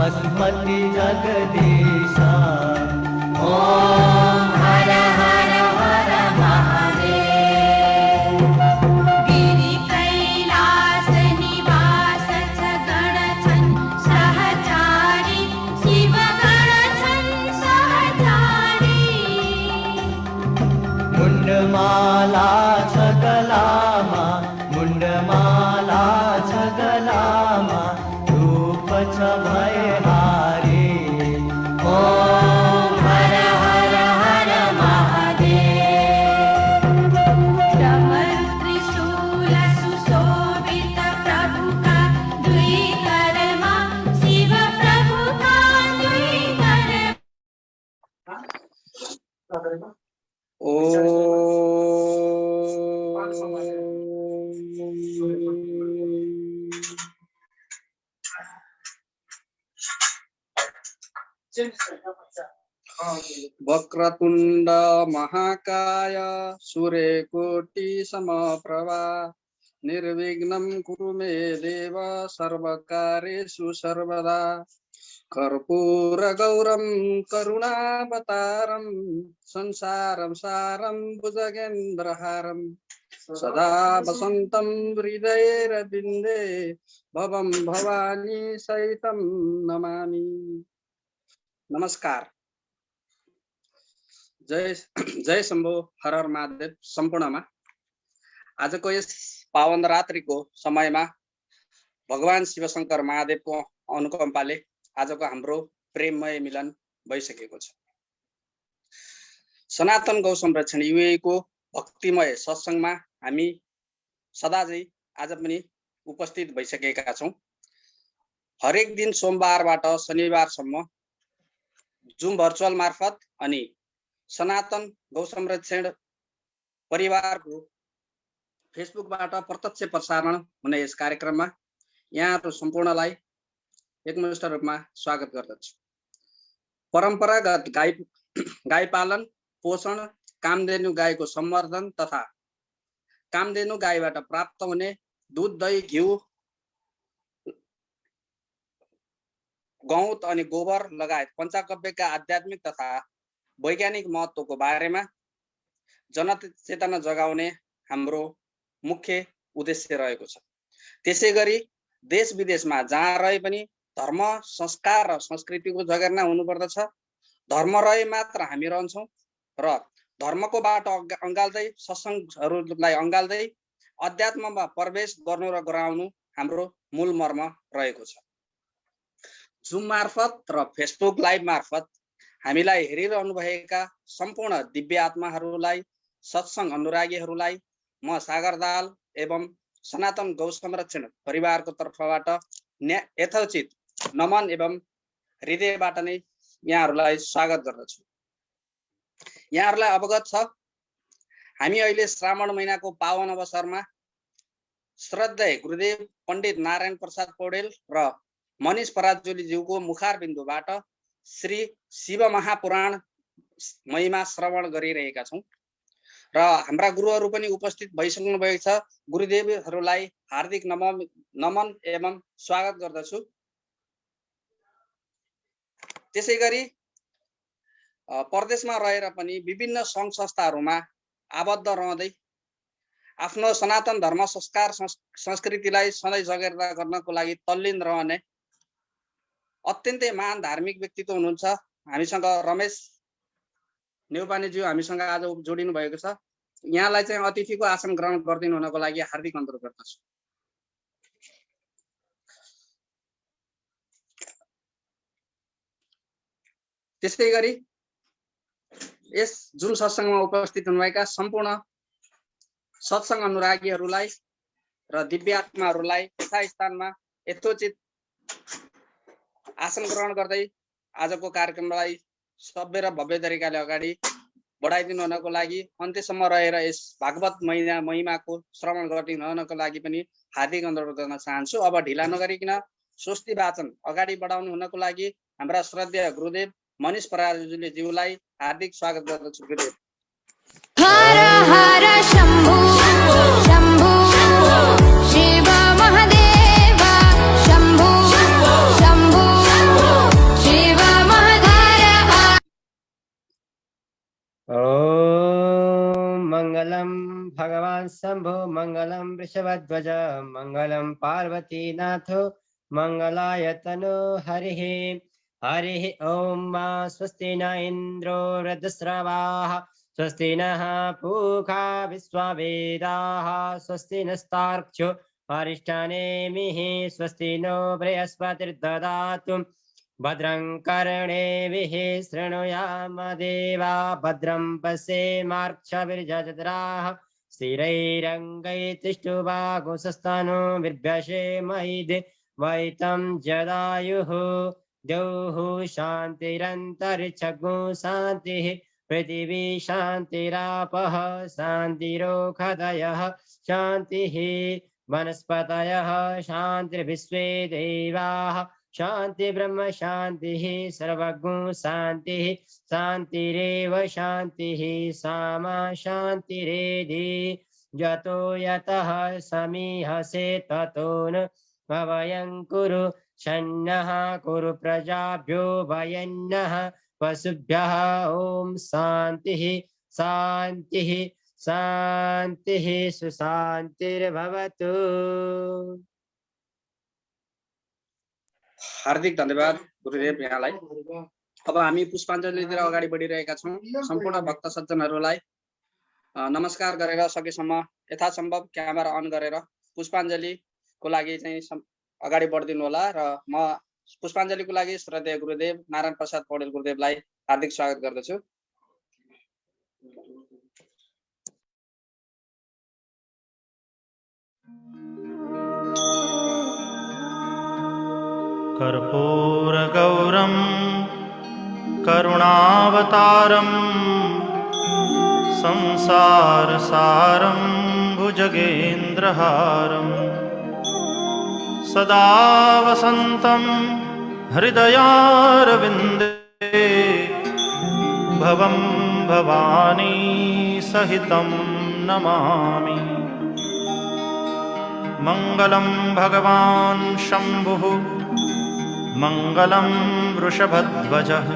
पशुपति जगदीशा। ओम हर हर हर महादेव। गिरि कैलास निवास गण छन् सहचारी, शिव गण छन् सहचारी। मुंडमाला छगलामा, मुंडमाला छगलामा, रूप छ भयहारी। ओम हर हर हर महादेव। डमरु त्रिशूल सुशोभित प्रभु का दुई करमा, शिव प्रभु का दुई करमा। वक्रतुंड महाकाय सूर्यकोटि समप्रभा निर्विघ्नं कुरु मे देव सर्वकार्येषु सर्वदा। कर्पूर गौरम करुणावतारम संसारं सारं भुजगेन्द्रहारं सदा वसन्तं हृदयेरविन्दे भवं भवानी सहितं नमामि। नमस्कार। जय जय शम्भो हर हर महादेव सम्पूर्णमा। आजको यस पावन रात्रिको समयमा भगवान शिवशंकर महादेवको अनुकम्पाले आजको हाम्रो प्रेममय मिलन भइसकेको छ। सनातन गौ संरक्षण युएको भक्तिमय सत्संगमा हामी सदाझै आज पनि उपस्थित भइसकेका छौं। हरेक दिन सोमबारबाट शनिबारसम्म जुम भर्चुअल मार्फत अनि सनातन गौ संरक्षण परिवारको फेसबुकबाट प्रत्यक्ष प्रसारण हुने यस कार्यक्रममा यहाँहरु सम्पूर्णलाई एकमुष्ट रूपमा स्वागत गर्दछु। परम्परागत गाई पालन पोषण, कामधेनु गाईको संवर्धन तथा कामधेनु गाईबाट प्राप्त हुने दूध, दही, घिउ, गौत अनि गोबर लगायत पञ्चगव्यका आध्यात्मिक तथा वैज्ञानिक महत्त्वको बारेमा जनचेतना जगाउने हाम्रो मुख्य उद्देश्य रहेको छ। त्यसैगरी देश विदेशमा जहाँ रहे पनि धर्म, संस्कार र संस्कृतिको जगेर्ना हुनुपर्दछ। धर्म रहे मात्र हामी रहन्छौं र धर्मको बाटो अँगाल्दै सत्संगहरूलाई अँगाल्दै अध्यात्ममा प्रवेश गर्नु र गराउनु हाम्रो मूल मर्म रहेको छ। जुम मार्फत र फेसबुक लाइभ मार्फत हामीलाई हेरिरहनु भएका सम्पूर्ण दिव्य आत्माहरूलाई, सत्संग अनुरागीहरूलाई म सागर दाल एवं सनातन गौ संरक्षण परिवारको तर्फबाट यथोचित नमन एवं हृदयबाट नै यहाँहरूलाई स्वागत गर्दछु। यहाँहरूलाई अवगत छ हामी अहिले श्रावण महिनाको पावन अवसरमा श्रद्धेय गुरुदेव पण्डित नारायण प्रसाद पौडेल र मनिष पराजुली ज्यूको मुखार बिन्दुबाट श्री शिव महापुराण महिमा श्रवण गरिरहेका छौं र हाम्रा गुरुहरू पनि उपस्थित भइसक्नु भएको छ। गुरुदेवहरूलाई हार्दिक नमन एवं स्वागत गर्दछु। त्यसैगरी परदेशमा रहेर पनि विभिन्न संघ संस्थाहरूमा आबद्ध रहँदै आफ्नो सनातन धर्म, संस्कार, संस्कृतिलाई सधैँ जगेर्ना गर्नको लागि तल्लीन रहने अत्यन्तै महान धार्मिक व्यक्तित्व हुनुहुन्छ। हामीसँग रमेश नेउपानेज्यू हामीसँग आज जोडिनु भएको छ। यहाँलाई चाहिँ अतिथिको आसन ग्रहण गरिदिनु हुनको लागि हार्दिक अनुरोध गर्दछु। त्यसैगरी यस जुन सत्संगमा उपस्थित हुनुभएका सम्पूर्ण सत्संग अनुरागीहरूलाई र दिव्य आत्माहरूलाई यथास्थानमा यथोचित आसन ग्रहण गर्दै आजको कार्यक्रमलाई सभ्य र भव्य तरिकाले अगाडि बढाइदिनु हुनको लागि अन्त्यसम्म रहेर यस भागवत महिमाको श्रवण गरिदिनु हुनको लागि पनि हार्दिक अनुरोध गर्न चाहन्छु। अब ढिला नगरिकन स्वस्ति वाचन अगाडि बढाउनु हुनको लागि हाम्रा श्रद्धेय गुरुदेव मनिष पराजुली ज्यूलाई हार्दिक स्वागत गर्दछु। गुरुदेव। हर हर शम्भो शम्भो शिव महादेव शम्भो शम्भो वृषभध्वज मङ्गलं पार्वतीनाथो मङ्गलाय तनो हरिः हरिः ॐ स्वस्ति न इन्द्रो वृद्धस्रवाः स्वस्ति नः पूषा विश्ववेदाः स्वस्ति नस्तार्क्ष्यो अरिष्टानेमिः स्वस्ति नो बृहस्पतिर्ददातु भद्रं कर्णेभिः शृणुयाम देवा भद्रं पश्येमाक्षभिर्यजत्राः स्थिरैरङ्गैतिष्ठुवागुंसस्तनो बिभ्यसेमहि वैतं जदायुः द्यौः शान्तिरन्तरिक्षगो शान्तिः पृथिवी शान्तिरापः शान्तिरोषधयः शान्तिः वनस्पतयः शान्तिर्विश्वे देवाः शान्ति ब्रह्म शान्तिः सर्वगुण शान्तिः शान्तिरेव शान्तिः सामा शान्तिरेधि यतो यतः समीहसे ततो न भवयं कुरु शन्नः कुरु प्रजाभ्यो भयन्नः पशुभ्यः ॐ शान्तिः शान्तिः शान्तिः सुशान्तिर्भवतु। हार्दिक धन्यवाद गुरुदेव यहाँलाई। अब हामी पुष्पाञ्जलीतिर अगाडि बढिरहेका छौँ। सम्पूर्ण भक्त सज्जनहरूलाई नमस्कार गरेर सकेसम्म यथासम्भव क्यामेरा अन गरेर पुष्पाञ्जलीको लागि चाहिँ अगाडि बढिदिनु होला र म पुष्पाञ्जलीको लागि श्रद्धेय गुरुदेव नारायण प्रसाद पौडेल गुरुदेवलाई हार्दिक स्वागत गर्दछु। कर्पूरगौरं करुणावतारं संसारसारं भुजगेन्द्रहारं सदा वसन्तं हृदयारविन्दे भवं भवानी सहितं नमामि। मङ्गलं भगवान् शम्भुः मङ्गलं वृषभध्वजः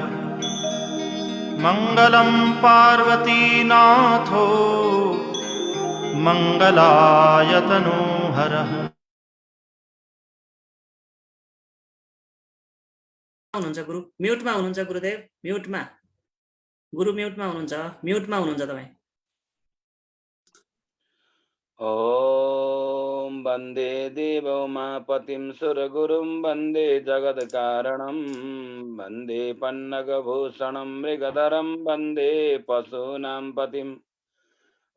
मङ्गलं पार्वतीनाथो मङ्गलाय तनूहरः। हुनुहुन्छ गुरु म्युटमा हुनुहुन्छ गुरुदेव म्युटमा गुरु म्युटमा हुनुहुन्छ तपाई। ॐ वन्दे देवो मापतिं सुरगुरुं वन्दे जगत्कारणं वन्दे पन्नगभूषणं मृगधरं वन्दे पशूनां पतिं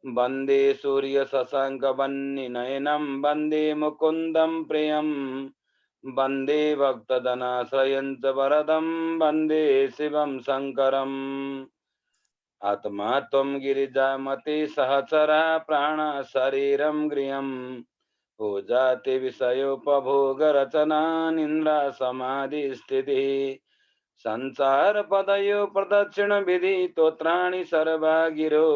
वन्दे सूर्यशशाङ्कवह्निनयनं वन्दे मुकुन्दं प्रियं वन्दे भक्तजनाश्रयं च वरदं वन्दे शिवं शङ्करम्। आत्मा त्वं गिरिजामति सहचरा प्राणा शरीरं गृहं पूजाति विषयोपभोगरचना निन्द्रा समाधि स्थितिः संसार पदयो प्रदक्षिण विधि तोत्राणि सर्वा गिरो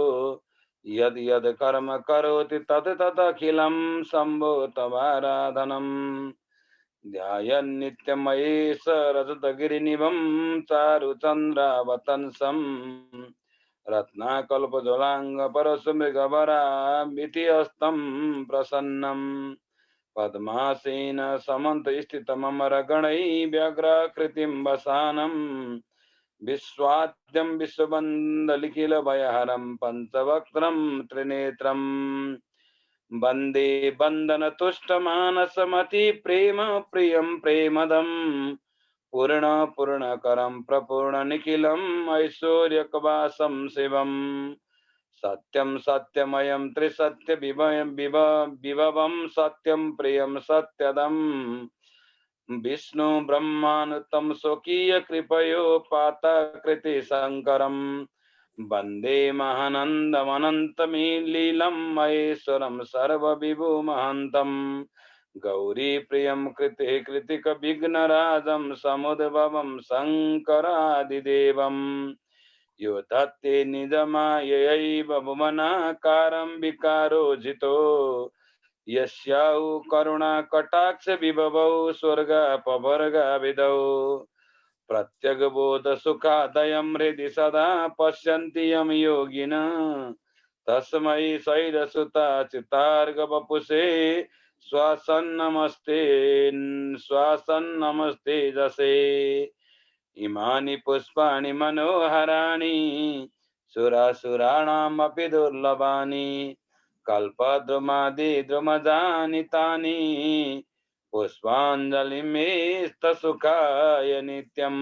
यद् यद् कर्म करोति तत् तत् अखिलं शम्भो तवाराधनम् ध्यायन् नित्यमयेश रजतगिरिनिभं चारुचन्द्रावतंसम् रत्नाकल्पज्वलांग परशुमृगवरामिति हस्तं प्रसन्नं पद्मासीन समन्त स्थितममरगणैः व्यग्राकृतिं वसानं विश्वाद्यं विश्वबन्धलिखिलभयहरं पञ्चवक्त्रं त्रिनेत्रं वन्दे बन्दनतुष्टमानसमति प्रेम प्रियं प्रेमदम् पूर्ण पूर्णकरं प्रपूर्ण निखिलम् ऐश्वर्यकवासं शिवम् सत्यं सत्यमयं त्रिसत्य विभवं सत्यं प्रियं सत्यदम् विष्णु ब्रह्मानुतं स्वकीय कृपयोपातकृति शङ्करम् वन्दे महानन्दमनन्तमीलीलं महेश्वरं सर्वविभुमहन्तम् गौरी प्रियं कृतिक विघ्नराजं समुद्भवं शङ्करादिदेवं यो धत्ते निजमायैव भुवनाकारं विकारोजितो यस्याहु करुणाकटाक्ष विभवौ स्वर्गापवर्गाविदौ प्रत्यगबोध सुखादयं हृदि सदा पश्यन्ति यं योगिनः तस्मै शैलसुता चितार्गवपुषे श्वासन् नमस्ते जसे इमानि पुष्पाणि मनोहराणि सुरासुराणामपि दुर्लभानि कल्पद्रुमादि द्रुमजानि तानि पुष्पाञ्जलिमेस्तसुखाय नित्यं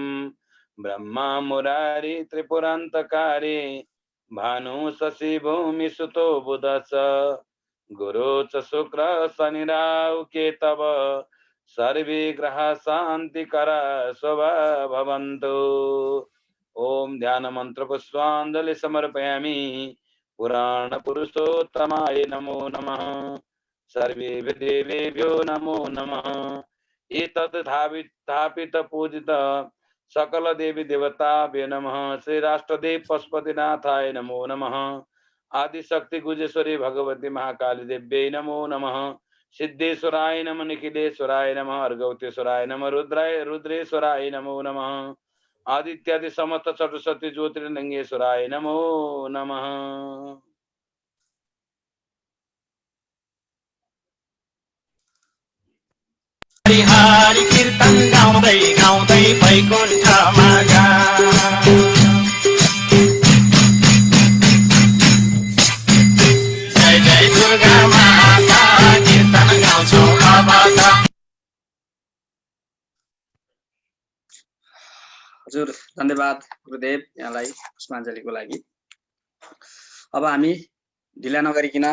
ब्रह्मा मुरारी त्रिपुरान्तकारी भानु शशि भूमि सुतो बुधश्च गुरु च शुक्र शनिराहु केतव सर्वे ग्रहा शान्तिकरा शुभा भवन्तु। ओम ध्यान मंत्र पुष्पांजलि समर्पयामि। पुराण पुरुषोत्तमाय नमो नमः। सर्वेभ्यो देवेभ्यो नमो नमः। एतत् स्थापित पूजित सकल देवी देवताभ्यो नमः। श्री राष्ट्रदेव पशुपतिनाथाय नमो नमः। आदिशक्ति गुजेश्वरी भगवती महाकाली देव्यै नमो नमः। सिद्धेश्वराय नमः। निखिलेश्वराय नमः। अर्घवतेश्वराय नमः। रुद्रेश्वराय नमो नमः। आदित्यादि समस्त चतुष्षष्टि ज्योतिर्लिंगेश्वराय नमो नमः। हरि कीर्तन गाउँदै गाउँदै वैकुण्ठमा जा। जय जय दुर्गा माता कीर्तन गाउँछौ अब त। हजुर धन्यवाद गुरुदेव यहाँलाई पुष्पाञ्जलीको लागि। अब हामी ढिला नगरिकन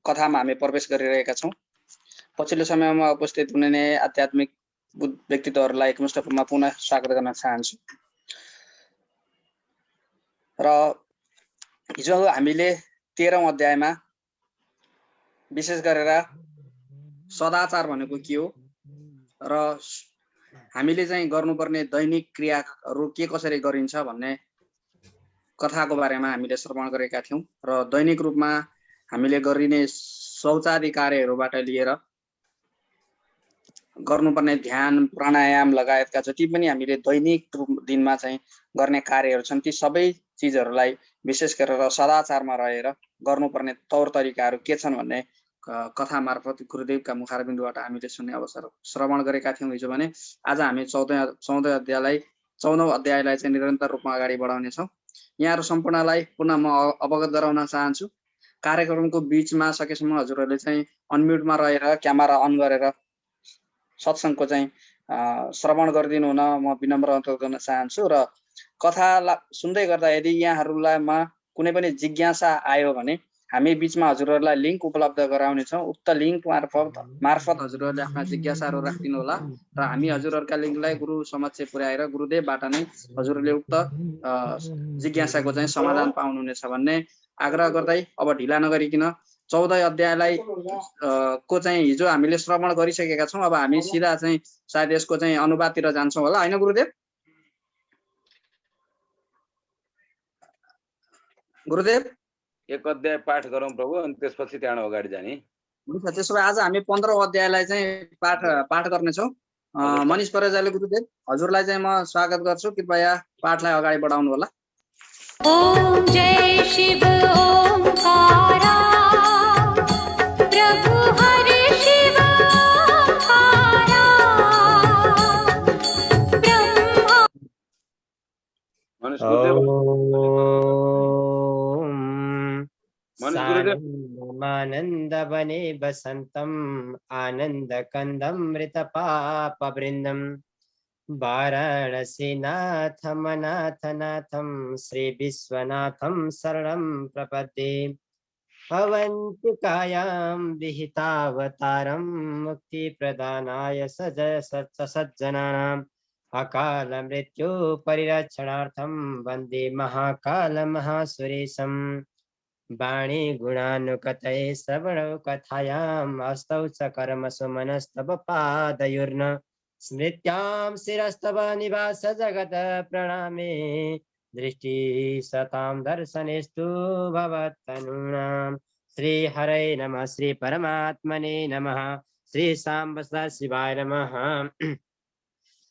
कथामा हामी प्रवेश गरिरहेका छौँ। पछिल्लो समयमा उपस्थित हुने आध्यात्मिक व्यक्तित्वहरूलाई एकमुष्ट रूपमा पुनः स्वागत गर्न चाहन्छु। र हिजो हामीले 13औं अध्यायमा विशेष गरेर सदाचार भनेको के हो र हामीले चाहिँ गर्नुपर्ने दैनिक क्रियाहरू के कसरी गरिन्छ भन्ने कथाको बारेमा हामीले श्रवण गरेका थियौं। र दैनिक रूपमा हामीले गरिने शौचादि कार्यहरूबाट लिएर गर्नुपर्ने ध्यान प्राणायाम लगायतका जति पनि हामीले दैनिक दिनमा चाहिँ गर्ने कार्यहरू छन् ती सबै चीजहरूलाई विशेष गरेर सदाचारमा रहेर गर्नुपर्ने तौर तरिकाहरू के छन् भन्ने कथा मार्फत गुरुदेवका मुखारबिन्दबाट हामीले सुन्ने अवसर श्रवण गरेका थियौं हिजो भने। आज हामी 14औं अध्यायलाई चाहिँ निरन्तर रूपमा अगाडि बढाउने छौं। यहाँहरु सम्पूर्णलाई पुनः म अवगत गराउन चाहन्छु। कार्यक्रमको बीचमा सकेसम्म हजुरहरूले चाहिँ अनम्युटमा रहेर क्यामेरा अन गरेर सत्संगको चाहिँ श्रवण गरिदिनु हुन म विनम्र अनुरोध गर्न चाहन्छु। र कथा सुन्दै गर्दा यदि यहाँहरुलाई कुनै पनि जिज्ञासा आयो भने हामी बीचमा हजुरहरूलाई लिंक उपलब्ध गराउने छौं। उक्त लिंक मार्फत हजुरहरूले आफ्ना जिज्ञासाहरू राख्दिनु होला र हामी हजुरहरूका लिंकलाई गुरु समक्ष पुर्याएर गुरुदेवबाट नै हजुरहरूले उक्त जिज्ञासाको चाहिँ समाधान पाउनुहुनेछ भन्ने आग्रह गर्दै अब ढिला नगरिकन 14 अध्यायलाई को चाहिँ हिजो हामीले श्रवण गरिसकेका छौं। अब हामी सिधा चाहिँ सायद यसको चाहिँ अनुवादतिर जान्छौं होला, हैन गुरुदेव? गुरुदेव एक अध्याय पाठ गरौँ प्रभु अनि त्यसपछि त्यहाँ अगाडि जाने। हुन्छ, त्यसो भए आज हामी 15औं अध्यायलाई चाहिँ पाठ गर्नेछौं। मनिष परेजाले गुरुदेव हजुरलाई चाहिँ म स्वागत गर्छु। कृपया पाठलाई अगाडि बढाउनु होला। ओम जय शिव ओंकारा प्रभु हरि शिव ओंकारा ब्रह्मा। मनिष गुरुदेव आनंदवने बसंतम आनंद कंदमृत पाप वृंदम वाराणसी नाथम नाथनाथम श्री विश्वनाथम शरणं प्रपद्ये। अवंतिकायां विहितावतारं मुक्ति प्रदानाय सज्जनानाम् अकाल मृत्यु परिरक्षणार्थं वन्दे महाकाल महासुरेशम्। वाणी गुणानुकतये श्रवणौ कथायाम् अस्तौ च कर्मसु मनस्तव पादयोर्न स्मृत्यां शिरस्तव निवास जगत प्रणामे दृष्टि सतां दर्शनेस्तु भवत्तनूनां। श्री हरे नमः। श्री परमात्मने नमः। श्री सांब सदा शिवाय नमः।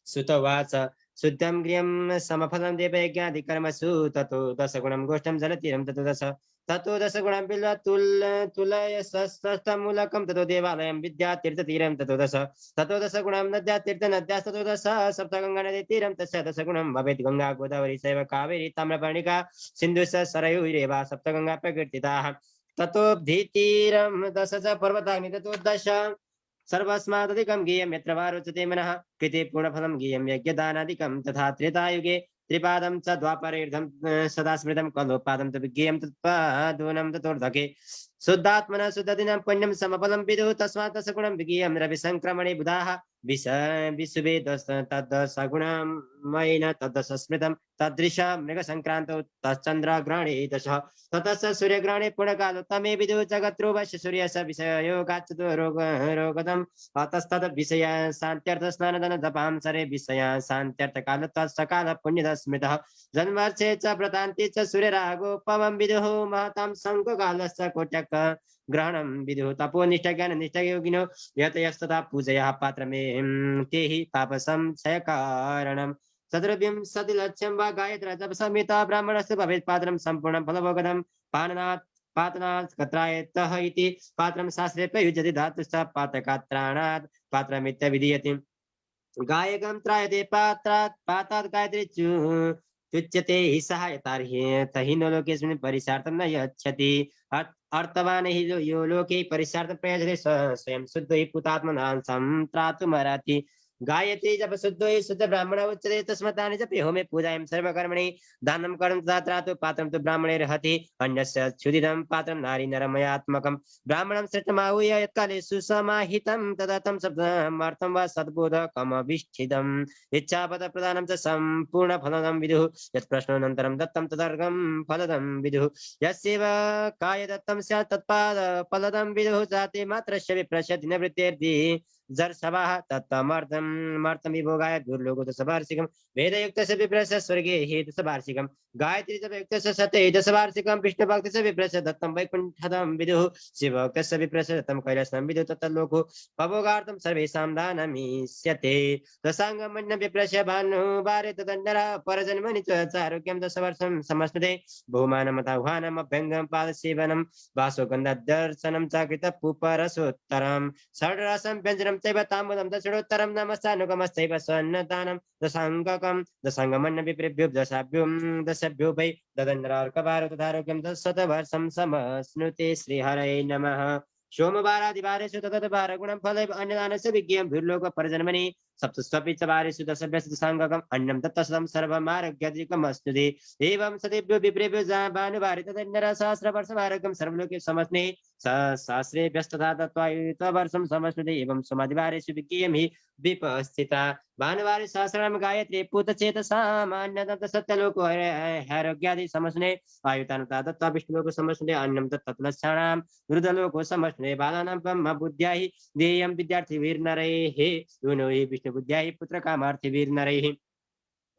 सुतवाच शुद्धं गृहं समफलं देवयज्ञादिकर्मसु ततो दशगुणं गोष्ठं जलतीरं ततो दशगुणं तुलयस्तमूलकं ततो देवालयं विद्यातीर्थतीरं ततो दशगुणं नद्या तीर्थनद्यास्ततो दश सप्तगङ्गानदीतीरं तस्य दशगुणं भवेत् गङ्गा गोदावरी चैव कावेरी ताम्रपर्णिका सिन्धुश्च सरयूरेवा सप्तगङ्गा प्रकीर्तिताः ततोऽब्धितीरं दश च पर्वतानि ततो दश सर्वस्मादधिकं गेयं यत्र वा रोचते मनः कृते पूर्णफलं गेयं यज्ञदानादिकं तथा त्रेतायुगे त्रिपादं च द्वापरेर्धं सदा स्मृतं कलोपादं च विज्ञेयं तत्पादूनं ततोर्धके शुद्धात्मनः शुद्धदिनं पुण्यं समफलं विदुः तस्मात् दशगुणं विज्ञेयं रविसङ्क्रमणे बुधाः विशुभे तद्दशगुणं मयेन तद्दश स्मृतं तदृशा मृगसङ्क्रान्तौ तच्चन्द्रग्रहणे दश ततश्च सूर्यग्रहणे पूर्णकालोत्तमे विदुः जगत्रोपश्य सूर्यस्य विषयोगाच्युतरोगदम् तस्तद् विषय शान्त्यर्थ स्नानदन दपां सरे विषय शान्त्यर्थकाल तत्सकाल पुण्यद स्मृतः जन्मर्षे च व्रतान्ते च सूर्यरागोपमं विदुः महतां शङ्खकालश्च कोट्यक ग्रहणं विदुः तपोनिष्ठ ज्ञाननिष्ठ योगिनो यतयस्तथा पूजयाः पात्रमे ते हि पापसंशयकारणम् चतुर्विंशतिलक्ष्यं वा गायत्र जपसमेता ब्राह्मणस्य भवेत् पात्रं सम्पूर्णं फलभोगदं पाननात् पातनात् कत्रायतः इति पात्रं शास्त्रे प्रयुज्यते धातुश्च पातकात्राणात् पात्रमित्यभिधीयते गायकं त्रायते पात्रात् पातात् गायत्री तुच्यते हि सहायतार्हि नो लोकेस्मिन् परिसार्थं न यच्छति अर्थवान् हि यो लोके परिसार्थं प्रयजते स्वयं शुद्ध हि पुतात्मनां संत्रातुमर्हति गायत्री जप शुद्धो हि शुद्ध ब्राह्मण उच्यते तस्मतानि जपे होमे पूजायां सर्वकर्मणि दानं कर्म तथा तु पात्रं तु ब्राह्मणैर्हति अन्यस्य क्षुदितं पात्रं नारी नरमयात्मकं ब्राह्मणं श्रेष्ठमाहूय यत्काले सुसमाहितं तदर्थं शब्दमर्थं वा सद्बोधकमभिष्ठितम् इच्छापद प्रदानं च सम्पूर्णफलदं विदुः यत् प्रश्नानन्तरं दत्तं तदर्घं फलदं विदुः यस्यैव काय दत्तं स्यात् तत्पाद फलदं विदुः जाते मात्रस्य विप्रश्यति निवृत्तेर्दि जर्षवः तत्तमर्थमिभोगाय दुर्लोकोदशवार्षिकं वेदयुक्तस्य विप्रस्य स्वर्गे हि दशवार्षिकं गायत्री च युक्तस्य सत्ये दशवार्षिकं विष्णुभक्तस्य विप्रस्य दत्तं वैकुण्ठदं विदुः शिवभक्तस्य विप्रस्य दत्तं कैलासं विदुः तत्तल्लोको पभोगार्थं सर्वेषां दानमीष्यते दशाङ्गमन्यं विप्रस्य भानुवारे तदन्नरः परजन्मनि च आरोग्यं दशवर्षं समश्नुते बहुमानमताह्वानम् अभ्यङ्गं पादसेवनं वासोगन्धदर्शनं च कृतपुपरसोत्तरं षड्रसं व्यञ्जनं चैव ताम्बूलं दक्षिणोत्तरं नमस्तानुगमश्चैव स्वन्नदानं दशाङ्गकं दशाङ्गमन्यविप्रेभ्यो दशाभ्यो दशभ्यो वै ददन्नरार्कवारो तथारोग्यं तत्शतवर्षं समश्नुते श्रीहरये नमः सोमवारादिवारेषु तदद्वारगुणं फलैव अन्यदानस्य विज्ञेयं भूर्लोकपरजन्मनि सप्तस्वपि च वारेषु दशभ्यस्तु दशाङ्गकम् अन्नं तत्तशतं सर्वमारोग्यादिकम् अश्नुते एवं सतेभ्यो विप्रेभ्यो भानुवारे तदन्यरसहस्रवर्षम् आरोग्यं सर्वलोके समश्ने सहस्रेभ्यस्तथा तत्त्वायुतवर्षं समश्नुते एवं सोमादिवारेषु विज्ञेयं हि विपस्थिता भानुवारे सहस्रनाम गायत्री पूतचेतसामान्यतः सत्यलोको आरोग्यादि समश्ने आयुतानुता दत्त्वा विष्णुलोको समश्नुते अन्नं तत्तत्लक्षाणां रुद्रलोको समश्नुते बालानां ब्रह्मबुद्ध्या हि देयं विद्यार्थिभिर्नरैः यूनो हि विष्णुबुद्ध्या हि पुत्रकामार्थिभिर्नरैः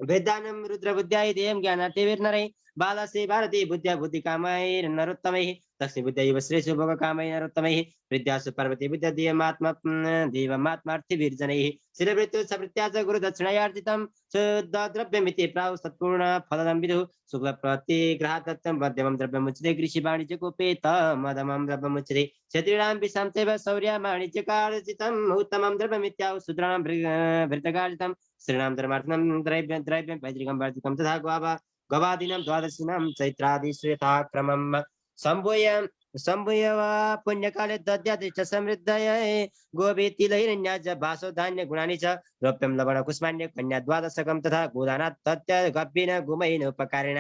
वेदानं रुद्रबुद्ध्या हि देयं ज्ञानार्थिभिर्नरैः बालस्य भारती बुद्ध्या बुद्धिकामैर्नरोत्तमैः लक्ष्मीबुद्ध्या इव श्रेषु भोगकामैर्नरोत्तमैः विद्यासु पार्वती बुद्ध्या देवमात्मार्थिभिर्जनैः शिरवृत्तु सवृत्त्या च गुरुदक्षिणयार्जितं शुद्धद्रव्यमिति प्राहुः सत्पूर्णफलदं विदुः शुक्लप्रतिग्रहात् दत्तं मध्यमं द्रव्यमुच्यते कृषिवाणिज्यकोपेतमधमं द्रव्यमुच्यते क्षत्रियाणां विषां चैव शौर्यवाणिज्यकार्जितम् उत्तमं द्रव्यमित्याहुः शूद्राणां भृतगार्जितं स्त्रीणां धर्मार्थं द्रव्यं पैतृकं वर्धिकं तथा गवादीनां द्वादशीनां चैत्रादिषु यथाक्रमम् सम्भूय वा पुण्यकाले दद्यादिश्च समृद्धये गोभितिलैरण्याज भासो धान्य गुणानि च रौप्यं लवणकुष्माण्य कन्या द्वादशकं तथा गोदानात् तत्यगभ्येन गोमयेन उपकारेण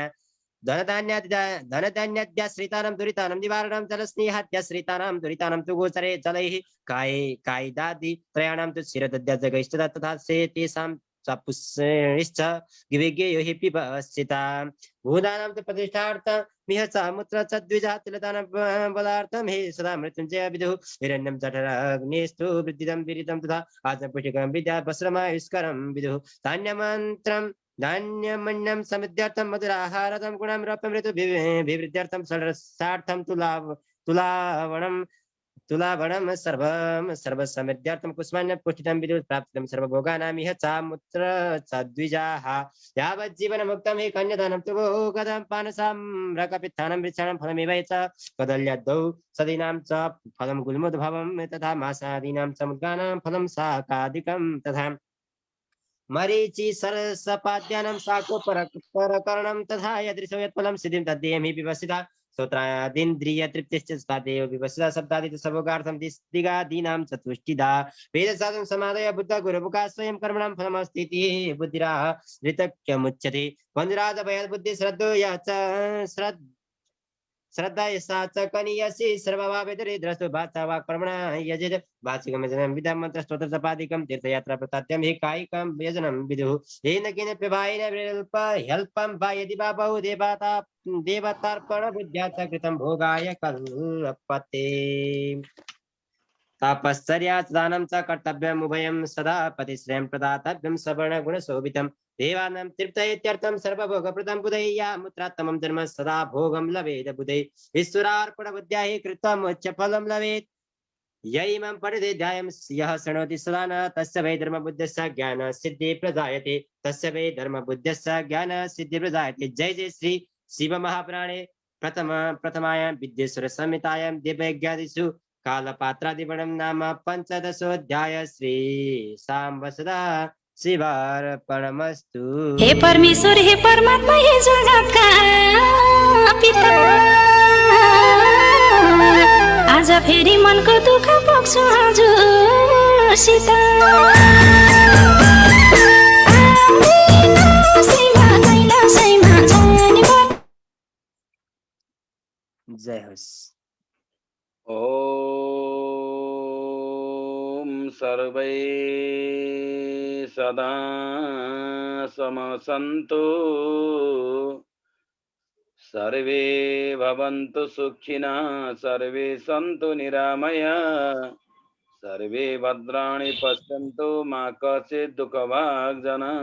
धनधान्याद्याश्रितानां दुरितानां निवारणं जलस्नेहाद्याश्रितानां दुरितानां तु गोचरे जलैः कायिदादि त्रयाणां तु क्षीरदद्याजगैश्च तथा से तेषां पुष्णिश्च विज्ञेयो हि पिबश्चिता भूतानां तु प्रतिष्ठार्थं मिह च मुत्र च द्विजा तिलदानं बलार्थं हि सदा मृत्युञ्जय विदुः हिरण्यं जठराग्निस्तु वृद्धिदं वीरितं तथा आचपुष्टिकं विद्या वस्त्रमायुष्करं विदुः धान्यमन्त्रं धान्यमन्यं समिद्यार्थं मधुराहारतं गुणं रौप्यं ऋतु विवृद्ध्यर्थं षड्रसार्थं तुलावणं तुलाभरणं सर्वं सर्वसमृद्ध्यर्थं कुष्माण्डं पुष्टितं विदुः प्राप्तितं सर्वभोगानामिह चामुत्र च द्विजाः यावज्जीवनमुक्तं हि कन्यदानं तु कदं पानसाम्रकपित्थानं वृक्षाणां फलमिव च कदल्यद्दौ सदीनां च फलं गुल्मोद्भवं तथा मासादीनां च मुद्गानां फलं शाकादिकं तथा मरीचि सरसपाद्यानां शाकोपरकर्णं तथा यदृशो यत्फलं सिद्धिं तद्देयं हि विवसिता श्रोत्रादीन्द्रियतृप्तिश्च तदेव विवसिता शब्दादित सभोगार्थं दिगादीनां चतुष्टिदा वेदसाधनं समादय बुद्ध गुरुमुखा स्वयं कर्मणां फलमस्ति इति बुद्धिराह ऋतक्यमुच्यते वन्द्रादभयात् बुद्धि श्रद्धोया च श्रद्धा यसा च कनीयसी सर्वभावेतरे द्रष्टु भाषा वा कर्मणा यजेत भाषिकं यजनं विधं मन्त्रस्तोत्र जपादिकं तीर्थयात्रा प्रतात्यं हि कायिकं यजनं विदुः येन किमपि भायेन ह्यल्पं वा यदि वा बहु देवतार्पण बुद्ध्या च कृतं भोगाय कल्पते तपश्चर्या दानं च कर्तव्यम् उभयं सदा पतिश्रेयं प्रदातव्यं सवर्णगुणशोभितं देवानां तृप्तयेत्यर्थं सर्वभोगप्रदं बुधैया मुत्रात्तमं धर्म सदा भोगं लभेद बुधै ईश्वरार्पणबुद्ध्या हि कृतमुच्च फलं लभेत् य इमं पठितेऽध्यायं यः शृणोति सदा न तस्य वै धर्मबुद्धस्य ज्ञानसिद्धिः प्रजायते तस्य वै धर्मबुद्धस्य ज्ञानसिद्धिः प्रजायते जय जय श्री शिवमहापुराणे प्रथमायां विद्येश्वर संहितायां दिव्यज्ञादिषु कालपात्रादिवर्णं नाम पंचदशोऽध्याय श्री शाम्ब सदा शिवार्पणमस्तु। हे परमेश्वर हे परमात्मा हे जगतका पिता आज फेरि मनको दुःख पोख्छु हजुरसित जय होस्। ॐ सर्वे सदा समसन्तु सर्वे भवन्तु सुखिनः सर्वे सन्तु निरामया सर्वे भद्राणि पश्यन्तु मा कश्चित् दुःखभाग् जनः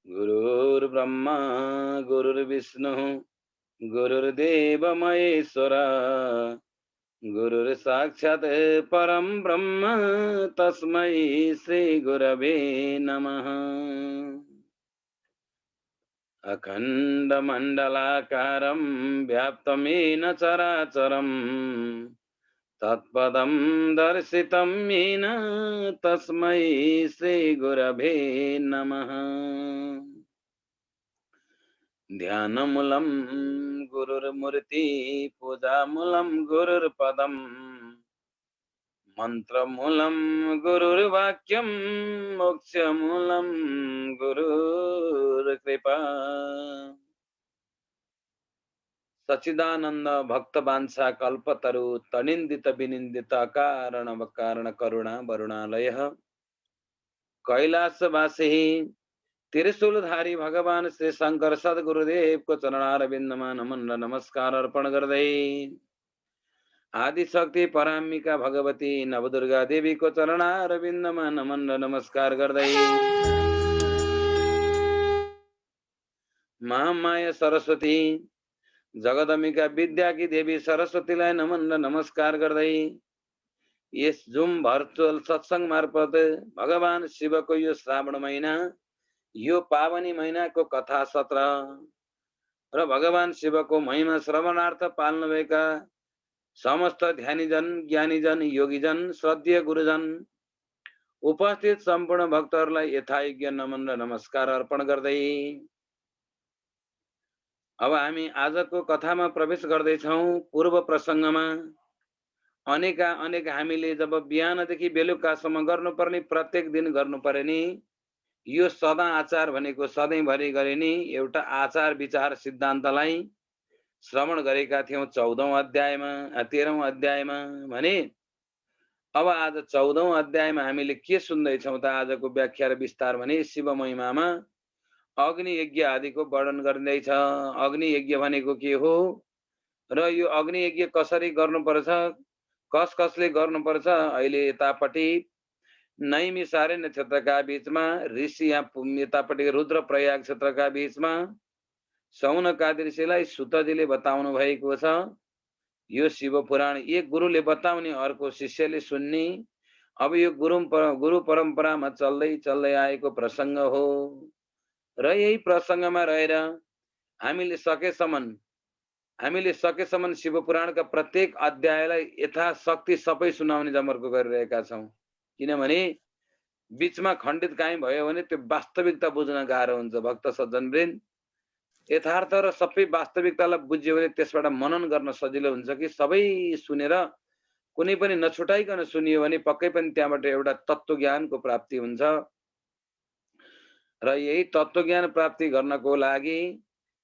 गुरुर्ब्रह्मा गुरुर्विष्णुः गुरुर्देव महेश्वर गुरुर्साक्षात् परं ब्रह्म तस्मै श्री गुरवे नमः। अखण्डमण्डलाकारं व्याप्तं येन चराचरं तत्पदं दर्शितं येन तस्मै श्री गुरवे नमः। ध्यानमूलं गुरुर्मूर्ति पूजामूलं गुरुर्पदं मंत्रमूलं गुरुर्वाक्यं मोक्षमूलं गुरुर्कृपा। सच्चिदानंद भक्तवांछा कल्पतरु तनिंदित विनिंदित कारण कारण करुणा वरुणालयः कैलासवासी त्रिशूलधारी भगवान श्री शंकर सद्गुरुदेव को चरणारविंदमा नमन नमस्कार अर्पण गर्दै आदिशक्ति पराम्बिका भगवती नवदुर्गा देवी को चरणारविंदमा नमन नमस्कार गर्दै महामाया सरस्वती जगदम्बिका विद्या की देवी सरस्वतीलाई नमन नमस्कार गर्दै यस जुम भर्चुअल सत्संग मार्फत भगवान शिव को यो श्रावण महीना यो पावनी महीना को कथा सत्र र भगवान शिव को महिमा श्रवणार्थ पाल्नु भएका समस्त ध्यानीजन ज्ञानीजन योगीजन श्रद्धेय गुरुजन उपस्थित सम्पूर्ण भक्तहरूलाई यथायोग्य नमन र नमस्कार अर्पण गर्दै अब हामी आजको कथामा प्रवेश गर्दैछौं। पूर्व प्रसंगमा अनेक हामीले जब बिहानदेखि बेलुकासम्म गर्नुपर्ने प्रत्येक दिन गर्नुपर्ने नि यो सदा आचार भनेको सधैँभरि गरे नि एउटा आचार विचार सिद्धान्तलाई श्रवण गरेका थियौं 14औं अध्यायमा 13औं अध्यायमा भने अब आज 14औं अध्यायमा हामीले के सुन्दै छौं त आजको व्याख्या र विस्तार भने शिव महिमामा अग्नि यज्ञ आदिको वर्णन गरिँदैछ। अग्नि यज्ञ भनेको के हो र यो अग्नि यज्ञ कसरी गर्नुपर्छ कसले गर्नुपर्छ अहिले यतापट्टि नैमिसारण्य क्षेत्रका बीचमा ऋषि यतापट्टि रुद्रप्रयाग क्षेत्रका बीचमा सौनकादि ऋषिलाई सुतजीले बताउनु भएको छ यो शिव पुराण एक गुरुले बताउने अर्को शिष्यले सुन्ने अब यो गुरु परम्परामा चल्दै चल्दै आएको प्रसङ्ग हो र यही प्रसङ्गमा रहेर हामीले सकेसम्म शिव पुराणका प्रत्येक अध्यायलाई यथाशक्ति सबै सुनाउने जमर्को गरिरहेका छौँ। किनभने बीचमा खण्डित काहीँ भयो भने त्यो वास्तविकता बुझ्न गाह्रो हुन्छ। भक्त सज्जनवृन्द, यथार्थ र सबै वास्तविकतालाई बुझ्यो भने त्यसबाट मनन गर्न सजिलो हुन्छ कि सबै सुनेर कुनै पनि नछुटाइकन सुनियो भने पक्कै पनि त्यहाँबाट एउटा तत्त्वज्ञानको प्राप्ति हुन्छ। र यही तत्त्वज्ञान प्राप्ति गर्नको लागि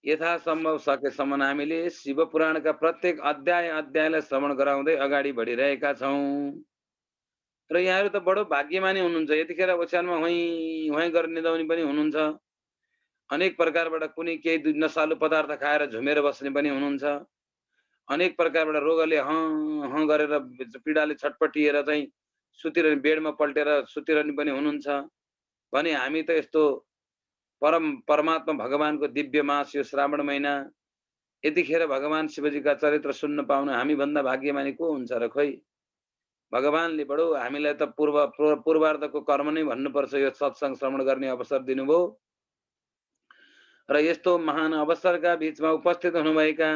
यथासम्भव सकेसम्म हामीले शिव पुराणका प्रत्येक अध्यायलाई श्रवण गराउँदै अगाडि बढिरहेका छौँ। र यहाँहरू त बडो भाग्यमानी हुनुहुन्छ। यतिखेर ओछ्यानमा हुँ गरेर निदाउने पनि हुनुहुन्छ। अनेक प्रकारबाट कुनै केही नसालु पदार्थ खाएर झुमेर बस्ने पनि हुनुहुन्छ। अनेक प्रकारबाट रोगले हँ गरेर पीडाले छटपटिएर चाहिँ सुतिरहने बेडमा पल्टेर सुतिरहने पनि हुनुहुन्छ भने हामी त यस्तो परमात्मा भगवानको दिव्य मास यो श्रावण महिना यतिखेर भगवान शिवजीका चरित्र सुन्न पाउन हामी भन्दा भाग्यमानी को हुन्छ र? खोइ भगवानले बडो हामीलाई त पूर्वार्धको कर्म नै भन्नुपर्छ यो सत्संग श्रवण गर्ने अवसर दिनुभयो। र यस्तो महान अवसरका बीचमा उपस्थित हुनुभएका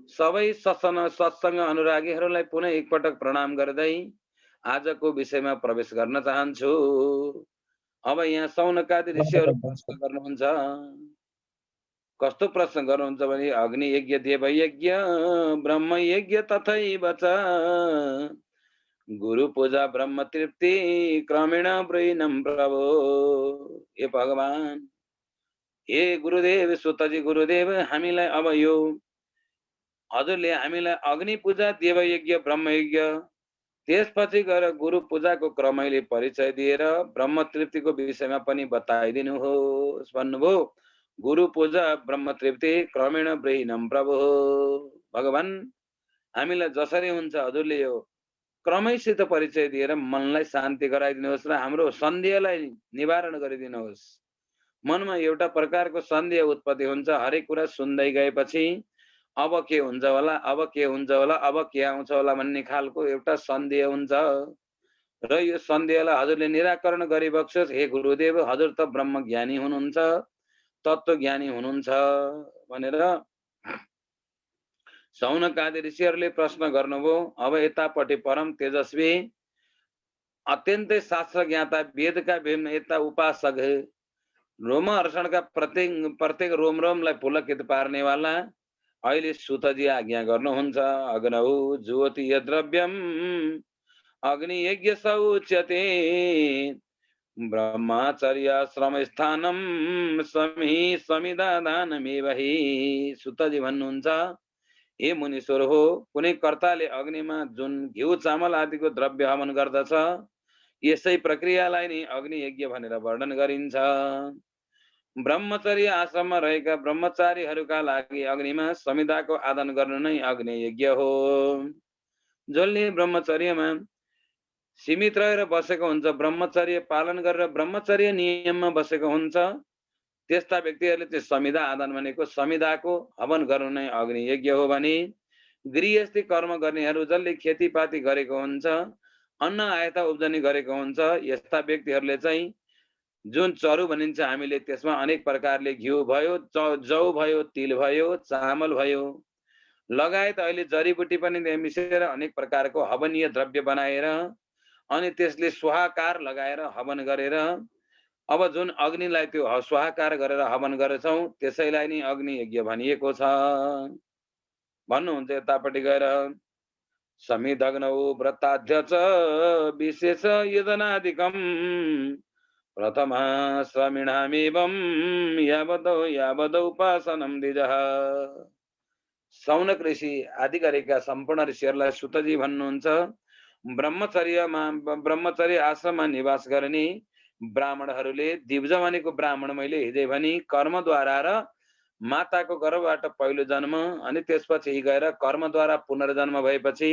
सबै सत्संग अनुरागीहरूलाई पुनः एकपटक प्रणाम गर्दै आजको विषयमा प्रवेश गर्न चाहन्छु। अब यहाँ सौनकादि ऋषिहरू प्रश्न गर्नुहुन्छ। कस्तो प्रश्न गर्नुहुन्छ भने अग्नि यज्ञ देव यज्ञ ब्रह्म यज्ञ तथैव च गुरु पूजा ब्रह्म तृप्ति क्रमेण ब्रह्म प्रभो। हे भगवान, हे गुरुदेव, सुतजी गुरुदेव, हामीलाई अब यो हजुरले हामीलाई अग्नि पूजा देव यज्ञ ब्रह्म यज्ञ त्यसपछि गएर गुरु पूजाको क्रमैले परिचय दिएर ब्रह्म तृप्तिको विषयमा पनि बताइदिनुहोस् भन्नुभयो। गुरु पूजा ब्रह्म तृप्ति क्रमेण ब्रह्म प्रभु। भगवान, हामीलाई जसरी हुन्छ हजुरले यो क्रमैसित परिचय दिएर मनलाई शान्ति गराइदिनुहोस् र हाम्रो सन्देहलाई निवारण गरिदिनुहोस्। मनमा एउटा प्रकारको सन्देह उत्पत्ति हुन्छ। हरेक कुरा सुन्दै गएपछि अब के हुन्छ होला, अब के हुन्छ होला, अब के आउँछ होला भन्ने खालको एउटा सन्देह हुन्छ र यो सन्देहलाई हजुरले निराकरण गरिबक्सोस्। हे गुरुदेव, हजुर त ब्रह्म ज्ञानी हुनुहुन्छ, तत्त्व ज्ञानी हुनुहुन्छ भनेर सौनकादि ऋषिहरूले प्रश्न गर्नुभयो। अब यतापट्टि परम तेजस्वी अत्यन्तै शास्त्र ज्ञाता वेदका यता उपासक रोमहर्षणका प्रत्येक रोमलाई पुलकित पार्नेवाला अहिले सुतजी आज्ञा गर्नुहुन्छ। अग्नौ ज्योति द्रव्यम अग्नि यज्ञ सौच्यते ब्रह्मचर्य श्रम स्थानम समिदानमेव हि। सुतजी भन्नुहुन्छ, हे मुनीश्वर हो, कुनै कर्ताले अग्निमा जुन घिउ चामल आदिको द्रव्य हवन गर्दछ यसै प्रक्रियालाई नै अग्नि यज्ञ भनेर वर्णन गरिन्छ। ब्रह्मचर्य आश्रममा रहेका ब्रह्मचारीहरूका लागि अग्निमा समिदाको आदान गर्नु नै अग्नि यज्ञ हो। जसले ब्रह्मचर्यमा सीमित रहेर बसेको हुन्छ, ब्रह्मचर्य पालन गरेर ब्रह्मचर्य नियममा बसेको हुन्छ, त्यस्ता व्यक्तिहरूले त्यो समिदा आदान भनेको समिदाको हवन गर्नु नै अग्नि यज्ञ हो भने गृहस्थी कर्म गर्नेहरू जसले खेतीपाती गरेको हुन्छ, अन्न आयता उब्जनी गरेको हुन्छ, यस्ता व्यक्तिहरूले चाहिँ जुन चरु भनिन्छ हामीले त्यसमा अनेक प्रकारले घिउ भयो, जौ भयो, तिल भयो, चामल भयो लगायत अहिले जडीबुटी पनि मिसेर अनेक प्रकारको हवनीय द्रव्य बनाएर अनि त्यसले स्वाहाकार लगाएर हवन गरेर अब जुन अग्निलाई त्यो स्वाहाकार गरेर हवन गरेछौँ त्यसैलाई नै अग्नि यज्ञ भनिएको छ भन्नुहुन्छ। यतापट्टि गएर समिदग्नौ व्रताध्य च विशेष यजनादिकम प्रथमा स्वामिनामेवं यावदौ उपासनम द्विजः। सौनक ऋषि आदि गरेका सम्पूर्ण ऋषिहरूलाई सुतजी भन्नुहुन्छ, ब्रह्मचर्य आश्रममा निवास गर्ने ब्राह्मणहरूले दिव्ज भनेको ब्राह्मण मैले हिजै भनी कर्मद्वारा र माताको गर्भबाट पहिलो जन्म अनि त्यसपछि गएर कर्मद्वारा पुनर्जन्म भएपछि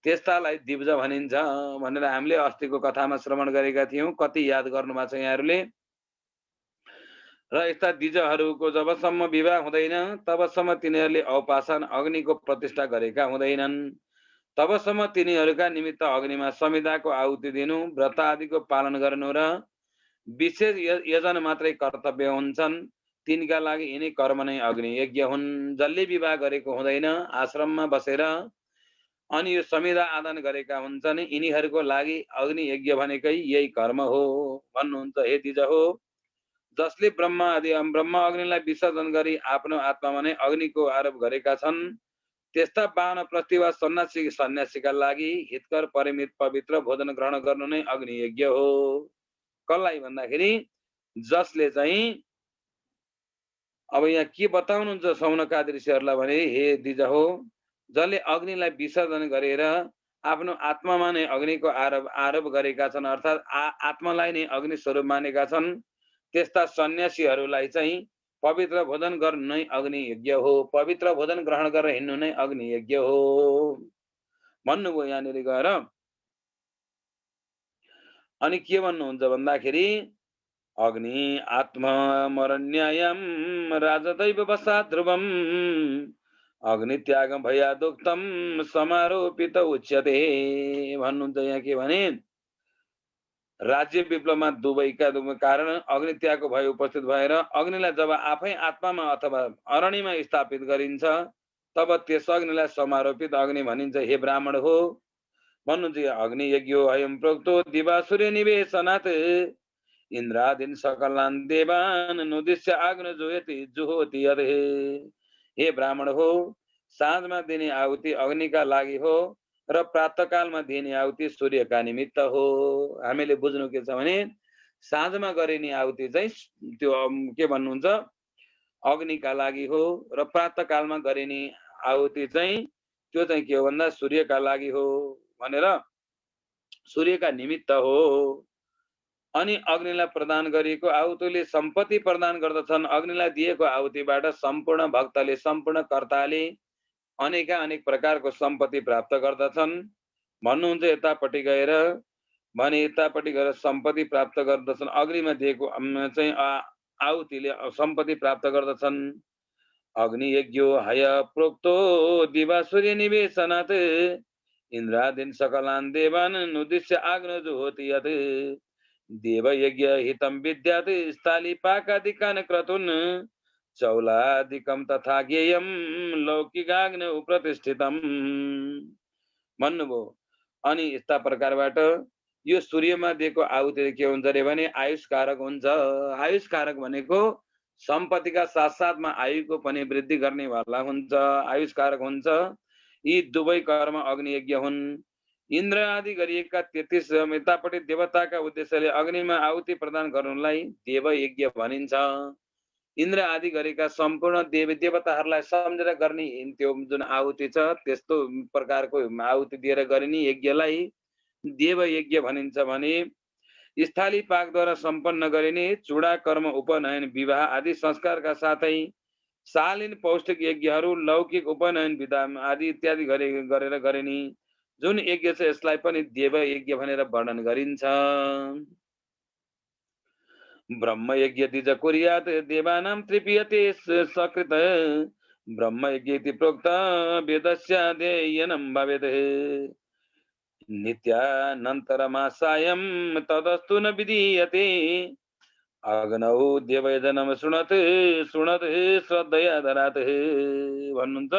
त्यस्तालाई दिव्ज भनिन्छ भनेर हामीले अस्तिको कथामा श्रवण गरेका थियौँ। कति याद गर्नु भएको छ यहाँहरूले? र यस्ता दिजहरूको जबसम्म विवाह हुँदैन तबसम्म तिनीहरूले औपासन अग्निको प्रतिष्ठा गरेका हुँदैनन्। तबसम्म तिनीहरूका निमित्त अग्निमा संविधाको आहुति दिनु, व्रत आदिको पालन गर्नु र विशेष यजन मात्रै कर्तव्य हुन्छन्। तिनका लागि यिनी कर्म नै अग्नि यज्ञ हुन्। जसले विवाह गरेको हुँदैन, आश्रममा बसेर अनि यो संविधा आदान गरेका हुन्छन्, यिनीहरूको लागि अग्नि यज्ञ भनेकै यही कर्म हो भन्नुहुन्छ। हे दिज हो, जसले ब्रह्म अग्निलाई विसर्जन गरी आफ्नो आत्मामा नै अग्निको आरोप गरेका छन्, त्यस्ता वानप्रस्थी वा सन्यासीका लागि हितकर परिमित पवित्र भोजन ग्रहण गर्नु नै अग्नि यज्ञ हो। कसलाई भन्दाखेरि जसले चाहिँ अब यहाँ के बताउनुहुन्छ सौनकादि ऋषिहरूलाई भने, हे दिज हो, जसले अग्निलाई विसर्जन गरेर आफ्नो आत्मामा नै अग्निको आरोप गरेका छन्, अर्थात् आत्मालाई नै अग्नि स्वरूप मानेका छन्, त्यस्ता सन्यासीहरूलाई चाहिँ पवित्र भोजन गर्नु नै अग्नि यज्ञ हो। पवित्र भोजन ग्रहण गरेर हिँड्नु नै अग्नि यज्ञ हो भन्नुभयो यहाँनिर गएर। अनि के भन्नुहुन्छ भन्दाखेरि अग्नि आत्ममरण्यायम राजदैव वसात् ध्रुवम अग्नि त्याग भयादुक्तम समारोपित उच्यते भन्नुहुन्छ। यहाँ के भने राज्य विप्लवमा दुवैका कारण अग्नि त्यागको भय उपस्थित भएर अग्निलाई जब आफै आत्मामा अथवा अरणीमा स्थापित गरिन्छ तब त्यस अग्निलाई समारोपित अग्नि भनिन्छ। हे ब्राह्मण हो भन्नुहुन्छ, अग्नि यज्ञो अयम प्रोक्तो दिवा सूर्य निवेशनात् इन्द्रादीन सकलान् देवान् नुदिश्य आग्न जुहोति यदि। हे ब्राह्मण हो, साँझमा दिने आहुति अग्निका लागि हो र प्रातःकालमा दिने आहुति सूर्यका निमित्त हो। हामीले बुझ्नु के छ भने साँझमा गरिने आहुति चाहिँ त्यो के भन्नुहुन्छ अग्निका लागि हो र प्रातःकालमा गरिने आहुति चाहिँ त्यो चाहिँ के हो भन्दा सूर्यका लागि हो भनेर सूर्यका निमित्त हो। अनि अग्निलाई प्रदान गरिएको आहुतिले सम्पत्ति प्रदान गर्दछन्। अग्निलाई दिएको आहुतिबाट सम्पूर्ण भक्तले सम्पूर्ण कर्ताले अनेक प्रकारको सम्पत्ति प्राप्त गर्दछन् भन्नुहुन्छ। यतापट्टि गएर भने यतापट्टि गएर सम्पत्ति प्राप्त गर्दछन्, अग्निमा दिएको चाहिँ आहुतिले सम्पत्ति प्राप्त गर्दछन्। अग्नि यज्ञो हय प्रोक्तो दिवा सूर्य निवेशनात् इन्द्रादीन सकलान् देवान् नुदिश्य आग्न जुहोति यत्। देव यज्ञ हितं विद्यात् स्थाली पाकादिकान् क्रतुन् चौलादिकं तथा ज्ञेयं लौकिकाग्न प्रतिष्ठितम् भन्नुभयो। अनि यस्ता प्रकारबाट यो सूर्यमा दिएको आहुति के हुन्छ अरे भने आयुषकारक हुन्छ। आयुषकारक भनेको सम्पत्तिका साथसाथमा आयुको पनि वृद्धि गर्नेवाला हुन्छ, आयुषकारक हुन्छ। यी दुवै कर्म अग्नि यज्ञ हुन्। इन्द्र आदि गरिएका 33 यतापट्टि देवताका उद्देश्यले अग्निमा आहुति प्रदान गर्नुलाई देव यज्ञ भनिन्छ। इन्द्र आदि गरेका सम्पूर्ण देवी देवताहरूलाई सम्झेर गर्ने त्यो जुन आहुति छ त्यस्तो प्रकारको आहुति दिएर गरिने यज्ञलाई देव यज्ञ भनिन्छ। भने स्थाली पाकद्वारा सम्पन्न गरिने चूडा कर्म उपनयन विवाह आदि संस्कारका साथै शालीन पौष्टिक यज्ञहरू लौकिक उपनयन विधा आदि इत्यादि गरेर गरिने जुन यज्ञ छ यसलाई पनि देव यज्ञ भनेर वर्णन गरिन्छ। ब्रह्म यज्ञ दिज कुर्यात् देवानां तृप्यते सकृत ब्रह्म यज्ञ इति प्रोक्त वेदस्य अध्ययनं भवेत् नित्यानन्तरमासायं तदस्तु न विधीयते अग्नौ देवयजनं शृणत् श्रद्धया धरात् भन्नुहुन्छ।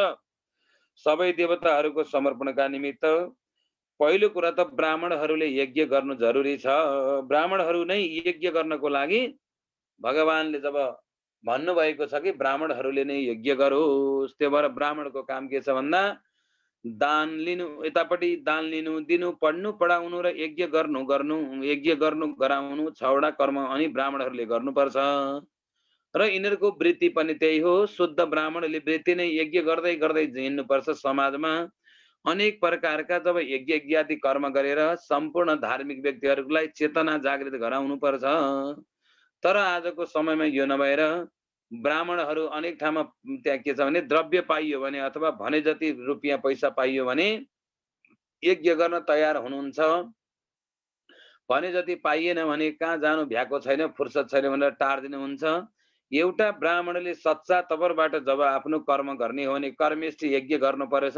सबै देवताहरूको समर्पणका निमित्त पहिलो कुरा त ब्राह्मणहरूले यज्ञ गर्नु जरुरी छ। ब्राह्मणहरू नै यज्ञ गर्नको लागि भगवानले जब भन्नुभएको छ कि ब्राह्मणहरूले नै यज्ञ गरोस्, त्यो भएर ब्राह्मणको काम के छ भन्दा दान लिनु, यतापट्टि दान लिनु, दिनु, पढ्नु, पढाउनु र यज्ञ गर्नु गराउनु 6वटा कर्म अनि ब्राह्मणहरूले गर्नुपर्छ। र यिनीहरूको वृत्ति पनि त्यही हो। शुद्ध ब्राह्मणले वृत्ति नै यज्ञ गर्दै गर्दै हिँड्नुपर्छ। समाजमा अनेक प्रकारका जब यज्ञ इत्यादि कर्म गरेर सम्पूर्ण धार्मिक व्यक्तिहरूलाई चेतना जागृत गराउनु पर्छ। तर आजको समयमा यो नभएर ब्राह्मणहरू अनेक ठाउँमा त्यहाँ के छ भने द्रव्य पाइयो भने अथवा भने जति रुपियाँ पैसा पाइयो भने यज्ञ गर्न तयार हुनुहुन्छ, भने जति पाइएन भने कहाँ जानु भ्याएको छैन, फुर्सद छैन भनेर टार्दिनुहुन्छ। एउटा ब्राह्मणले सच्चा तवरबाट जब आफ्नो कर्म गर्ने हो भने कर्मेष्ठ यज्ञ गर्नु परेछ।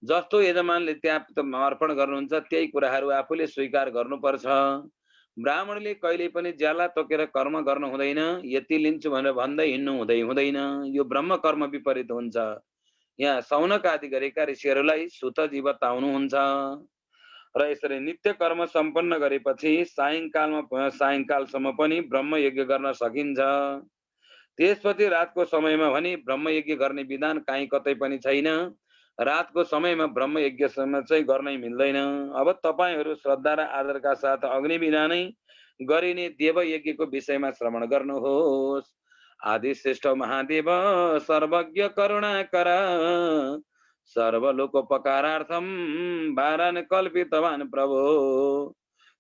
जस्तो यजमानले त्यहाँ अर्पण गर्नुहुन्छ त्यही कुराहरू आफूले स्वीकार गर्नुपर्छ। ब्राह्मणले कहिले पनि ज्याला तोकेर कर्म गर्नु हुँदैन, यति लिन्छु भनेर भन्दै हिँड्नु हुँदैन। यो ब्रह्म कर्म विपरीत हुन्छ। यहाँ सौनक आदि गरेका ऋषिहरूलाई सुतजी बताउनुहुन्छ। र यसरी नित्य कर्म सम्पन्न गरेपछि सायङ्कालसम्म पनि ब्रह्म यज्ञ गर्न सकिन्छ। त्यसपछि रातको समयमा भने ब्रह्म यज्ञ गर्ने विधान कहीँ कतै पनि छैन। रातको समयमा ब्रह्म यज्ञ चाहिँ गर्नै मिल्दैन। अब तपाईहरू श्रद्धा र आदरका साथ अग्नि बिना नै गरिने देव यज्ञको विषयमा श्रवण गर्नुहोस्। आदि श्रेष्ठ महादेव सर्वज्ञ करुणाकर सर्वलोकोपकारार्थम वारान कल्पितवान प्रभो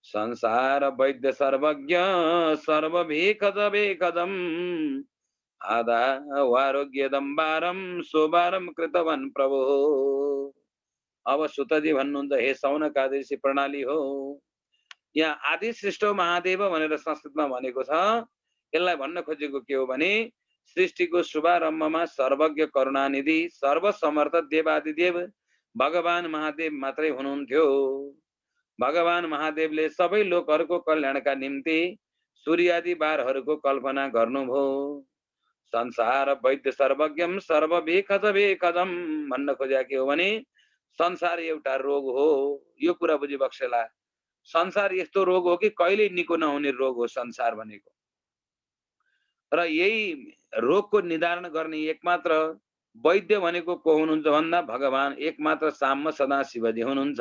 संसार वैद्य सर्वज्ञ सर्वभेखजम आधावारोग्यदम वारम सोबारम कृतवान प्रभो। अब सुतजी भन्नुहुन्छ हे सौनक आदि ऋषि प्रणाली हो। यहाँ आदि श्रेष्ठ महादेव भनेर संस्कृतमा भनेको छ। यसलाई भन्न खोजेको के हो भने सृष्टिको शुभारम्भमा सर्वज्ञ करुणानिधि सर्वसमर्थ देवादिदेव भगवान महादेव मात्रै हुनुहुन्थ्यो। भगवान महादेवले सबै लोकहरूको कल्याणका निम्ति सूर्यादि बारहरूको कल्पना गर्नुभयो। संसार वैद्य सर्वज्ञम सर्वभेखजम भन्न खोजेको के हो भने संसार एउटा रोग हो। यो कुरा बुझिबक्सेला। संसार यस्तो रोग हो कि कहिले निको नहुने रोग हो संसार भनेको। र यही रोगको निवारण गर्ने एकमात्र वैद्य भनेको को हुनुहुन्छ भन्दा भगवान एकमात्र साम्य सदा शिवजी हुनुहुन्छ।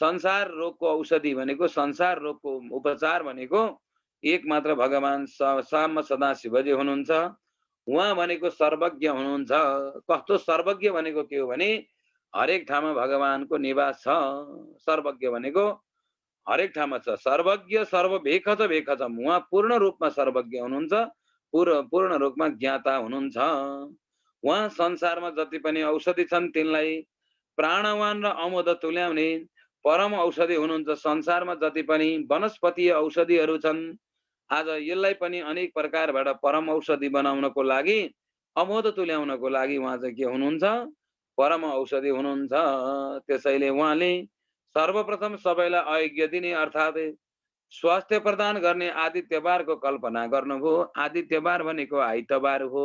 संसार रोगको औषधि भनेको संसार रोगको उपचार भनेको एकमात्र भगवान साम्य सदा शिवजी हुनुहुन्छ। उहाँ भनेको सर्वज्ञ हुनुहुन्छ। कस्तो सर्वज्ञ भनेको के हो भने हरेक ठाउँमा भगवानको निवास छ। सर्वज्ञ भनेको हरेक ठाउँमा छ। सर्वज्ञ सर्वभेखजम उहाँ पूर्ण रूपमा सर्वज्ञ हुनुहुन्छ, पूर्ण रूपमा ज्ञाता हुनुहुन्छ। उहाँ संसारमा जति पनि औषधि छन् तिनलाई प्राणवान र अमोद तुल्याउने परम औषधि हुनुहुन्छ। संसारमा जति पनि वनस्पतीय औषधिहरू छन् आज यसलाई पनि अनेक प्रकारबाट परम औषधि बनाउनको लागि अमोद तुल्याउनको लागि उहाँ चाहिँ के हुनुहुन्छ परम औषधि हुनुहुन्छ। त्यसैले उहाँले सर्वप्रथम सबैलाई आरोग्य दिने अर्थात् स्वास्थ्य प्रदान गर्ने आदित्यबारको कल्पना गर्नुभयो। आदित्यबार भनेको आइतबार हो।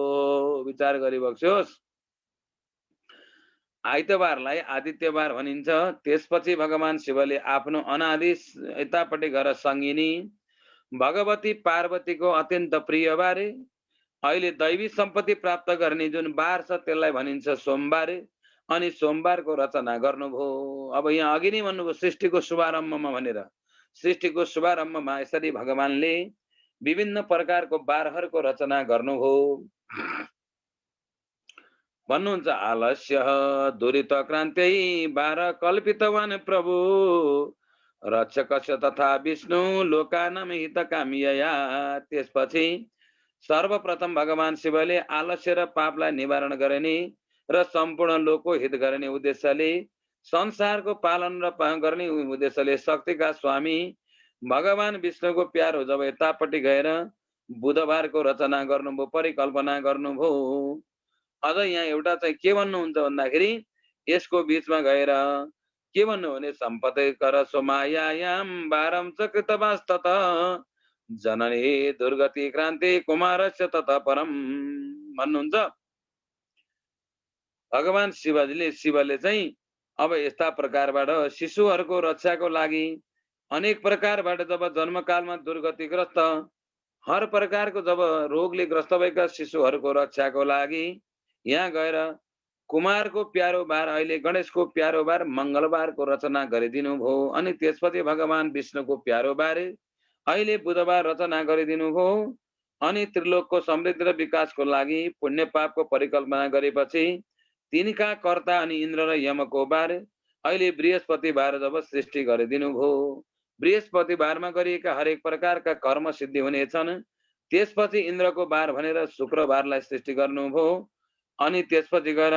विचार गरिबक्स्योस्। आइतबारलाई आदित्यबार भनिन्छ। त्यसपछि भगवान शिवले आफ्नो अनादि यतापट्टि गएर सङ्गिनी भगवती पार्वतीको अत्यन्त प्रिय बारे अहिले दैवी सम्पत्ति प्राप्त गर्ने जुन बार छ त्यसलाई भनिन्छ सोमबार। अनि सोमबारको रचना गर्नुभयो। अब यहाँ अघि नै भन्नुभयो सृष्टिको शुभारम्भमा भनेर। सृष्टिको शुभारम्भमा यसरी भगवानले विभिन्न प्रकारको बारहरूको रचना गर्नुभयो। भन्नुहुन्छ आलस्य दुरित क्रान्त्यै बार कल्पितवान प्रभु रक्षकस्य तथा विष्णु लोकानां हितकामिया। त्यसपछि सर्वप्रथम भगवान शिवले आलस्य र पापलाई निवारण गर्ने र सम्पूर्ण लोकको हित गर्ने उद्देश्यले संसारको पालन र गर्ने उद्देश्यले शक्तिका स्वामी भगवान विष्णुको प्यारो जब यतापट्टि गएर बुधबारको रचना गर्नुभयो, परिकल्पना गर्नुभयो। अझ यहाँ एउटा चाहिँ के भन्नुहुन्छ भन्दाखेरि यसको बीचमा गएर के भन्नु भने सम्पत्ति कर सोमायाम बारम च कृतवास्तत जननी दुर्गति क्रान्ति कुमारस्य तत परम भन्नुहुन्छ। भगवान शिवले चाहिँ अब यस्ता प्रकारबाट शिशुहरूको रक्षाको लागि अनेक प्रकारबाट जब जन्मकालमा दुर्गतिग्रस्त हर प्रकारको जब रोगले ग्रस्त भएका शिशुहरूको रक्षाको लागि यहाँ गएर कुमारको प्यारो बार अहिले गणेशको प्यारो बार मंगलबारको रचना गरिदिनु भयो। अनि त्यसपछि भगवान विष्णुको प्यारो बार अहिले बुधबार रचना गरिदिनु भयो। अनि त्रिलोकको समृद्धि र विकासको लागि पुण्य पापको परिकल्पना गरेपछि तिनका कर्ता अनि इन्द्र र यमको बार अहिले बृहस्पतिबार जब सृष्टि गरिदिनु भयो। बृहस्पतिबारमा गरिएका हरेक प्रकारका कर्म सिद्धि हुनेछन्। त्यसपछि इन्द्रको बार भनेर शुक्रबारलाई सृष्टि गर्नुभयो। अनि त्यसपछि गएर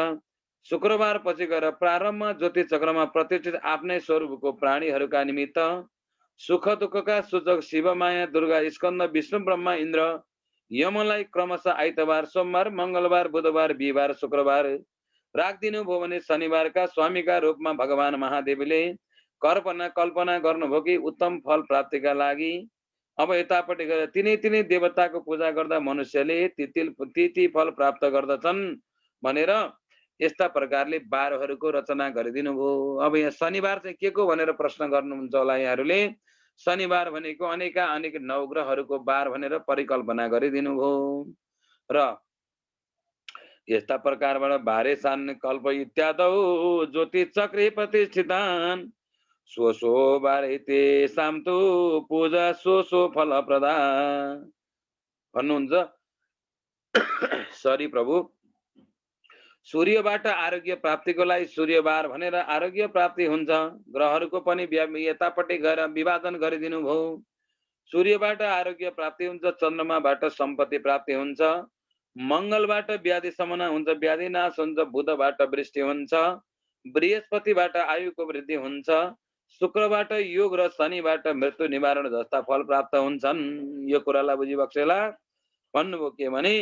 शुक्रबार पछि गएर प्रारम्भमा ज्योति चक्रमा प्रतिष्ठित आफ्नै स्वरूपको प्राणीहरूका निमित्त सुख दुःखका सूचक शिव माया दुर्गा स्कन्द विष्णु ब्रह्मा इन्द्र यमलाई क्रमशः आइतबार, सोमबार, मङ्गलबार, बुधबार, बिहिबार, शुक्रबार राखिदिनु भयो भने शनिबारका स्वामीका रूपमा भगवान महादेवले कल्पना गर्नुभयो कि उत्तम फल प्राप्तिका लागि अब यतापट्टि गएर तिनै देवताको पूजा गर्दा मनुष्यले ती फल प्राप्त गर्दछन् भनेर यस्ता प्रकारले बारहरूको रचना गरिदिनु भयो। अब यहाँ शनिबार चाहिँ के को भनेर प्रश्न गर्नुहुन्छ होला यहाँहरूले। शनिबार भनेको अनेक नवग्रहहरूको बार भनेर परिकल्पना गरिदिनु भयो र यस्ता प्रकारबाट बारे सान कल्प इत्यादौ ज्योति चक्रे प्रतिष्ठितान् स्वसो बारे तेषां तु पूजा स्वसो फल प्रदा भन्नुहुन्छ। सरी प्रभु, सूर्यबाट आरोग्य प्राप्तिको लागि सूर्यबार भनेर आरोग्य प्राप्ति हुन्छ। ग्रहहरूको पनि यतापट्टि गएर विभाजन गरिदिनु भयो। सूर्यबाट आरोग्य प्राप्ति हुन्छ, चन्द्रमाबाट सम्पत्ति प्राप्ति हुन्छ, मङ्गलबाट व्याधि शमन हुन्छ, व्याधि नाश हुन्छ, बुधबाट वृष्टि हुन्छ, बृहस्पतिबाट आयुको वृद्धि हुन्छ, शुक्रबाट योग र शनिबाट मृत्यु निवारण जस्ता फल प्राप्त हुन्छन्। यो कुरालाई बुझिबक्सेला। भन्नुभयो के भने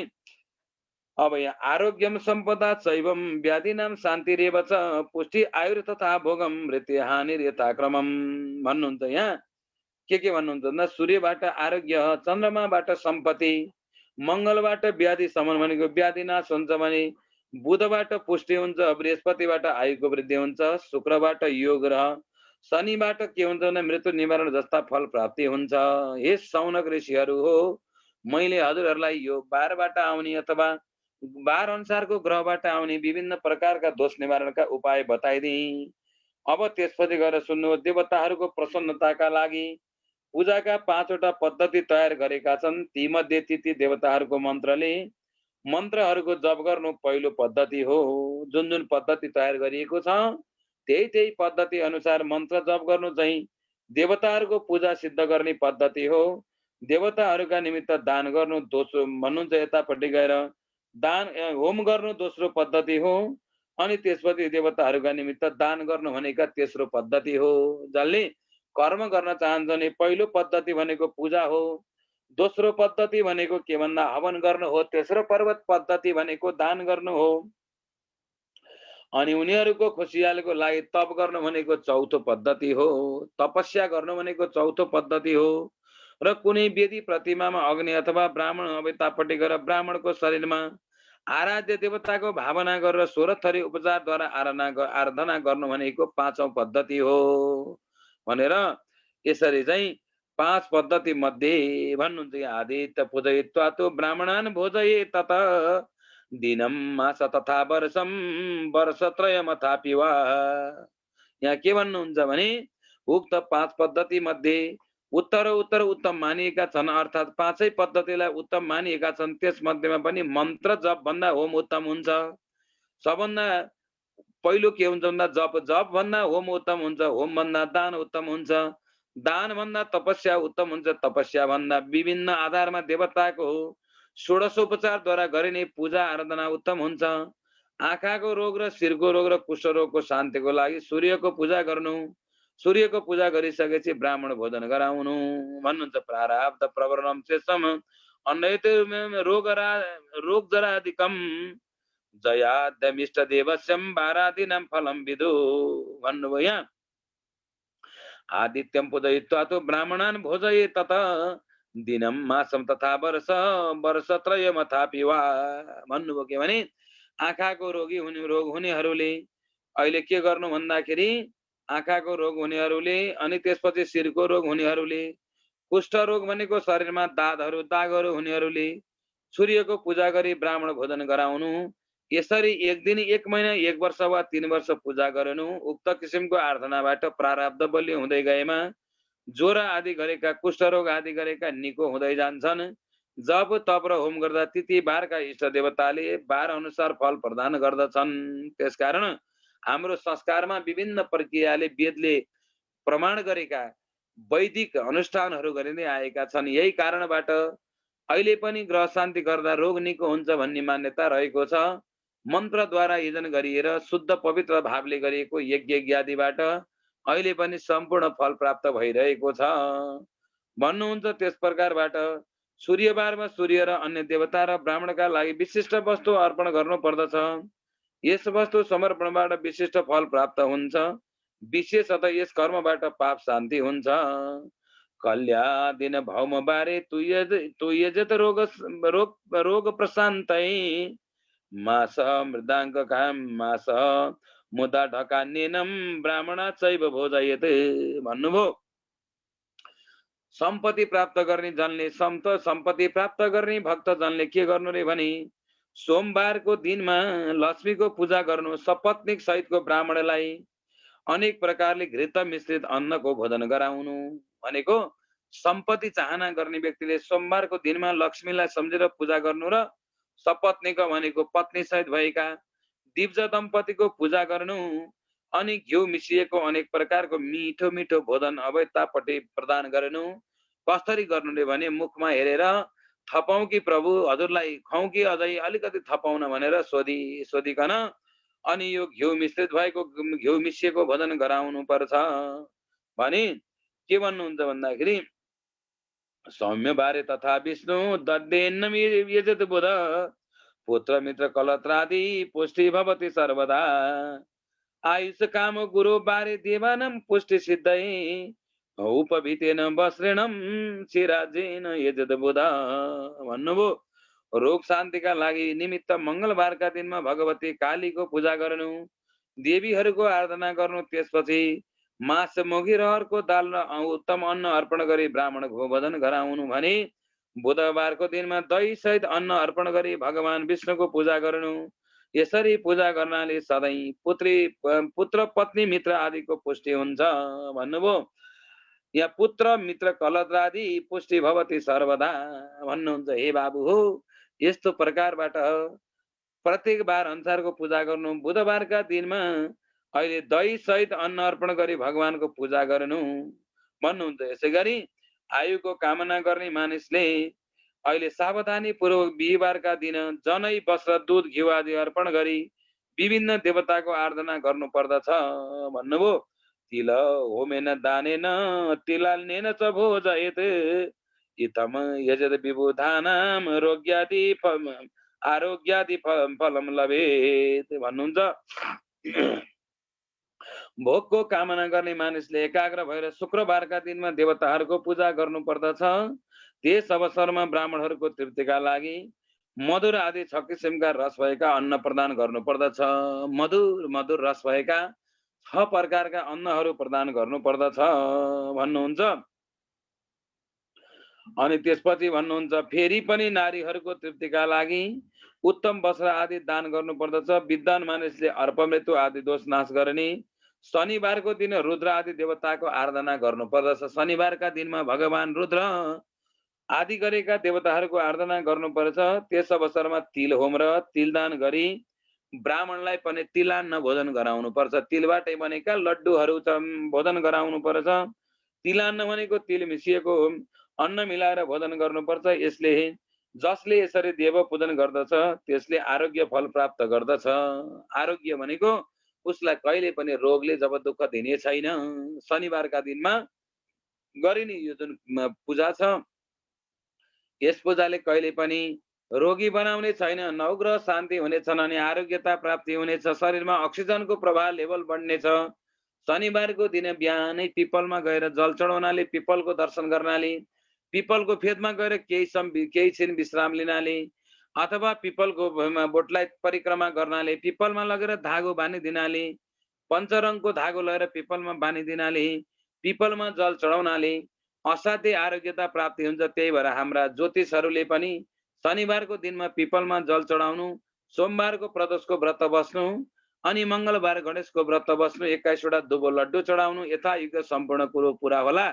अब यहाँ आरोग्यम सम्पदा चैवम व्याधिनाम शान्तिरेव च पुष्टि आयुर तथा भोगम मृत्यु हानि यथाक्रमम भन्नुहुन्छ। यहाँ के भन्नुहुन्छ भन्दा सूर्यबाट आरोग्य, चन्द्रमाबाट सम्पत्ति, मङ्गलबाट व्याधि शमन भनेको व्याधि नाश हुन्छ भने, बुधबाट पुष्टि हुन्छ, बृहस्पतिबाट आयुको वृद्धि हुन्छ, शुक्रबाट योग र शनिबाट के हुन्छ भने मृत्यु निवारण जस्ता फल प्राप्ति हुन्छ। हे सौनक ऋषिहरू हो, मैले हजुरहरूलाई यो बारबाट आउने अथवा बार अनुसारको ग्रहबाट आउने विभिन्न प्रकारका दोष निवारणका उपाय बताइदिए। अब त्यसपछि गएर सुन्नु, देवताहरूको प्रसन्नताका लागि पूजाका 5 वटा पद्धति तयार गरेका छन्। तीमध्ये ती देवताहरूको मन्त्रहरूको जप गर्नु पहिलो पद्धति हो। जुन पद्धति तयार गरिएको छ त्यही पद्धति अनुसार मन्त्र जप गर्नु चाहिँ देवताहरूको पूजा सिद्ध गर्ने पद्धति हो। देवताहरूका निमित्त दान गर्नु दोस्रो भन्नुहुन्छ, यतापट्टि गएर दान होम गर्नु दोस्रो पद्धति हो। अनि त्यसपछि देवताहरूका निमित्त दान गर्नु भनेका तेस्रो पद्धति हो। जसले कर्म गर्न चाहन्छ भने पहिलो पद्धति भनेको पूजा हो, दोस्रो पद्धति भनेको के भन्दा हवन गर्नु हो, तेस्रो पद्धति भनेको दान गर्नु हो। अनि उनीहरूको खुसियालीको लागि तप गर्नु भनेको चौथो पद्धति हो। तपस्या गर्नु भनेको चौथो पद्धति हो। र कुनै वेदी प्रतिमामा अग्नि अथवा ब्राह्मण अब यतापट्टि गएर ब्राह्मणको शरीरमा आराध्य देवताको भावना गरेर 16 थरी उपचारद्वारा आराधना गर्नु भनेको 5औं पद्धति हो भनेर यसरी चाहिँ 5 पद्धति मध्ये भन्नुहुन्छ। आदित्य पूजयित्वा तु ब्राह्मणान् भोजये तत दिनम मास तथा वर्षम वर्षत्रयमथापि वा। यहाँ के भन्नुहुन्छ भने उक्त 5 पद्धति मध्ये उत्तर उत्तम मानिएका छन्, अर्थात् 5 पद्धतिलाई उत्तम मानिएका छन्। त्यस मध्येमा पनि मन्त्र जप भन्दा होम उत्तम हुन्छ। सबभन्दा पहिलो के हुन्छ भन्दा जप भन्दा होम उत्तम हुन्छ, होम भन्दा दान उत्तम हुन्छ, दान भन्दा तपस्या उत्तम हुन्छ, तपस्या भन्दा विभिन्न आधारमा देवताको षोडशोपचारद्वारा गरिने पूजा आराधना उत्तम हुन्छ। आँखाको रोग र शिरको रोग र कुष्ठ रोगको शान्तिको लागि सूर्यको पूजा गर्नु, सूर्यको पूजा गरिसकेपछि ब्राह्मण भोजन गराउनु भन्नुहुन्छ। प्रारब्ध प्रवरणम शेषम अन्यते रोग जरादिकम जयाद्यमिष्ट देवस्यम बारादिनाम फलम विदु भन्नुभयो। यहाँ आदित्यम पूजयित्वा तु ब्राह्मणान् भोजये तत दिनम मासम तथा वर्षत्रयमथापि वा भन्नुभयो के भने आँखाको रोग हुनेहरूले अहिले के गर्नु भन्दाखेरि आँखाको रोग हुनेहरूले, अनि त्यसपछि शिरको रोग हुनेहरूले, कुष्ठ रोग भनेको शरीरमा दागहरू हुनेहरूले सूर्यको पूजा गरी ब्राह्मण भोजन गराउनु। यसरी 1 दिन, 1 महिना, 1 वर्ष वा 3 वर्ष पूजा गर्नु। उक्त किसिमको आराधनाबाट प्रारब्ध बलियो हुँदै गएमा ज्वरो आदि गरेका, कुष्ठ रोग आदि गरेका निको हुँदै जान्छन्। जब तप र होम गर्दा तिथि बारका इष्ट देवताले बार अनुसार फल प्रदान गर्दछन्। त्यसकारण हाम्रो संस्कारमा विभिन्न प्रक्रियाले वेदले प्रमाण गरेका वैदिक अनुष्ठानहरू गरिँदै आएका छन्। यही कारणबाट अहिले पनि ग्रह शान्ति गर्दा रोग निको हुन्छ भन्ने मान्यता रहेको छ। मन्त्रद्वारा यजन गरिएर शुद्ध पवित्र भावले गरिएको यज्ञ आदिबाट अहिले पनि सम्पूर्ण फल प्राप्त भइरहेको छ भन्नुहुन्छ। त्यस प्रकारबाट सूर्यबारमा सूर्य र अन्य देवता र ब्राह्मणका लागि विशिष्ट वस्तु अर्पण गर्नु पर्दछ। यस वस्तु समर्पणबाट विशिष्ट फल प्राप्त हुन्छ। विशेषतः यस कर्मबाट पाप शान्ति हुन्छ। कल्यादिन भौम बारे तुयजत रोग प्रशान्तै मास मृदाङ्क काम मास मुदा ढकान्यनम ब्राह्मणा चैव भोजयत भन्नुभयो। सम्पत्ति प्राप्त गर्ने जनले सम्पत्ति प्राप्त गर्ने भक्तजनले के गर्नु रे भने सोमबारको दिनमा लक्ष्मीको पूजा गर्नु, सपत्नीक सहितको ब्राह्मणलाई अनेक प्रकारले घृत मिश्रित अन्नको भोजन गराउनु भनेको सम्पत्ति चाहना गर्ने व्यक्तिले सोमबारको दिनमा लक्ष्मीलाई सम्झेर पूजा गर्नु र सपत्नीको भनेको पत्नी सहित भएका दिव्ज दम्पतिको पूजा गर्नु अनि घिउ मिसिएको अनेक प्रकारको मिठो मिठो भोजन अवैधतापट्टि प्रदान गर्नु। कसरी गर्नु रे भने मुखमा हेरेर थपाउँ कि प्रभु हजुरलाई खुवाउँ कि अझै अलिकति थपाउन भनेर सोधिकन अनि यो घिउ मिश्रित भएको घिउ मिसिएको भोजन गराउनु पर्छ भने के भन्नुहुन्छ भन्दाखेरि सौम्य बारे तथा विष्णु दड्डेन्नम यजत बुध पुत्र मित्र कलत्रादि पुष्टि भवति सर्वदा आयुष काम गुरु बारे देवानम पुष्टि सिद्धै उपभितेन वस्त्रेणम शिराजेन यजत बुध भन्नुभयो। रोग शान्तिका लागि निमित्त मंगलबारका दिनमा भगवती कालीको पूजा गर्नु, देवीहरूको आराधना गर्नु, त्यसपछि मास मोगी रहरको दाल र उत्तम अन्न अर्पण गरी ब्राह्मणको भोजन गराउनु भने बुधबारको दिनमा दही सहित अन्न अर्पण गरी भगवान विष्णुको पूजा गर्नु। यसरी पूजा गर्नाले सधैँ पुत्र पत्नी मित्र आदिको पुष्टि हुन्छ भन्नुभयो। या पुत्र मित्र कलत्रादि पुष्टि भवति सर्वदा भन्नुहुन्छ। हे बाबु हो, यस्तो प्रकारबाट प्रत्येक बार अनुसारको पूजा गर्नु। बुधबारका दिनमा अहिले दही सहित अन्न अर्पण गरी भगवानको पूजा गर्नु भन्नुहुन्छ। यसै गरी आयुको कामना गर्ने मानिसले अहिले सावधानी पूर्वक बिहिबारका दिन जनै वस्त्र दूध घिउ आदि अर्पण गरी विभिन्न देवताको आराधना गर्नु पर्दछ भन्नुभयो। तिल होमेन दानेन तिलाल्नेन च भोजयत इतम यजत विबुधानाम आरोग्यादि फलम लभेत भन्नुहुन्छ। भोगको कामना गर्ने मानिसले एकाग्र भएर शुक्रबारका दिनमा देवताहरूको पूजा गर्नु पर्दछ। त्यस अवसरमा ब्राह्मणहरूको तृप्तिका लागि मधुर आदि 6 किसिमका रस भएका अन्न प्रदान गर्नु पर्दछ। मधुर रस भएका 6 प्रकारका अन्नहरू प्रदान गर्नु पर्दछ भन्नुहुन्छ। अनि त्यसपछि भन्नुहुन्छ फेरि पनि नारीहरूको तृप्तिका लागि उत्तम वस्त्र आदि दान गर्नु पर्दछ। विद्वान मानिसले अर्पमृत्यु आदि दोष नाश गर्ने शनिबारको दिन रुद्र आदि देवताको आराधना गर्नु पर्दछ। शनिबारका दिनमा भगवान रुद्र आदि गरेका देवताहरूको आराधना गर्नुपर्छ। त्यस अवसरमा तिल होम र तिलदान गरी ब्राह्मणलाई पनि तिलान्न भोजन गराउनु पर्छ। तिलबाटै बनेका लड्डुहरू भोजन गराउनु पर्छ। तिलान्न भनेको तिल मिसिएको अन्न मिलाएर भोजन गर्नुपर्छ। जसले यसरी देव पूजन गर्दछ त्यसले आरोग्य फल प्राप्त गर्दछ। आरोग्य भनेको उसलाई कहिले पनि रोगले जब दुःख दिने छैन। शनिबारका दिनमा गरिने यो जुन पूजा छ यस पूजाले कहिले पनि रोगी बनाउने छैन। नवग्रह शान्ति हुनेछन् अनि आरोग्यता प्राप्ति हुनेछ। शरीरमा अक्सिजनको प्रवाह लेभल बढ्नेछ। शनिबारको दिन बिहानै पिपलमा गएर जल चढाउनाले, पिपलको दर्शन गर्नाले, पिपलको फेदमा गएर केही क्षण विश्राम लिनाले अथवा पिपलको बोटलाई परिक्रमा गर्नाले, पिपलमा लगेर धागो बाँधिदिनाले, पञ्चरङको धागो लगेर पिपलमा बाँधिदिनाले, पिपलमा जल चढाउनाले असाध्य आरोग्यता प्राप्ति हुन्छ। त्यही भएर हाम्रा ज्योतिषहरूले पनि शनिबारको दिनमा पिपलमा जल चढाउनु, सोमबारको प्रदोषको व्रत बस्नु अनि मंगलबार गणेशको व्रत बस्नु, 21 वटा दुबो लड्डु चढाउनु यथायुक्त सम्पूर्ण कुरो पूरा होला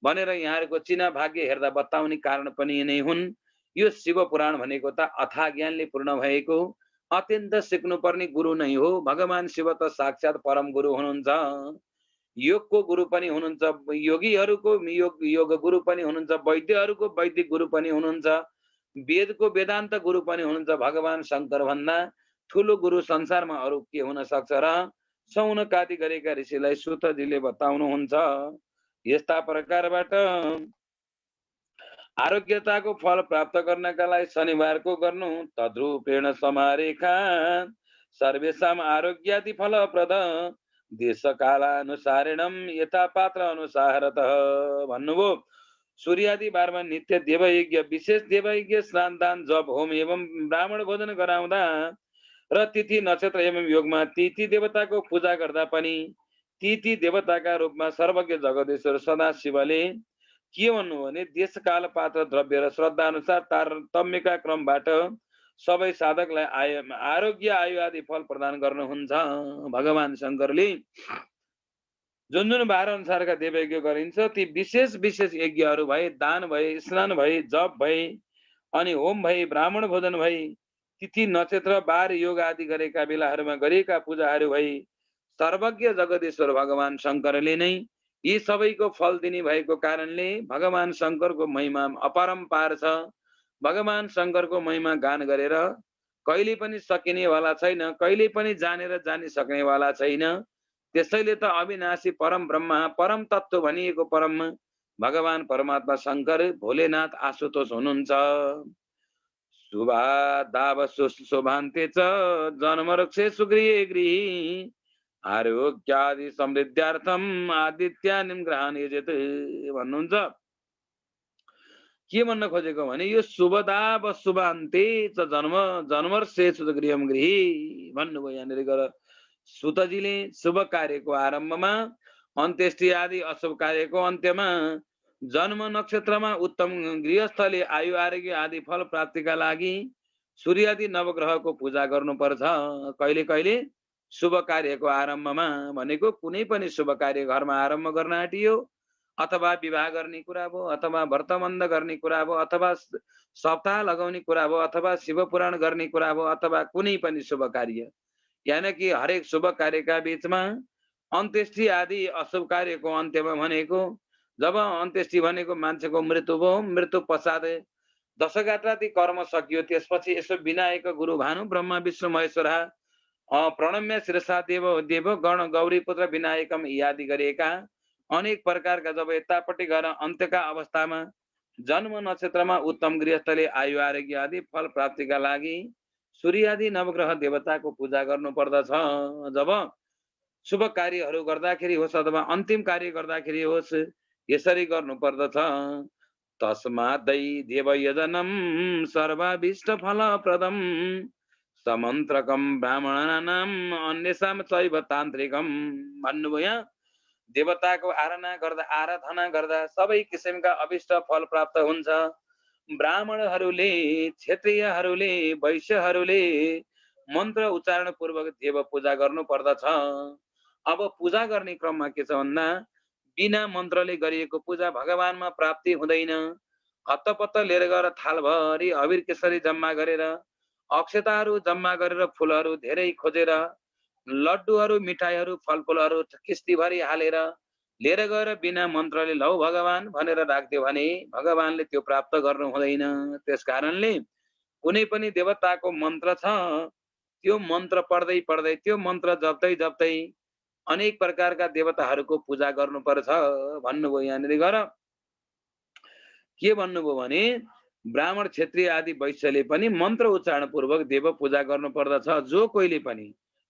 भनेर यहाँहरूको चिना भाग्य हेर्दा बताउने कारण पनि नै हुन्। यो शिव पुराण भनेको त अथाह ज्ञानले पूर्ण भएको अत्यन्त सिक्नुपर्ने गुरु नै हो। भगवान शिव त साक्षात परम गुरु हुनुहुन्छ। योगको गुरु पनि हुनुहुन्छ, योगीहरूको योग गुरु पनि हुनुहुन्छ, वैद्यहरूको वैदिक गुरु पनि हुनुहुन्छ, वेदको वेदान्त गुरु पनि हुनुहुन्छ। भगवान शंकर भन्दा ठुलो गुरु संसारमा अरू के हुन सक्छ र सौनकादि गरेका ऋषिलाई सुतजीले बताउनुहुन्छ। यस्ता प्रकारबाट आरोग्यताको फल प्राप्त गर्नका लागि शनिबारको गर्नु तद्रूपेण समारेखा सर्वेषाम आरोग्यादि फलप्रद देशकालानुसारेणम यथा पात्र अनुसारतः भन्नुभयो। सूर्यादि बारमा नित्य देवयज्ञ विशेष देवयज्ञ स्नान दान जप होम एवं ब्राह्मण भोजन गराउँदा र तिथि नक्षत्र एवं योगमा ती देवताको पूजा गर्दा पनि ती देवताका रूपमा सर्वज्ञ जगदेश्वर सदाशिवले के भन्नु भने देशकाल पात्र द्रव्य र श्रद्धा अनुसार तारतम्यका क्रमबाट सबै साधकलाई आरोग्य आयु आदि फल प्रदान गर्नुहुन्छ। भगवान शङ्करले जुन जुन बार अनुसारका देवयज्ञ गरिन्छ ती विशेष विशेष यज्ञहरू भए, दान भए, स्नान भए, जप भए, अनि होम भए, ब्राह्मण भोजन भए, तिथि नक्षत्र बार योग आदि गरेका बेलाहरूमा गरेका पूजाहरू भए, सर्वज्ञ जगदीश्वर भगवान शङ्करले नै यी सबैको फल दिने भएको कारणले भगवान शङ्करको महिमा अपरम्पार छ। भगवान शङ्करको महिमा गान गरेर कहिले पनि सकिनेवाला छैन, कहिले पनि जानेर जानिसक्नेवाला छैन। त्यसैले त अविनाशी परम ब्रह्मा परम तत्व भनिएको परम भगवान परमात्मा शङ्कर भोलेनाथ आशुतोष हुनुहुन्छ। शुभा दाव शोभान्ते च जन्मरक्षे सुगृहे गृही आरोग्यादि समृद्ध्यार्थम आदित्यानिम ग्रहण यजेत भन्नुहुन्छ। के भन्न खोजेको भने यो शुभदाव शुभान्ते च जन्मरक्षे सुगृहम गृही भन्नुभयो। यहाँनिर गएर सुतजीले शुभ कार्यको आरम्भमा, अन्त्येष्टि आदि अशुभ कार्यको अन्त्यमा, जन्म नक्षत्रमा उत्तम गृहस्थले आयु आरोग्य आदि फल प्राप्तिका लागि सूर्य आदि नवग्रहको पूजा गर्नुपर्छ। कहिले कहिले शुभ कार्यको आरम्भमा भनेको कुनै पनि शुभ कार्य घरमा आरम्भ गर्न आँटियो, अथवा विवाह गर्ने कुरा भयो, अथवा व्रतबन्ध गर्ने कुरा भयो, अथवा सप्ताह लगाउने कुरा भयो, अथवा शिव पुराण गर्ने कुरा भयो, अथवा कुनै पनि शुभ कार्य, यानी कि हरेक शुभ कार्यका बीचमा अन्त्येष्टि आदि अशुभ कार्यको अन्त्यमा भनेको जब अन्त्येष्टि भनेको मान्छेको मृत्यु भयो, मृत्यु पश्चात दशगात्रादि कर्म सकियो, त्यसपछि यसो विनायक गुरु भानु ब्रह्मा विष्णु महेश्वर प्रणम्य शिरसा देव देव गण गौरी पुत्र विनायकम यादि गरिएका अनेक प्रकारका जब यतापट्टि गएर अन्त्यका अवस्थामा जन्म नक्षत्रमा उत्तम गृहस्थले आयु आरोग्य आदि फल प्राप्तिका लागि सूर्य आदि नवग्रह देवताको पूजा गर्नु पर्दछ। जब शुभ कार्यहरू गर्दाखेरि होस् अथवा अन्तिम कार्य गर्दाखेरि होस् यसरी गर्नु पर्दछ। तस्मादै देवयजनम सर्वाभीष्ट फलप्रदम समन्त्रकम ब्राह्मणानाम अन्यसाम चैव तान्त्रिकम भन्नुभयो। यहाँ देवताको आराधना गर्दा सबै किसिमका अभिष्ट फल प्राप्त हुन्छ। ब्राह्मणहरूले, क्षत्रियहरूले, वैश्यहरूले मन्त्र उच्चारण पूर्वक देव पूजा गर्नु पर्दछ। अब पूजा गर्ने क्रममा के छ भन्दा बिना मन्त्रले गरिएको पूजा भगवानमा प्राप्ति हुँदैन। हत्तपत्त लिएर गएर थालभरि अबिर केसरी जम्मा गरेर, अक्षताहरू जम्मा गरेर, फुलहरू धेरै खोजेर, लड्डुहरू, मिठाईहरू, फलफुलहरू किस्तीभरि हालेर लिएर गएर बिना मन्त्रले लौ भगवान भनेर राख्दियो भने भगवानले त्यो प्राप्त गर्नु हुँदैन। त्यस कारणले कुनै पनि देवताको मन्त्र छ, त्यो मन्त्र पढ्दै पढ्दै, त्यो मन्त्र जप्दै जप्दै अनेक प्रकारका देवताहरूको पूजा गर्नुपर्छ भन्नुभयो। यहाँनिर गएर के भन्नुभयो भने ब्राह्मण, क्षेत्रीय आदि वैश्यले पनि मन्त्र उच्चारण पूर्वक देव पूजा गर्नु पर्दछ। जो कोहीले पनि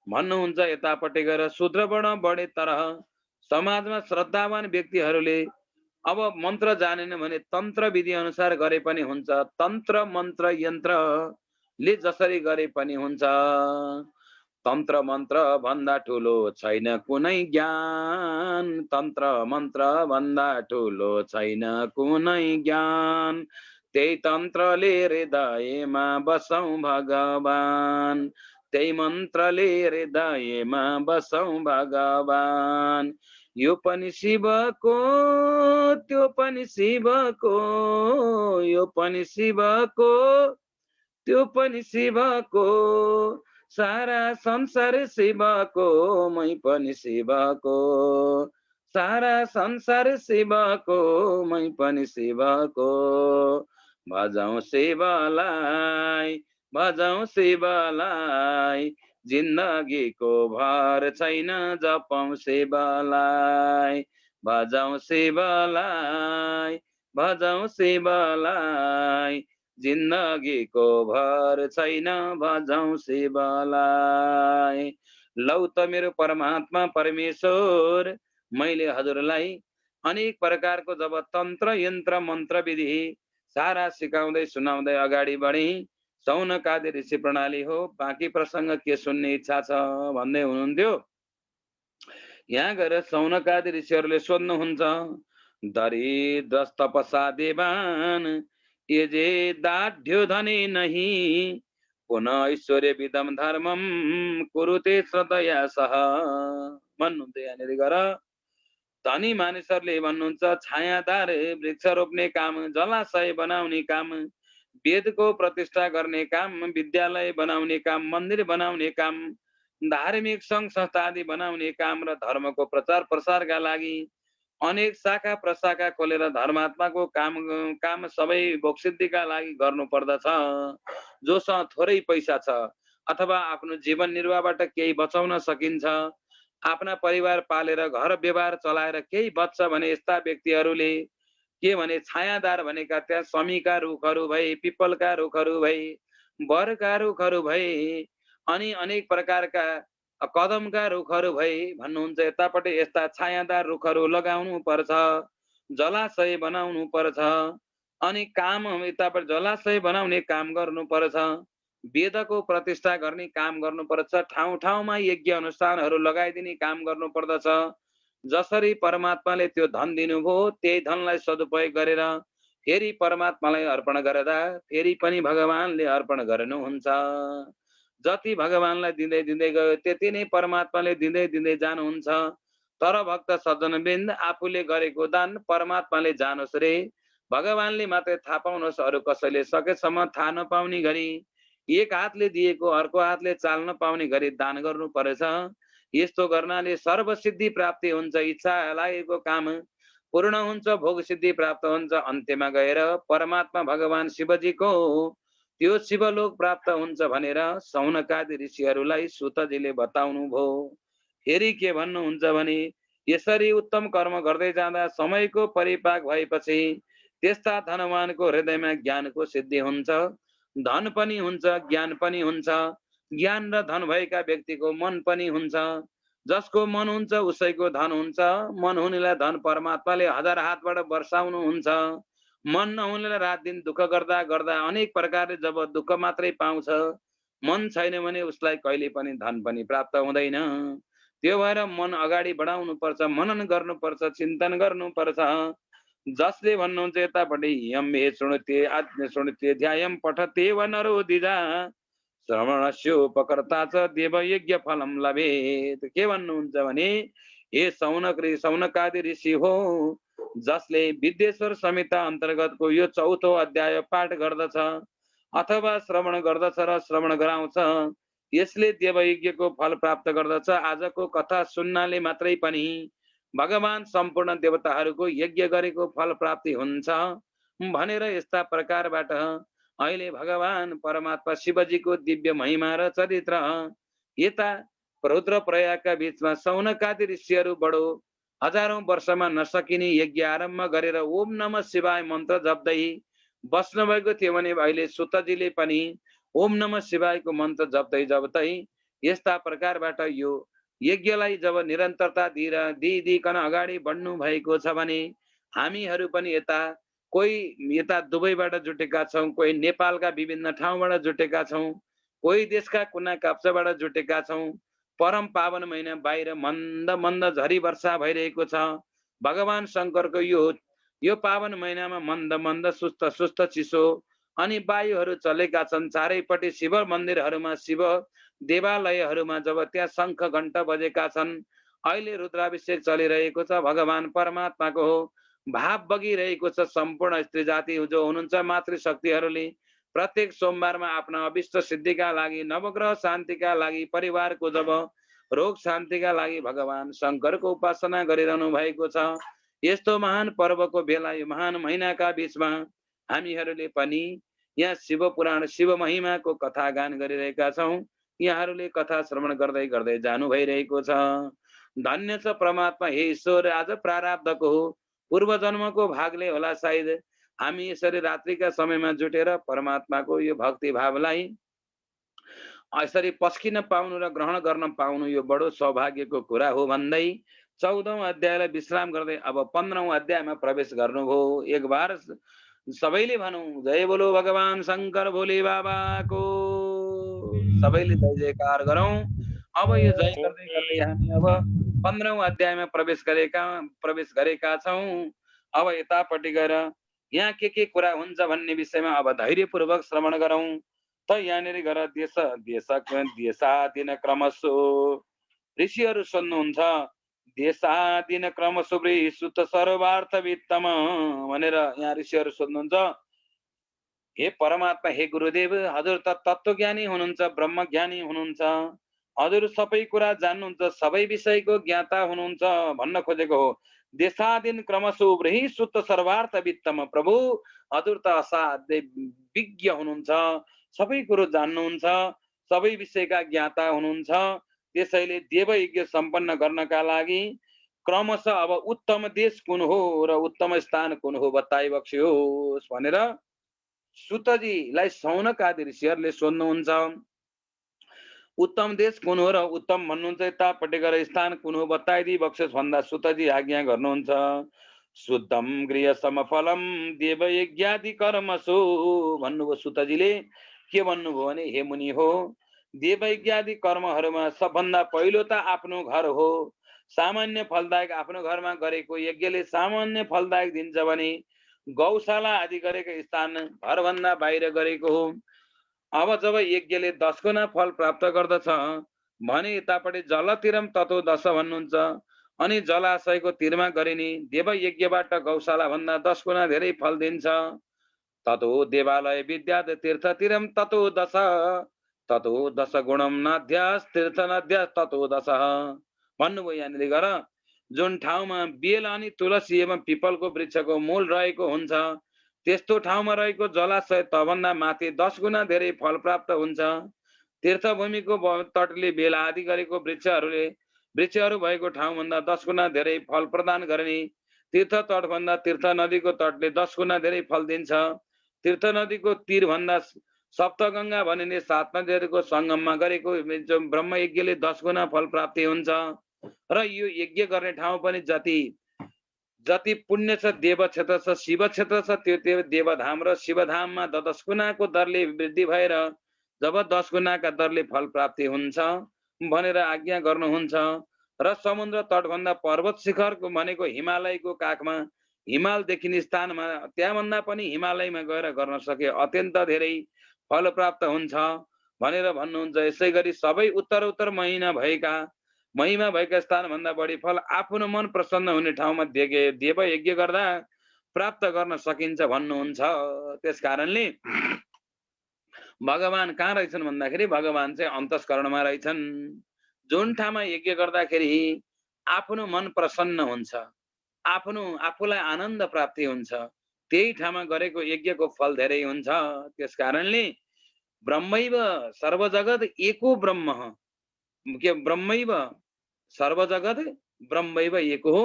भन्नुहुन्छ यतापट्टि गएर शूद्रवर्ण बढे तरह समाजमा श्रद्धावान व्यक्तिहरूले अब मन्त्र जानेन भने तन्त्र विधि अनुसार गरे पनि हुन्छ। तन्त्र मन्त्र यन्त्रले जसरी गरे पनि हुन्छ। तन्त्र मन्त्र भन्दा ठुलो छैन कुनै ज्ञान, तन्त्र मन्त्र भन्दा ठुलो छैन कुनै ज्ञान, त्यही तन्त्रले हृदयमा बसौँ भगवान, त्यही मन्त्रले हृदयमा बसौँ भगवान। यो पनि शिवको, त्यो पनि शिवको, यो पनि शिवको, त्यो पनि शिवको, सारा संसार शिवको, मै पनि शिवको, सारा संसार शिवको, मै पनि शिवको। भजौँ शिवलाई, भजौँ शिवलाई, जिन्दगीको भर छैन जपौँ शिवलाई, भजौँ शिवलाई, भजौँ शिवलाई, जिन्दगीको भर छैन भजौँ शिवलाई। लौ त मेरो परमात्मा परमेश्वर, मैले हजुरलाई अनेक प्रकारको जब तन्त्र यन्त्र मन्त्र विधि सारा सिकाउँदै सुनाउँदै अगाडि बढे। सौनकादि ऋषि प्रणाली हो, बाँकी प्रसङ्ग के सुन्ने इच्छा छ भन्दै हुनुहुन्थ्यो। यहाँ गएर सौनकादि ऋषिहरूले सोध्नुहुन्छ, दरिद्र तपसा देवान ये जे दाढ्यो धने नहीं, पुनः ऐश्वर्य विदम धर्मम कुरुते श्रद्धया सह। भन्नुहुन्छ यहाँनिर गएर धनी मानिसहरूले भन्नुहुन्छ, छायादार वृक्ष रोप्ने काम, जलाशय बनाउने काम, वेदको प्रतिष्ठा गर्ने काम, विद्यालय बनाउने काम, मन्दिर बनाउने काम, धार्मिक सङ्घ संस्था आदि बनाउने काम र धर्मको प्रचार प्रसारका लागि अनेक शाखा प्रशाखा खोलेर धर्मात्माको काम सबै भोगसिद्धिका लागि गर्नु पर्दछ। जोसँग थोरै पैसा छ अथवा आफ्नो जीवन निर्वाहबाट केही बचाउन सकिन्छ, आफ्ना परिवार पालेर घर व्यवहार चलाएर केही बच्छ भने यस्ता व्यक्तिहरूले के भने छायादार भनेका त्यहाँ समीका रुखहरू भए, पिपलका रुखहरू भए, बरका रुखहरू भए, अनि अनेक प्रकारका कदमका रुखहरू भए भन्नुहुन्छ। यतापट्टि यस्ता छायादार रुखहरू लगाउनु पर्छ, जलाशय बनाउनु पर्छ, अनि काम यतापट्टि जलाशय बनाउने काम गर्नु पर्छ, वेदको प्रतिष्ठा गर्ने काम गर्नुपर्छ, ठाउँ ठाउँमा यज्ञ अनुष्ठानहरू लगाइदिने काम गर्नु पर्दछ। जसरी परमात्माले त्यो धन दिनुभयो त्यही धनलाई सदुपयोग गरेर फेरि परमात्मालाई अर्पण गर्दा फेरि पनि भगवानले अर्पण गर्नुहुन्छ। जति भगवानलाई दिँदै दिँदै गयो त्यति नै परमात्माले दिँदै दिँदै जानुहुन्छ। तर भक्त सज्जनवृन्द, आफूले गरेको दान परमात्माले जानोस् रे, भगवानले मात्रै थाहा पाउनुहोस्, अरू कसैले सकेसम्म थाहा नपाउने गरी एक हातले दिएको अर्को हातले चाल्न पाउने गरी दान गर्नु पर्छ। यस्तो गर्नाले सर्वसिद्धि प्राप्ति हुन्छ, इच्छा लागेको काम पूर्ण हुन्छ, भोग सिद्धि प्राप्त हुन्छ। अन्त्यमा गएर परमात्मा भगवान शिवजीको त्यो शिवलोक प्राप्त हुन्छ भनेर सौनकादि ऋषिहरूलाई सुतजीले बताउनु भयो। फेरि के भन्नुहुन्छ भने, यसरी उत्तम कर्म गर्दै जाँदा समयको परिपाक भएपछि त्यस्ता धनवानको हृदयमा ज्ञानको सिद्धि हुन्छ, धन पनि हुन्छ, ज्ञान पनि हुन्छ। ज्ञान र धन भएका व्यक्तिको मन पनि हुन्छ। जसको मन हुन्छ उसैको धन हुन्छ। मन हुनेलाई धन परमात्माले हजार हातबाट वर्षाउनु हुन्छ। मन नहुनेलाई रात दिन दुःख गर्दा गर्दा अनेक प्रकारले जब दुःख मात्रै पाउँछ, मन छैन भने उसलाई कहिले पनि धन पनि प्राप्त हुँदैन। त्यो भएर मन अगाडि बढाउनु पर्छ, मनन गर्नुपर्छ, चिन्तन गर्नुपर्छ। जसले भन्नुहुन्छ यतापट्टि यम हे शृणुते आज्ञा शृणुते ध्यायम पठते व नरो दिजा श्रवणस्योपकर्ता च देवयज्ञ फलम लभेत। के भन्नुहुन्छ भने, हे सौनकादि ऋषि हो, जसले विद्येश्वर संहिता अन्तर्गतको यो 4औं अध्याय पाठ गर्दछ अथवा श्रवण गर्दछ र श्रवण गराउँछ, यसले देवयज्ञको फल प्राप्त गर्दछ। आजको कथा सुन्नाले मात्रै पनि भगवान सम्पूर्ण देवताहरूको यज्ञ गरेको फल प्राप्ति हुन्छ भनेर यस्ता प्रकारबाट अहिले भगवान परमात्मा शिवजीको दिव्य महिमा र चरित्र यता रुद्रप्रयागका बीचमा सौनकादि ऋषिहरू बडो हजारौं वर्षमा नसकिने यज्ञ आरम्भ गरेर ओम नमः शिवाय मन्त्र जप्दै बस्नुभएको थियो भने अहिले सुतजीले पनि ओम नमः शिवायको मन्त्र जप्दै जप्दै यस्ता प्रकारबाट यो यज्ञलाई जब निरन्तरता दिइकन अगाडि बढ्नु भएको छ भने हामीहरू पनि यता कोही यता दुबईबाट जुटेका छौँ, कोही नेपालका विभिन्न ठाउँबाट जुटेका छौँ, कोही देशका कुना काप्चाबाट जुटेका छौँ। परम पावन महिना बाहिर मन्द मन्द झरी वर्षा भइरहेको छ। भगवान शङ्करको यो पावन महिनामा मन्द मन्द सुस्त सुस्त चिसो अनि वायुहरू चलेका छन्। चारैपट्टि शिव मन्दिरहरूमा, शिव देवालयहरूमा जब त्यहाँ शङ्ख घण्ट बजेका छन्, अहिले रुद्राभिषेक चलिरहेको छ, भगवान परमात्माको हो, भाव बगिरहेको छ। सम्पूर्ण स्त्री जाति जो हुनुहुन्छ मातृशक्तिहरूले प्रत्येक सोमबारमा आफ्ना अभिष्ट सिद्धिका लागि, नवग्रह शान्तिका लागि, परिवारको जब रोग शान्तिका लागि भगवान शङ्करको उपासना गरिरहनु भएको छ। यस्तो महान पर्वको बेला यो महान महिनाका बीचमा हामीहरूले पनि यहाँ शिव पुराण शिव महिमाको कथा गान गरिरहेका छौँ। यहाँहरूले कथा श्रवण गर्दै गर्दै जानु भइरहेको छ। धन्य छ परमात्मा, हे ईश्वर, आज प्रारब्धको हो पूर्व जन्मको भागले होला सायद हामी यसरी रात्रिका समयमा जुटेर परमात्माको यो भक्ति भावलाई यसरी पस्किन पाउनु र ग्रहण गर्न पाउनु यो बडो सौभाग्यको कुरा हो भन्दै 14औं अध्यायलाई विश्राम गर्दै अब 15औं अध्यायमा प्रवेश गर्नुभयो। एक बार सबैले भनौं जय बोलो भगवान शंकर भोले बाबाको, सबैले जय जयकार गरौं। अब यो जय गर्दै गर्दै हामी अब 15औं अध्यायमा प्रवेश गरेका छौं। अब यतापट्टि गएर यहाँ के कुरा हुन्छ भन्ने विषयमा अब धैर्यपूर्वक श्रवण गरौं। त यहाँनिर गएर देशादिन क्रमशो ऋषिहरू सोध्नुहुन्छ, देशादिन क्रमशो सुत सर्वार्थ वित्तम भनेर यहाँ ऋषिहरू सोध्नुहुन्छ, हे परमात्मा, हे गुरुदेव, हजुर त तत्त्वज्ञानी हुनुहुन्छ, ब्रह्मज्ञानी हुनुहुन्छ, हजुर सबै कुरा जान्नुहुन्छ, सबै विषयको ज्ञाता हुनुहुन्छ भन्न खोजेको हो। देशादिन क्रमशो सुत सर्वार्थ वित्तम, प्रभु हजुर त असाध्य विज्ञ हुनुहुन्छ, सबै कुरो जान्नुहुन्छ, सबै विषयका ज्ञाता हुनुहुन्छ। त्यसैले देवयज्ञ सम्पन्न गर्नका लागि क्रमशः अब उत्तम देश कुन हो र उत्तम स्थान कुन हो बताइ बक्सियोस् भनेर सुतजीलाई शौनक आदि ऋषिहरूले सोध्नुहुन्छ। उत्तम देश कुन हो र उत्तम भन्नुहुन्छ, यतापट्टि गएर स्थान कुन हो बताइदिई बक्सियोस् भन्दा सुतजी आज्ञा गर्नुहुन्छ। शुद्धम गृह समफलम देवयज्ञादि कर्मसु भन्नुभयो सुतजीले। के भन्नुभयो भने, हे मुनि हो, देवयज्ञादि कर्महरूमा सबभन्दा पहिलो त आफ्नो घर हो। सामान्य फलदायक आफ्नो घरमा गरेको यज्ञले सामान्य फलदायक दिन्छ भने गौशाला आदि गरेको स्थान घरभन्दा बाहिर गरेको हो। अब जब यज्ञले 10 गुणा फल प्राप्त गर्दछ भने यतापट्टि जलतिरम ततो 10 भन्नुहुन्छ, अनि जलाशयको तीरमा गरिने देवयज्ञबाट गौशाला भन्दा 10 गुणा धेरै फल दिन्छ। ततो देवालय विद्यात तीर्थतिरम ततो 10 ततो 10 गुणम नद्यास तीर्थ नद्यास ततो 10 भन्नुभयो। यहाँनिर गर जुन ठाउँमा बेल अनि तुलसी एवं पिपलको वृक्षको मूल रहेको हुन्छ त्यस्तो ठाउँमा रहेको जलाशय तभन्दा माथि 10 गुणा धेरै फल प्राप्त हुन्छ। तीर्थभूमिको तटले बेल आदि गरेको वृक्षहरू भएको ठाउँभन्दा 10 गुणा धेरै फल प्रदान गर्ने। तीर्थ तटभन्दा तीर्थ नदीको तटले 10 गुणा धेरै फल दिन्छ। तीर्थ नदीको तीरभन्दा सप्तगंगा भनिने 7 नदीहरूको संगममा गरेको ब्रह्म यज्ञले 10 गुणा फल प्राप्ति हुन्छ। र यो यज्ञ गर्ने ठाउँ पनि जति पुण्य छ, देव क्षेत्र छ, शिव क्षेत्र छ, त्यो देवधाम र शिवधाममा 10 गुणाको दरले वृद्धि भएर जब 10 गुणाका दरले फल प्राप्ति हुन्छ भनेर आज्ञा गर्नुहुन्छ। र समुद्र तटभन्दा पर्वत शिखरको भनेको हिमालयको काखमा हिमाल देखिने स्थानमा त्यहाँभन्दा पनि हिमालयमा गएर गर्न सके अत्यन्त धेरै फल प्राप्त हुन्छ भनेर भन्नुहुन्छ। यसै गरी सबै उत्तर महिमा भएका स्थानभन्दा बढी फल आफ्नो मन प्रसन्न हुने ठाउँमा देव यज्ञ गर्दा प्राप्त गर्न सकिन्छ भन्नुहुन्छ। त्यस कारणले भगवान कहाँ रहेछन् भन्दाखेरि भगवान चाहिँ अन्तस्करणमा रहेछन्। जुन ठाउँमा यज्ञ गर्दाखेरि आफ्नो मन प्रसन्न हुन्छ, आफूलाई आनन्द प्राप्ति हुन्छ, त्यही ठाउँमा गरेको यज्ञको फल धेरै हुन्छ। त्यस कारणले ब्रह्मैव सर्वजगत एको ब्रह्म, के ब्रह्मैव सर्वजगत ब्रह्मैव एको हो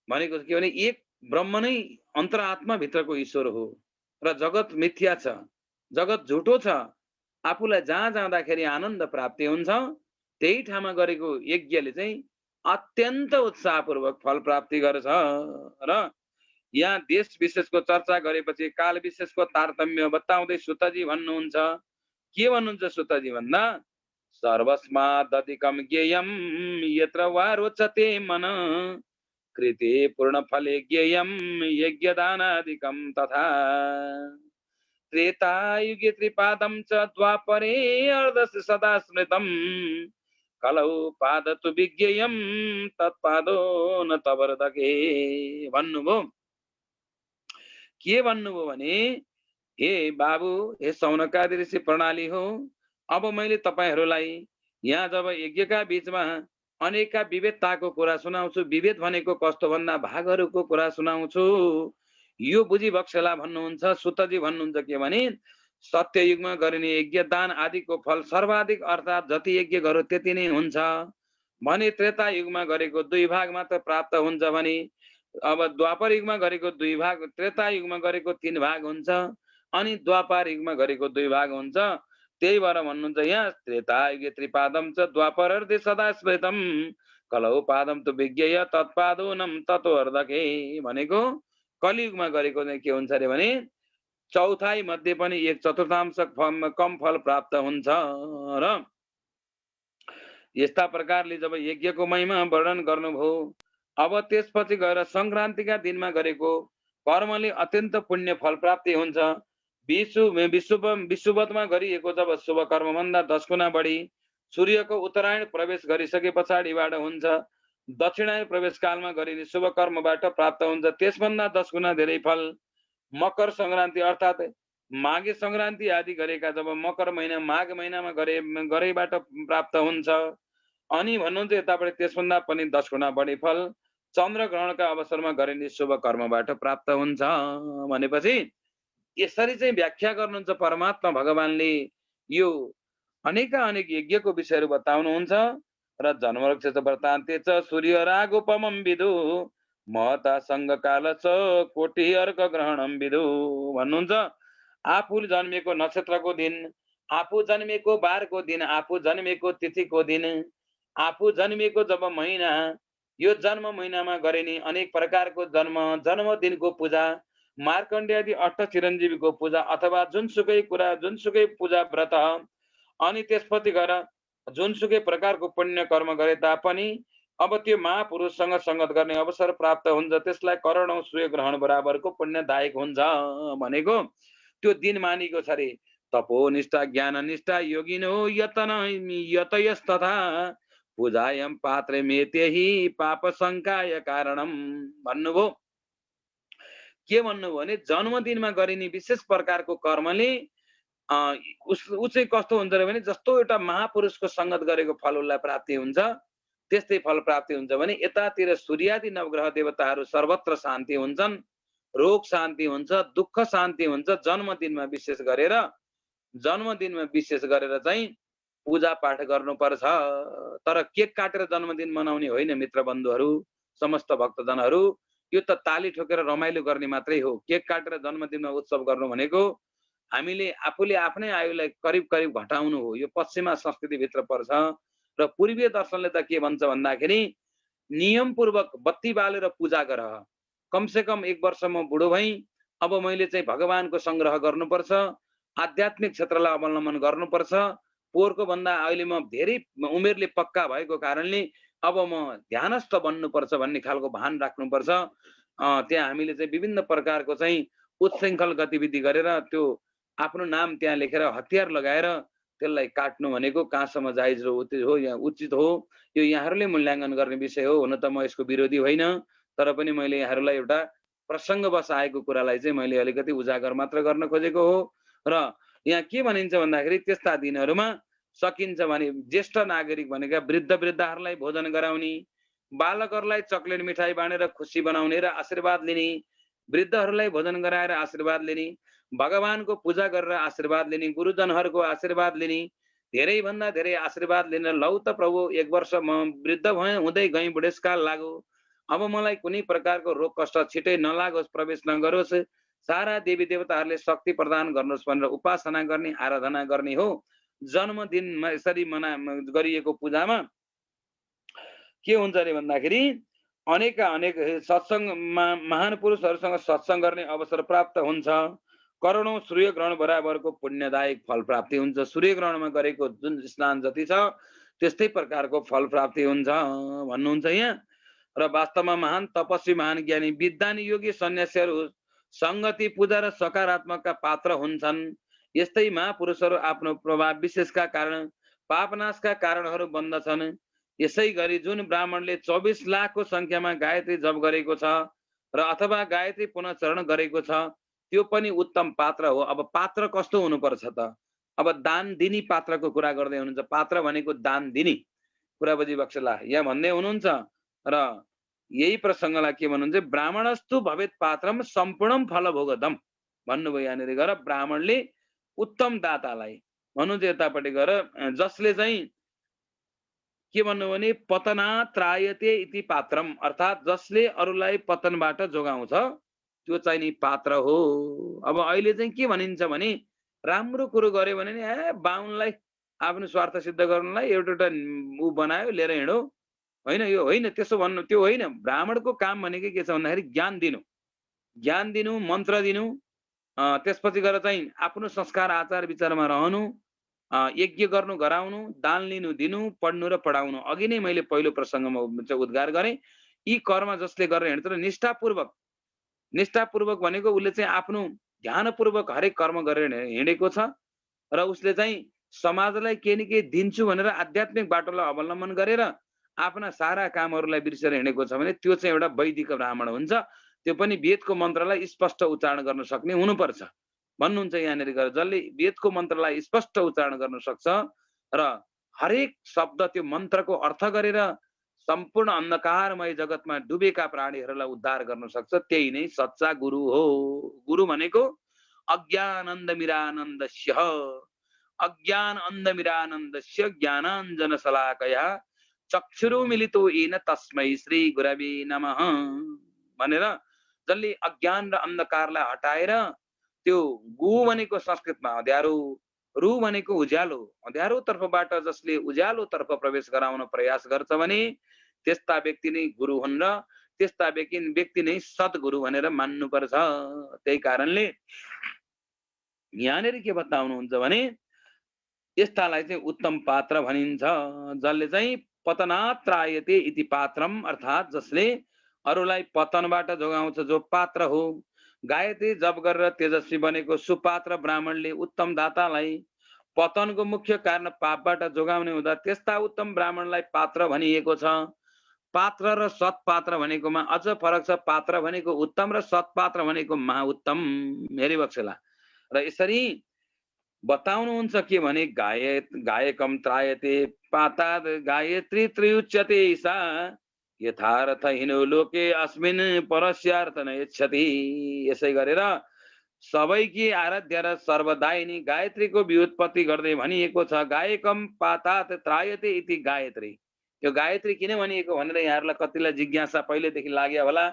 भनेको के भने एक ब्रह्म नै अन्तरात्मा भित्रको ईश्वर हो र जगत मिथ्या छ, जगत झुटो छ। आफूलाई जहाँ जाँदाखेरि आनन्द प्राप्ति हुन्छ त्यही ठाउँमा गरेको यज्ञले चाहिँ अत्यन्त उत्साहपूर्वक फल प्राप्ति गर्छ। र यहाँ देश विशेषको चर्चा गरेपछि काल विशेषको तारतम्य बताउँदै सुतजी भन्नुहुन्छ। के भन्नुहुन्छ सुतजी भन्दा, सर्वस्मादधिकं ज्ञेयं यत्र वा रोचते मन कृते पूर्ण फले ज्ञेयं यज्ञदानादिकं तथा त्रेतायुगे त्रिपादं च द्वापरे अर्धस्य सदा स्मृतं कलौ पादतु विज्ञेयं तत्पादो न तवर्धके भन्नुभयो। के भन्नुभयो भने, हे बाबु, हे सौनकादि ऋषि प्रणाली हो, अब मैले तपाईहरूलाई यहाँ जब यज्ञका बीचमा अनेकका विभेदताको कुरा सुनाउँछु, विभेद भनेको कस्तो भन्दा भागहरूको कुरा सुनाउँछु, यो बुझी बक्सेला भन्नुहुन्छ। सुतजी भन्नुहुन्छ के भने, सत्ययुगमा गरिने यज्ञ दान आदिको फल सर्वाधिक अर्थात् जति यज्ञ गर्यो त्यति नै हुन्छ भने त्रेता युगमा गरेको 2 भाग मात्र प्राप्त हुन्छ भने अब द्वापर युगमा गरेको 2 भाग, त्रेता युगमा गरेको 3 भाग हुन्छ, अनि द्वापर युगमा गरेको 2 भाग हुन्छ। त्यही भएर भन्नुहुन्छ यहाँ त्रेता युगे त्रिपादम च द्वापरार्धे सदा स्मृतम कलौ पादम त विज्ञेय तत्पादोनम तत्वर्धके भनेको कलियुगमा गरेको चाहिँ के हुन्छ अरे भने चौथाई मध्ये पनि 1/4 कम फल प्राप्त हुन्छ र यस्ता प्रकारले जब यज्ञको महिमा वर्णन गर्नुभयो, अब त्यसपछि गएर संक्रान्तिका दिनमा गरेको कर्मले अत्यन्त पुण्य फल प्राप्ति हुन्छ। विश्ववतमा गरिएको जब शुभ कर्मभन्दा 10 गुणा बढी सूर्यको उत्तरायण प्रवेश गरिसके पछाडिबाट हुन्छ। दक्षिणायन प्रवेश कालमा गरिने शुभ कर्मबाट प्राप्त हुन्छ त्यसभन्दा 10 गुणा धेरै फल। मकर संक्रान्ति अर्थात् माघे संक्रान्ति आदि गरेका जब मकर महिना माघ महिनामा गरेबाट प्राप्त हुन्छ। अनि भन्नुहुन्छ यतापट्टि त्यसभन्दा पनि 10 गुणा बढी फल चन्द्र ग्रहणका अवसरमा गरिने शुभ कर्मबाट प्राप्त हुन्छ भनेपछि यसरी चाहिँ व्याख्या गर्नुहुन्छ परमात्मा भगवानले। यो अनेक यज्ञको विषयहरू बताउनुहुन्छ र जन्मवृक्ष वृत्तान्ते च सूर्य रागोपमं विदु महता संग काल च कोटि अर्क ग्रहणम विदु भन्नुहुन्छ। आफू जन्मेको नक्षत्रको दिन, आफू जन्मेको बारको दिन, आफू जन्मेको तिथिको दिन, आफू जन्मेको जब महिना, यो जन्म महिनामा गरिने अनेक प्रकारको जन्मदिनको पूजा, मार्कण्डेय अष्ट चिरञ्जीवीको पूजा अथवा जुनसुकै पूजा व्रत, अनि त्यसपछि गएर जुनसुकै प्रकारको पुण्य कर्म गरे तापनि अब त्यो महापुरुषसँग संगत गर्ने अवसर प्राप्त हुन्छ, त्यसलाई करोडौं सूर्य ग्रहण बराबरको पुण्यदायक हुन्छ भनेको त्यो दिन मानिको छ अरे। तपोनिष्ठा ज्ञाननिष्ठा योगिनो यतयस्तथा पूजायम पात्रे मेत्यहि पाप शङ्काय कारणम भन्नुभयो। के भन्नुभयो भने जन्मदिनमा गरिने विशेष प्रकारको कर्मले उ चाहिँ कस्तो हुन्छ भने जस्तो एउटा महापुरुषको संगत गरेको फल उसलाई प्राप्ति हुन्छ त्यस्तै फल प्राप्ति हुन्छ भने यतातिर सूर्यादि नवग्रह देवताहरू सर्वत्र शान्ति हुन्छन्, रोग शान्ति हुन्छ, दुःख शान्ति हुन्छ। जन्मदिनमा विशेष गरेर चाहिँ पूजा पाठ गर्नुपर्छ। तर केक काटेर जन्मदिन मनाउने होइन मित्र बन्धुहरू, समस्त भक्तजनहरू, यो त ताली ठोकेर रमाइलो गर्ने मात्रै हो। केक काटेर जन्मदिनमा उत्सव गर्नु भनेको हामीले आफूले आफ्नै आयुलाई करिब घटाउनु हो। यो पश्चिमा संस्कृतिभित्र पर्छ र पूर्वीय दर्शनले त के भन्छ भन्दाखेरि नियमपूर्वक बत्ती बालेर पूजा गर। कमसे कम 1 वर्ष म बुढो भई, अब मैले चाहिँ भगवानको संग्रह गर्नुपर्छ, आध्यात्मिक क्षेत्रलाई अवलम्बन गर्नुपर्छ। पोहोरको भन्दा अहिले म धेरै उमेरले पक्का भएको कारणले अब म ध्यानस्थ बन्नुपर्छ भन्ने खालको भान राख्नुपर्छ। त्यहाँ हामीले चाहिँ विभिन्न प्रकारको चाहिँ उत्शृङ्खल गतिविधि गरेर त्यो आफ्नो नाम त्यहाँ लेखेर हतियार लगाएर त्यसलाई काट्नु भनेको कहाँसम्म जायज हो या उचित हो, यो यहाँहरूले मूल्याङ्कन गर्ने विषय हो। हुन त म यसको विरोधी होइन, तर पनि मैले यहाँहरूलाई एउटा प्रसङ्गवश आएको कुरालाई चाहिँ मैले अलिकति उजागर मात्र गर्न खोजेको हो। र यहाँ के भनिन्छ भन्दाखेरि त्यस्ता दिनहरूमा सकिन्छ भने ज्येष्ठ नागरिक भनेका वृद्धहरूलाई भोजन गराउने, बालकहरूलाई चक्लेट मिठाई बाँडेर खुसी बनाउने र आशीर्वाद लिने, वृद्धहरूलाई भोजन गराएर आशीर्वाद लिने, भगवानको पूजा गरेर आशीर्वाद लिने, गुरुजनहरूको आशीर्वाद लिने, धेरैभन्दा धेरै आशीर्वाद लिन। लौ त प्रभु 1 वर्ष म वृद्ध भएँ, हुँदै गएँ, बुढेसकाल लाग्यो, अब मलाई कुनै प्रकारको रोग कष्ट छिटै नलागोस्, प्रवेश नगरोस्, सारा देवी देवताहरूले शक्ति प्रदान गर्नुहोस् भनेर उपासना गर्ने, आराधना गर्ने हो। जन्मदिनमा यसरी गरिएको पूजामा के हुन्छ अरे भन्दाखेरि अनेक सत्सङ्गमा महान पुरुषहरूसँग सत्सङ्ग गर्ने अवसर प्राप्त हुन्छ। करोडौं सूर्य ग्रहण बराबरको पुण्यदायक फल प्राप्ति हुन्छ। सूर्य ग्रहणमा गरेको जुन स्नान जति छ त्यस्तै प्रकारको फल प्राप्ति हुन्छ भन्नुहुन्छ यहाँ। र वास्तवमा महान तपस्वी, महान ज्ञानी, विद्वान, योगी, सन्यासीहरू संगति, पूजा र सकारात्मकका पात्र हुन्छन्। यस्तै महापुरुषहरू आफ्नो प्रभाव विशेषका कारण पापनाशका कारणहरू बन्दछन्। यसै गरी जुन ब्राह्मणले 24 लाखको संख्यामा गायत्री जप गरेको छ र अथवा गायत्री पुनः चरण गरेको छ त्यो पनि उत्तम पात्र हो। अब पात्र कस्तो हुनुपर्छ त? अब दान दिने पात्रको कुरा गर्दै हुनुहुन्छ। पात्र भनेको दान दिने कुरा बुझी बक्सला यहाँ भन्दै हुनुहुन्छ। र यही प्रसङ्गलाई के भन्नुहुन्छ, ब्राह्मणस्तु भवेत पात्रम सम्पूर्णम फलभोगदम भन्नुभयो। यहाँनिर गएर ब्राह्मणले उत्तम दातालाई भन्नुहुन्छ। यतापट्टि गएर जसले चाहिँ के भन्नु भने पतना त्रायते इति पात्रम, अर्थात् जसले अरूलाई पतनबाट जोगाउँछ त्यो चाहिँ नि पात्र हो। अब अहिले चाहिँ के भनिन्छ भने राम्रो कुरो गर्यो भने नि बाहुनलाई आफ्नो स्वार्थ सिद्ध गर्नलाई एउटा ऊ बनायो लिएर हिँडो, होइन यो होइन, त्यसो भन्नु त्यो होइन। ब्राह्मणको काम भनेको के छ भन्दाखेरि ज्ञान दिनु, मन्त्र दिनु, त्यसपछि गएर चाहिँ आफ्नो संस्कार आचार विचारमा रहनु, यज्ञ गर्नु गराउनु, दान लिनु दिनु, पढ्नु र पढाउनु। अघि नै मैले पहिलो प्रसङ्गमा उद्गार गरेँ, यी कर्म जसले गरेर हिँड्छ र निष्ठापूर्वक भनेको उसले चाहिँ आफ्नो ध्यानपूर्वक हरेक कर्म गरेर हिँडेको छ र उसले चाहिँ समाजलाई केही न केही दिन्छु भनेर आध्यात्मिक बाटोलाई अवलम्बन गरेर आफ्ना सारा कामहरूलाई बिर्सेर हिँडेको छ भने त्यो चाहिँ एउटा वैदिक ब्राह्मण हुन्छ। त्यो पनि वेदको मन्त्रलाई स्पष्ट उच्चारण गर्न सक्ने हुनुपर्छ भन्नुहुन्छ यहाँनिर गएर। जसले वेदको मन्त्रलाई स्पष्ट उच्चारण गर्न सक्छ र हरेक शब्द त्यो मन्त्रको अर्थ गरेर सम्पूर्ण अन्धकारमय जगतमा डुबेका प्राणीहरूलाई उद्धार गर्न सक्छ, त्यही नै सच्चा गुरु हो। गुरु भनेको अज्ञान अन्धमिरानन्दस्य ज्ञानाञ्जन शलाकया चक्षुरु मिलितो येन तस्मै श्री गुरवे नमः भनेर जसले अज्ञान र अन्धकारलाई हटाएर त्यो गु भनेको संस्कृतमा अँध्यारो, रु भनेको उज्यालो, अँध्यारो तर्फबाट जसले उज्यालो तर्फ प्रवेश गराउन प्रयास गर्छ भने त्यस्ता व्यक्ति नै गुरु हुन् र त्यस्ता व्यक्ति नै सद्गुरु भनेर मान्नुपर्छ। त्यही कारणले यहाँनिर के बताउनुहुन्छ भने यस्तालाई चाहिँ उत्तम पात्र भनिन्छ, जसले चाहिँ पतनात् त्रायते इति पात्रम, अर्थात् जसले अरूलाई पतनबाट जोगाउँछ जो पात्र हो। गायत्री जप गरेर तेजस्वी बनेको सुपात्र ब्राह्मणले उत्तम दातालाई पतनको मुख्य कारण पापबाट जोगाउने हुँदा त्यस्ता उत्तम ब्राह्मणलाई पात्र भनिएको छ। पात्र र सत्पात्र भनेकोमा अझ फरक छ। पात्र भनेको उत्तम र सत्पात्र भनेको महाउत्तम हेरी बक्सेला। र यसरी बताउनुहुन्छ के भने गायकम त्रायते पाताद गायत्री त्रियुच्यते सा यथार्थहीनो लोके अस्मिन् परस्यार्थ नयच्छति। यसै गरेर सबैकी आराध्य र सर्वदायिनी गायत्रीको व्युत्पत्ति गर्दै भनिएको छ। गायकम पातात त्रायते इति गायत्री। यो गायत्री किन भनिएको भनेर यहाँहरूलाई कतिलाई जिज्ञासा पहिलेदेखि लाग्यो होला।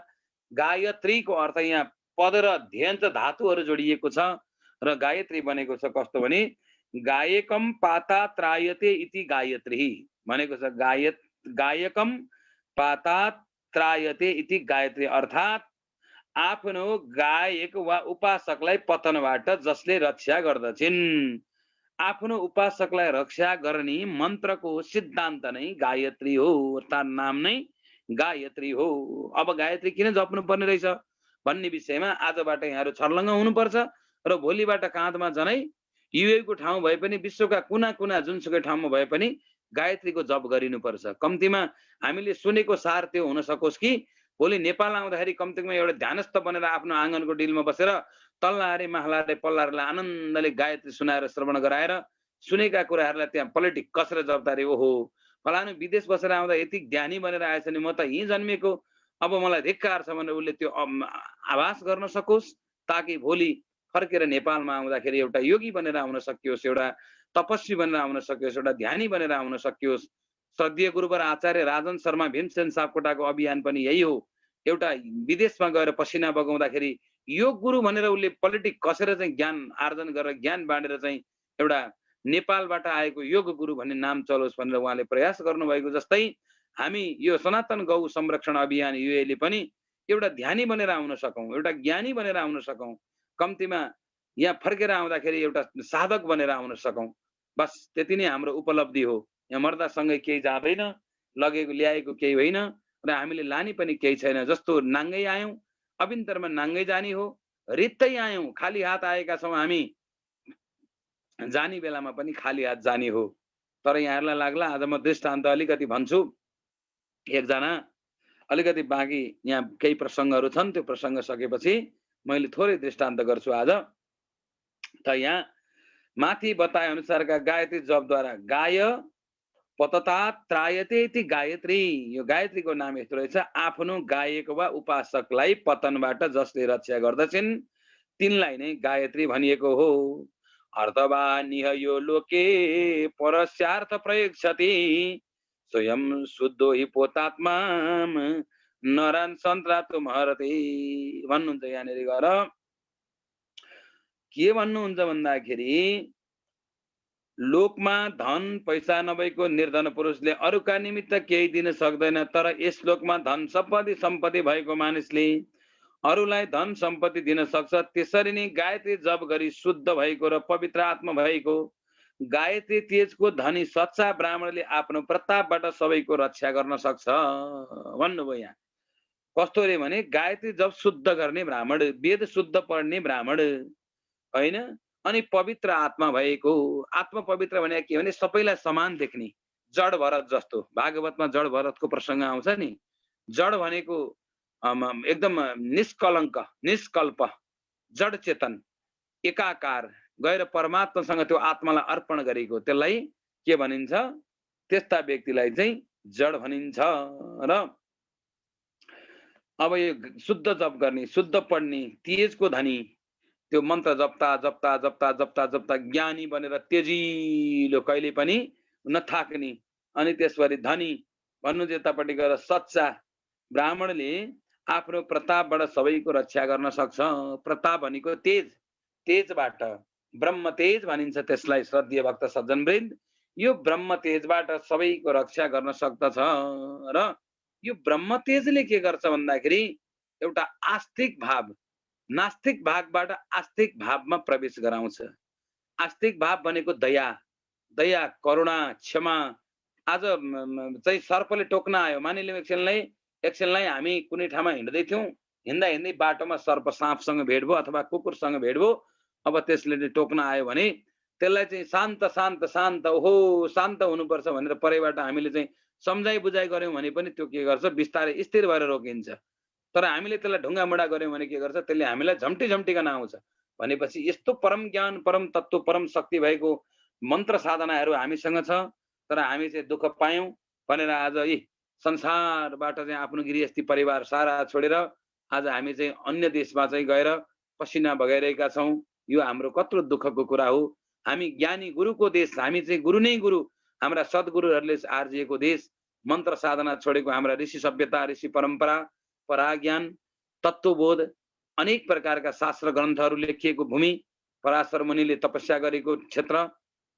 गायत्रीको अर्थ यहाँ पद र ध्यन्त धातुहरू जोडिएको छ र गायत्री बनेको छ कस्तो भने गायकम पाता त्रायते इति गायत्री भनेको छ। गायकम पाता त्रायते इति गायत्री अर्थात् आफ्नो गायक वा उपासकलाई पतनबाट जसले रक्षा गर्दछिन्। आफ्नो उपासकलाई रक्षा गर्ने मन्त्रको सिद्धान्त नै गायत्री हो, अर्थात् नाम नै गायत्री हो। अब गायत्री किन जप्नु पर्ने रहेछ भन्ने विषयमा आजबाट यहाँहरू छर्लङ्ग हुनुपर्छ र भोलिबाट काँधमा जनै युएको ठाउँ भए पनि विश्वका कुना कुना जुनसुकै ठाउँमा भए पनि गायत्रीको जप गरिनुपर्छ। कम्तीमा हामीले सुनेको सार त्यो हुन सकोस् कि भोलि नेपाल आउँदाखेरि कम्तीमा एउटा ध्यानस्थ बनेर आफ्नो आँगनको डिलमा बसेर तल्लाहारे माहलारे पल्लाहरूलाई आनन्दले गायत्री सुनाएर श्रवण गराएर सुनेका कुराहरूलाई त्यहाँ पलेटिक कसेर जप्दाखेरि ओहो फलानु विदेश बसेर आउँदा यति ज्ञानी बनेर आएछ नि, म त यहीँ जन्मिएको, अब मलाई धिक्कार छ भनेर उसले त्यो आभास गर्न सकोस्, ताकि भोलि फर्केर नेपालमा आउँदाखेरि एउटा योगी बनेर आउन सकियोस्, एउटा तपस्वी बनेर आउन सकियोस्, एउटा ध्यानी बनेर आउन सकियोस्। श्रद्धेय गुरुवर आचार्य राजन शर्मा भीमसेन सापकोटाको अभियान पनि यही हो। एउटा विदेशमा गएर पसिना बगाउँदाखेरि योग गुरु भनेर उसले पोलिटिक कसेर चाहिँ ज्ञान आर्जन गरेर ज्ञान बाँडेर चाहिँ एउटा नेपालबाट आएको योग गुरु भन्ने नाम चलोस् भनेर उहाँले प्रयास गर्नुभएको जस्तै हामी यो सनातन गौ संरक्षण अभियान युएले पनि एउटा ध्यानी बनेर आउन सकौँ, एउटा ज्ञानी बनेर आउन सकौँ, कम्तीमा यहाँ फर्केर आउँदाखेरि एउटा साधक बनेर आउन सकौँ। बस त्यति नै हाम्रो उपलब्धि हो। यहाँ मर्दासँगै केही जाँदैन, लगेको ल्याएको केही होइन र हामीले लाने पनि केही छैन। जस्तो नाङ्गै आयौँ अबिन्तरमा नाङ्गै जाने हो, रित्तै आयौँ खाली हात आएका छौँ हामी, जाने बेलामा पनि खाली हात जाने हो। तर यहाँहरूलाई लाग्ला आज म दृष्टान्त अलिकति भन्छु, एकजना अलिकति बाँकी यहाँ केही प्रसङ्गहरू छन्, त्यो प्रसङ्ग सकेपछि मैले थोरै दृष्टान्त गर्छु आज। त यहाँ माथि बताए अनुसारका गायत्री जपद्वारा गाय पततात त्रायते इति गायत्री, यो गायत्रीको नाम यस्तो रहेछ। आफ्नो गायक वा उपासकलाई पतनबाट जसले रक्षा गर्दछिन् तिनलाई नै गायत्री भनिएको हो। अर्थवा निह यो लोके परस्यार्थ प्रयुक्षति स्वयं शुद्धो हि पोतात्मा नरान सन्त्रातो महरते भन्नुहुन्छ। यहाँनिर गएर के भन्नुहुन्छ भन्दाखेरि लोकमा धन पैसा नभएको निर्धन पुरुषले अरूका निमित्त केही दिन सक्दैन, तर यस लोकमा धन सम्पत्ति भएको मानिसले अरूलाई धन सम्पत्ति दिन सक्छ। त्यसरी नै गायत्री जप गरी शुद्ध भएको र पवित्र आत्मा भएको गायत्री तेजको धनी सच्चा ब्राह्मणले आफ्नो प्रतापबाट सबैको रक्षा गर्न सक्छ भन्नुभयो। यहाँ कस्तो रे भने गायत्री जप शुद्ध गर्ने ब्राह्मण, वेद शुद्ध पढ्ने ब्राह्मण होइन, अनि पवित्र आत्मा भएको। आत्मा पवित्र भने के भने सबैलाई समान देख्ने, जड भरत जस्तो। भागवतमा जड भरतको प्रसङ्ग आउँछ नि। जड भनेको एकदम निष्कलङ्क निष्कल्प जड चेतन एकाकार गएर परमात्मासँग त्यो आत्मालाई अर्पण गरेको, त्यसलाई के भनिन्छ? त्यस्ता व्यक्तिलाई चाहिँ जड भनिन्छ। र अब यो शुद्ध जप गर्ने, शुद्ध पढ्ने, तेजको धनी, त्यो मन्त्र जप्ता जप्ता जप्ता जप्ता जप्ता ज्ञानी बनेर तेजिलो, कहिले पनि नथाक्ने, अनि त्यसपछि धनी भन्नु त्यतापट्टि गएर सच्चा ब्राह्मणले आफ्नो प्रतापबाट सबैको रक्षा गर्न सक्छ। प्रताप भनेको तेज, तेजबाट ब्रह्म तेज भनिन्छ त्यसलाई श्रद्धेय भक्त सज्जनवृन्द। यो ब्रह्म तेजबाट सबैको रक्षा गर्न सक्दछ। र यो ब्रह्म तेजले के गर्छ भन्दाखेरि एउटा आस्तिक भाव नास्तिक भागबाट आस्तिक भावमा प्रवेश गराउँछ। आस्तिक भाव भनेको दया, दया, करुणा, क्षमा। आज चाहिँ सर्पले टोक्न आयो, मानिलिउँ एकछिनलाई हामी कुनै ठाउँमा हिँड्दै थियौँ, हिँड्दा हिँड्दै बाटोमा सर्प साँपसँग भेट भयो अथवा कुकुरसँग भेट भयो। अब त्यसले टोक्न आयो भने त्यसलाई चाहिँ शान्त शान्त शान्त, ओहो शान्त हुनुपर्छ भनेर परैबाट हामीले चाहिँ सम्झाइ बुझाइ गऱ्यौँ भने पनि त्यो के गर्छ? बिस्तारै स्थिर भएर रोकिन्छ। तर हामीले त्यसलाई ढुङ्गा मुढा गऱ्यौँ भने के गर्छ? त्यसले हामीलाई झम्टिकन आउँछ। भनेपछि यस्तो परम ज्ञान, परम तत्त्व, परम शक्ति भएको मन्त्र साधनाहरू हामीसँग छ, तर हामी चाहिँ दुःख पायौँ भनेर आज यी संसारबाट चाहिँ आफ्नो गृहस्थी परिवार सारा छोडेर आज हामी चाहिँ अन्य देशमा चाहिँ गएर पसिना बगाइरहेका छौँ। यो हाम्रो कत्रो दुःखको कुरा हो। हामी ज्ञानी गुरुको देश, हामी चाहिँ गुरु नै गुरु, हाम्रा सद्गुरुहरूले आर्जिएको देश, मन्त्र साधना छोडेको हाम्रा ऋषि सभ्यता, ऋषि परम्परा, पराज्ञान, तत्त्वबोध, अनेक प्रकारका शास्त्र ग्रन्थहरू लेखिएको भूमि, पराशर मुनिले तपस्या गरेको क्षेत्र,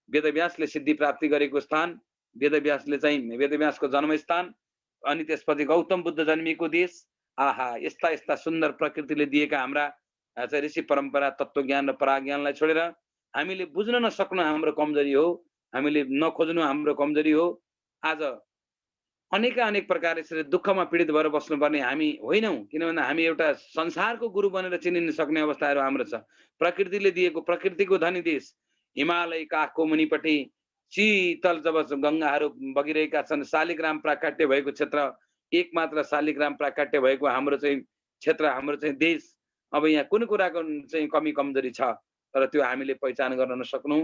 वेदव्यासले सिद्धि प्राप्ति गरेको स्थान, वेदव्यासको जन्मस्थान, अनि त्यसपछि गौतम बुद्ध जन्मिएको देश। आहा, यस्ता यस्ता सुन्दर प्रकृतिले दिएका हाम्रा ऋषि परम्परा, तत्त्वज्ञान र पराज्ञानलाई छोडेर हामीले बुझ्न नसक्नु हाम्रो कमजोरी हो, हामीले नखोज्नु हाम्रो कमजोरी हो। आज अनेक प्रकार यसरी दुःखमा पीडित भएर बस्नुपर्ने हामी होइनौँ, किनभने हामी एउटा संसारको गुरु बनेर चिनिन सक्ने अवस्थाहरू हाम्रो छ। प्रकृतिले दिएको, प्रकृतिको धनी देश, हिमालय काखको मुनिपट्टि शीतल जब गङ्गाहरू बगिरहेका छन्, शालिग्राम प्राकट्य भएको क्षेत्र, एकमात्र शालिग्राम प्राकट्य भएको हाम्रो चाहिँ क्षेत्र, हाम्रो चाहिँ देश। अब यहाँ कुन कुराको चाहिँ कमी कमजोरी छ, तर त्यो हामीले पहिचान गर्न नसक्नु।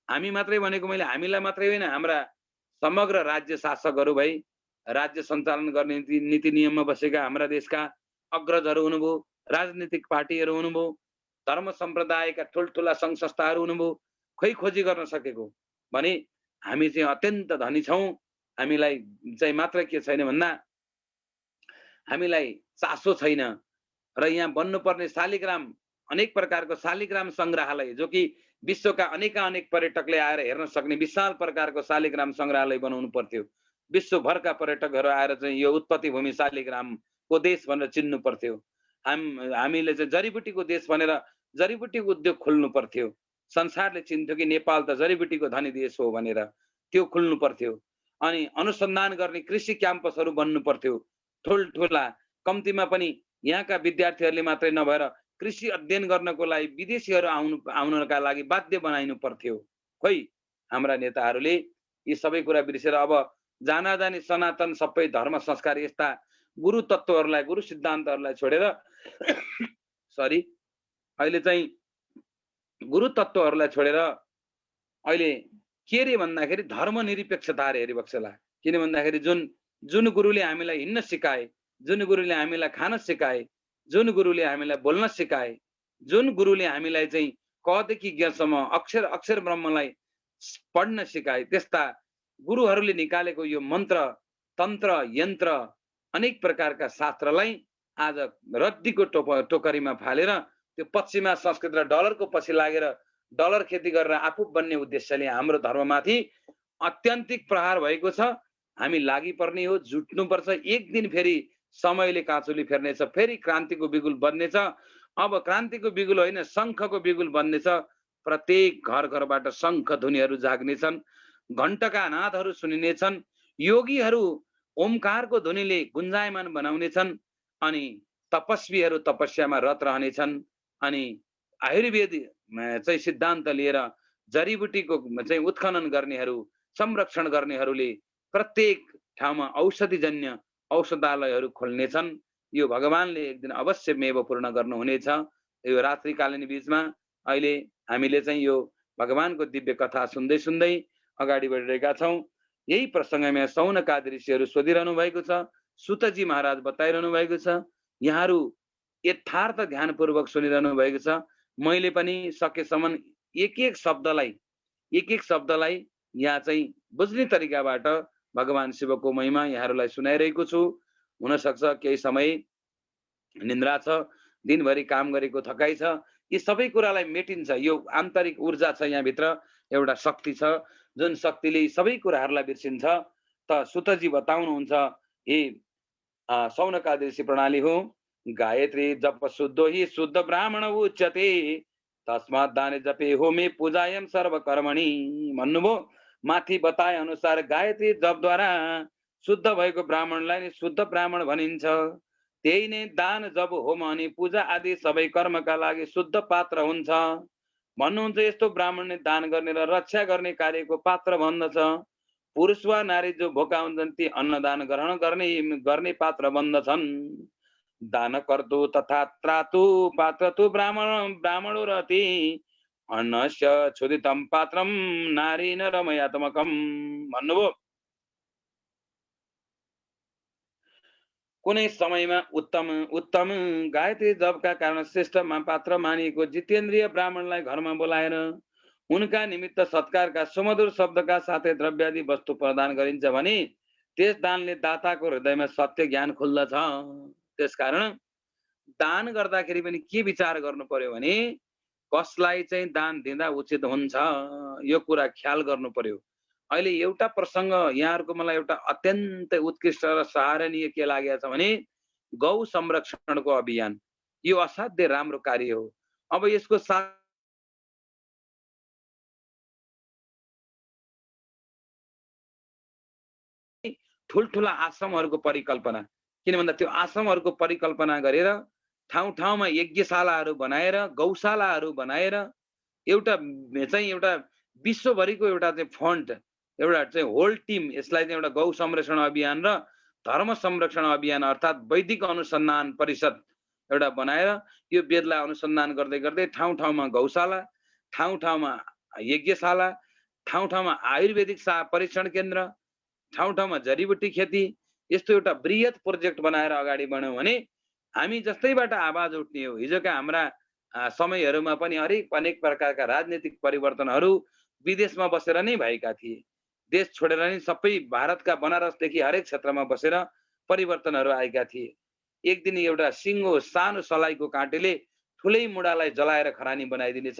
हामी मात्रै भनेको मैले हामीलाई मात्रै होइन, हाम्रा समग्र राज्य शासकहरू भई राज्य सञ्चालन गर्ने नीति नियममा बसेका हाम्रा देशका अग्रजहरू हुनुभयो, राजनीतिक पार्टीहरू हुनुभयो, धर्म सम्प्रदायका ठुल्ठुला सङ्घ संस्थाहरू हुनुभयो, खोइ खोजी गर्न सकेको भने हामी चाहिँ अत्यन्त धनी छौँ। हामीलाई चाहिँ मात्र के छैन भन्दा हामीलाई चासो छैन। र यहाँ बन्नुपर्ने शालिग्राम, अनेक प्रकारको शालिग्राम सङ्ग्रहालय, जो कि विश्वका अनेक पर्यटकले आएर हेर्न सक्ने विशाल प्रकारको शालिग्राम सङ्ग्रहालय बनाउनु पर्थ्यो। विश्वभरका पर्यटकहरू आएर चाहिँ यो उत्पत्ति भूमि शालिग्रामको देश भनेर चिन्नु पर्थ्यो। हामीले चाहिँ जडीबुटीको देश भनेर जडीबुटीको उद्योग खोल्नु पर्थ्यो। संसारले चिन्थ्यो कि नेपाल त जडीबुटीको धनी देश हो भनेर, त्यो खोल्नु पर्थ्यो। अनि अनुसन्धान गर्ने कृषि क्याम्पसहरू बन्नु पर्थ्यो ठुल्ठुला। कम्तीमा पनि यहाँका विद्यार्थीहरूले मात्रै नभएर कृषि अध्ययन गर्नको लागि विदेशीहरू आउनका लागि बाध्य बनाइनु पर्थ्यो। खोइ हाम्रा नेताहरूले यी सबै कुरा बिर्सेर अब जानाजानी सनातन सबै धर्म संस्कार यस्ता गुरु तत्त्वहरूलाई, गुरु सिद्धान्तहरूलाई छोडेर अहिले चाहिँ गुरु तत्त्वहरूलाई छोडेर अहिले के रे भन्दाखेरि धर्मनिरपेक्षता अरे हेरिबक्सला। किन भन्दाखेरि जुन गुरुले हामीलाई हिँड्न सिकाए, जुन गुरुले हामीलाई खान सिकाए, जुन गुरुले हामीलाई बोल्न सिकाए, जुन गुरुले हामीलाई चाहिँ कदेखि ज्ञसम्म अक्षर ब्रह्मलाई पढ्न सिकाए, त्यस्ता गुरुहरूले निकालेको यो मन्त्र तन्त्र यन्त्र अनेक प्रकारका शास्त्रलाई आज रद्दीको टोकरीमा फालेर त्यो पश्चिमा संस्कृत र डलरको पछि लागेर डलर खेती गरेर आफू बन्ने उद्देश्यले हाम्रो धर्ममाथि अत्यन्तिक प्रहार भएको छ। हामी लागि पर्ने हो, जुट्नुपर्छ। एक दिन फेरि समयले काँचुली फेर्नेछ, फेरि क्रान्तिको बिगुल बन्नेछ। अब क्रान्तिको बिगुल होइन, शङ्खको बिगुल बन्नेछ। प्रत्येक घर घरबाट शङ्ख ध्वनिहरू जाग्नेछन्, घण्टका नादहरू सुनिनेछन्, योगीहरू ओमकारको ध्वनिले गुन्जायमान बनाउनेछन्, अनि तपस्वीहरू तपस्यामा रत रहनेछन्। अनि आयुर्वेद चाहिँ सिद्धान्त लिएर जडीबुटीको चाहिँ उत्खनन गर्नेहरू, संरक्षण गर्नेहरूले प्रत्येक ठाउँमा औषधिजन्य औषधालयहरू खोल्नेछन्। यो भगवानले एक दिन अवश्य मेव पूर्ण गर्नुहुनेछ। यो रात्रिकालीन बीचमा अहिले हामीले चाहिँ यो भगवानको दिव्य कथा सुन्दै सुन्दै अगाडि बढिरहेका छौँ। यही प्रसङ्गमा सौनकादि ऋषिहरू सोधिरहनु भएको छ, सुतजी महाराज बताइरहनु भएको छ, यहाँहरू यथार्थ ध्यानपूर्वक सुनिरहनु भएको छ। मैले पनि सकेसम्म एक एक शब्दलाई यहाँ चाहिँ बुझ्ने तरिकाबाट भगवान शिवको महिमा यहाँहरूलाई सुनाइरहेको छु। हुनसक्छ केही समय निन्द्रा छ, दिनभरि काम गरेको थकाइ छ, यी सबै कुरालाई मेटिन्छ। यो आन्तरिक ऊर्जा छ, यहाँभित्र एउटा शक्ति छ जुन शक्तिले सबै कुराहरूलाई बिर्सिन्छ। त सुतजी बताउनुहुन्छ, हे सौनकादि ऋषि प्रणाली हो, गायत्री जप शुद्धो हि शुद्ध ब्राह्मण उच्यते, तस्मात् दाने जपे हो मे पूजायम सर्वकर्मणि। भन्नुभयो माथि बताए अनुसार गायत्री जपद्वारा शुद्ध भएको ब्राह्मणलाई नै शुद्ध ब्राह्मण भनिन्छ। त्यही नै दान जप होम अनि पूजा आदि सबै कर्मका लागि शुद्ध पात्र हुन्छ। भन्नुहुन्छ यस्तो ब्राह्मणले दान गर्ने र रक्षा गर्ने कार्यको पात्र बन्दछ। पुरुष वा नारी जो भोका हुन्छन् ती अन्नदान ग्रहण गर्ने पात्र बन्दछन्। दान कर्तु तथा त्रातु पात्र तु ब्राह्मणो रति, अन्नस्य क्षुदितं पात्रम नारी न रमयात्मकम। भन्नुभयो कुनै समयमा उत्तम गायत्री जपका कारण श्रेष्ठ पात्र मानिएको जितेन्द्रिय ब्राह्मणलाई घरमा बोलाएर उनका निमित्त सत्कारका सुमधुर शब्दका साथै द्रव्यादि वस्तु प्रदान गरिन्छ भने त्यस दानले दाताको हृदयमा सत्य ज्ञान खुल्दछ। त्यसकारण दान गर्दाखेरि पनि के विचार गर्नु पर्यो भने कसलाई चाहिँ दान दिँदा उचित हुन्छ, यो कुरा ख्याल गर्नु पर्यो। अहिले एउटा प्रसङ्ग यहाँहरूको मलाई एउटा अत्यन्तै उत्कृष्ट र सराहनीय के लागेको छ भने गौ संरक्षणको अभियान। यो असाध्य राम्रो कार्य हो। अब यसको साथ ठुल्ठुला आश्रमहरूको परिकल्पना, किन भन्दा त्यो आश्रमहरूको परिकल्पना गरेर ठाउँ ठाउँमा यज्ञशालाहरू बनाएर गौशालाहरू बनाएर एउटा विश्वभरिको एउटा चाहिँ फन्ड, एउटा चाहिँ होल टिम, यसलाई चाहिँ एउटा गौ संरक्षण अभियान र धर्म संरक्षण अभियान अर्थात् वैदिक अनुसन्धान परिषद एउटा बनाएर यो वेदलाई अनुसन्धान गर्दै गर्दै ठाउँ ठाउँमा गौशाला, ठाउँ ठाउँमा यज्ञशाला, ठाउँ ठाउँमा आयुर्वेदिक परीक्षण केन्द्र, ठाउँ ठाउँमा जडीबुटी खेती, यस्तो एउटा बृहत प्रोजेक्ट बनाएर अगाडि बढ्यौँ भने हामी जस्तैबाट आवाज उठ्ने हो। हिजोका हाम्रा समयहरूमा पनि अनेक प्रकारका राजनीतिक परिवर्तनहरू विदेशमा बसेर नै भएका थिए। देश छोडेर नै सबै भारतका बनारसदेखि हरेक क्षेत्रमा बसेर परिवर्तनहरू आएका थिए। एक दिन एउटा सिङ्गो सानो सलाइको काँटेले ठुलै मुढालाई जलाएर खरानी बनाइदिनेछ।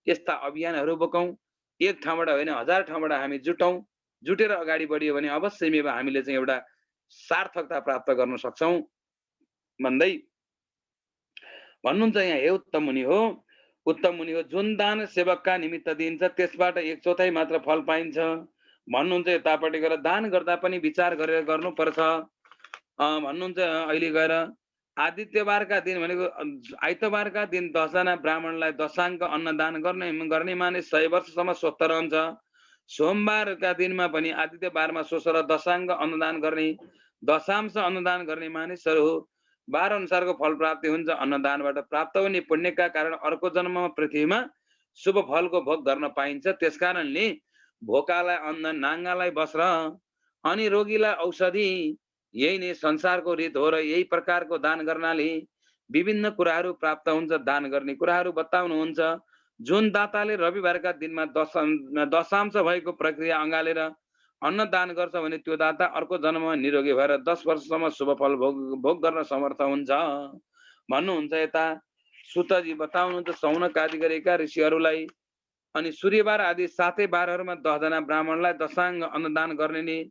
यस्ता अभियानहरू बोकौँ, एक ठाउँबाट होइन 1000 ठाउँबाट हामी जुटेर अगाडि बढियो भने अवश्य में हामीले चाहिँ एउटा सार्थकता प्राप्त गर्न सक्छौँ भन्दै भन्नुहुन्छ यहाँ, हे उत्तम मुनि हो जुन दान सेवकका निमित्त दिन्छ त्यसबाट 1/4 मात्र फल पाइन्छ। भन्नुहुन्छ यतापट्टि गएर दान गर्दा पनि विचार गरेर गर्नुपर्छ। भन्नुहुन्छ अहिले गएर आदित्यबारका दिन भनेको आइतबारका दिन 10 जना ब्राह्मणलाई दशाङ्क अन्नदान गर्ने मानिस 100 वर्षसम्म स्वस्थ रहन्छ। सोमबारका दिनमा पनि आदित्यबारमा स्वस्थ र दशाङ्क अन्नदान गर्ने, दशांश अन्नदान गर्ने मानिसहरू 12 अनुसारको फल प्राप्ति हुन्छ। अन्नदानबाट प्राप्त हुने पुण्यका कारण अर्को जन्ममा पृथ्वीमा शुभ फलको भोग गर्न पाइन्छ। त्यसकारणले भोकालाई अन्न, नाङ्गालाई वस्त्र अनि रोगीलाई औषधि, यही नै संसारको रीत हो र यही प्रकारको दान गर्नाले विभिन्न कुराहरू प्राप्त हुन्छ। दान गर्ने कुराहरू बताउनुहुन्छ। जुन दाताले रविवारका दिनमा दशांश भएको प्रक्रिया अँगालेर अन्न दान गर्छ भने त्यो दाता अर्को जन्ममा निरोगी भएर 10 वर्षसम्म शुभ फल भोग गर्न समर्थ हुन्छ भन्नुहुन्छ। यता सुतजी बताउनुहुन्छ सौनक आदि गरेका ऋषिहरूलाई अनि सूर्यबार आदि 7 बारहरूमा 10 जना ब्राह्मणलाई दशाङ्ग अन्नदान गर्ने नि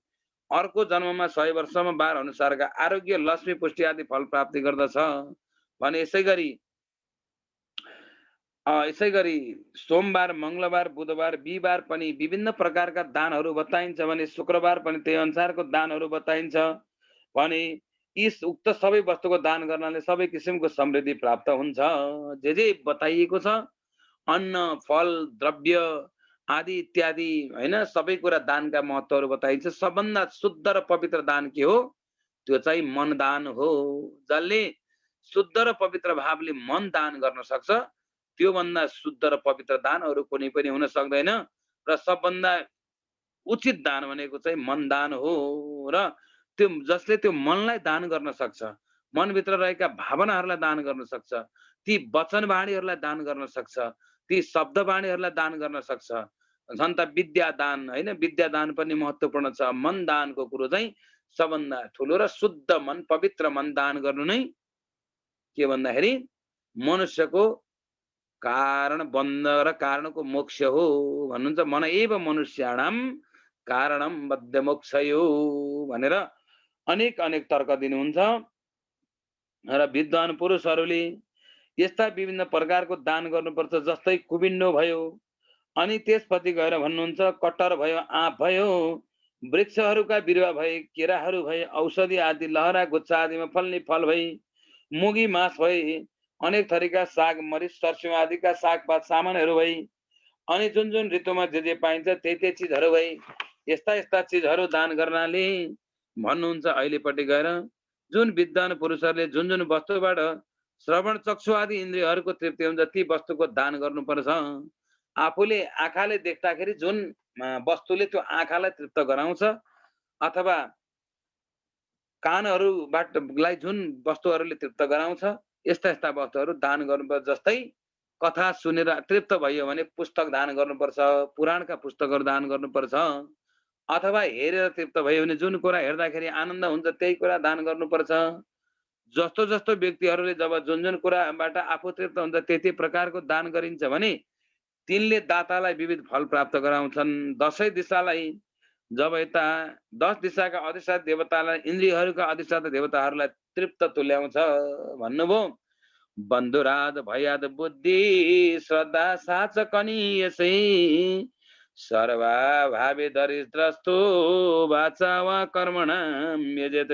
अर्को जन्ममा 100 वर्षसम्म बार अनुसारका आरोग्य लक्ष्मी पुष्टि आदि फल प्राप्ति गर्दछ भने यसै गरी सोमबार मंगलबार बुधबार बिहिबार पनि विभिन्न प्रकारका दानहरू बताइन्छ भने शुक्रबार पनि त्यही अनुसारको दानहरू बताइन्छ भने यी उक्त सबै वस्तुको दान गर्नाले सबै किसिमको समृद्धि प्राप्त हुन्छ। जे बताइएको छ अन्न फल द्रव्य आदि इत्यादि हैन सबै कुरा दानका महत्त्वहरू बताइन्छ। सबभन्दा शुद्ध र पवित्र दान के हो? त्यो चाहिँ मन दान हो। जसले शुद्ध र पवित्र भावले मन दान गर्न सक्छ त्यो भन्दा शुद्ध र पवित्र दान अरु कुनै पनि हुन सक्दैन र सबभन्दा उचित दान भनेको चाहिँ मन दान हो। र त्यो जसले त्यो मनलाई दान गर्न सक्छ, मनभित्र रहेका भावनाहरूलाई दान गर्न सक्छ, ती वचनवाणीहरूलाई दान गर्न सक्छ, ती शब्दवाणीहरूलाई दान गर्न सक्छ, झन् त विद्या दान हैन, विद्या दान पनि महत्त्वपूर्ण छ। मन दानको कुरो चाहिँ सबभन्दा ठुलो र शुद्ध मन पवित्र मन दान गर्नु नै के भन्दाखेरि मनुष्यको कारण बन्ध र कारणको मोक्ष हो भन्नुहुन्छ। मन एव मनुष्याणाम कारणम बद्ध मोक्षयो भनेर अनेक अनेक तर्क दिनुहुन्छ। र विद्वान पुरुषहरूले यस्ता विभिन्न प्रकारको दान गर्नुपर्छ। जस्तै कुबिन्डो भयो अनि त्यसपछि गएर भन्नुहुन्छ कट्टर भयो, आँप भयो, वृक्षहरूका बिरुवा भए, केराहरू भए, औषधि आदि लहरा गुच्छा आदिमा फल्ने फल भई, मुगी मास भए, अनेक थरीका साग मरिच सर्स्यौं आदिका सागपात सामानहरू भई, अनि जुन जुन ऋतुमा जे पाइन्छ त्यही चिजहरू भई, यस्ता यस्ता चिजहरू दान गर्नाले भन्नुहुन्छ। अहिलेपट्टि गएर जुन विद्वान पुरुषहरूले जुन जुन वस्तुबाट श्रवण चक्षु आदि इन्द्रियहरूको तृप्ति हुन्छ ती वस्तुको दान गर्नुपर्छ। आफूले आँखाले देख्दाखेरि जुन वस्तुले त्यो आँखालाई तृप्त गराउँछ अथवा कानहरूलाई जुन वस्तुहरूले तृप्त गराउँछ यस्ता यस्ता वस्तुहरू दान गर्नुपर्छ। जस्तै कथा सुनेर तृप्त भयो भने पुस्तक दान गर्नुपर्छ, पुराणका पुस्तकहरू दान गर्नुपर्छ, अथवा हेरेर तृप्त भयो भने जुन कुरा हेर्दाखेरि आनन्द हुन्छ त्यही कुरा दान गर्नुपर्छ। जस्तो जस्तो व्यक्तिहरूले जब जुन जुन कुराबाट आफू तृप्त हुन्छ त्यति प्रकारको दान गरिन्छ भने तिनले दातालाई विविध फल प्राप्त गराउँछन्। 10 दिशालाई जब यता 10 दिशाका अधिष्ठाता देवतालाई इन्द्रियहरूका अधिष्ठाता देवताहरूलाई तृप्त तुल्याउँछ भन्नुभयो। बन्धुराज भयाद बुद्धि श्रद्धा साच कनियसै सर्वा भावे दरिद्रस्तो वाचा वा कर्मणाम यजेत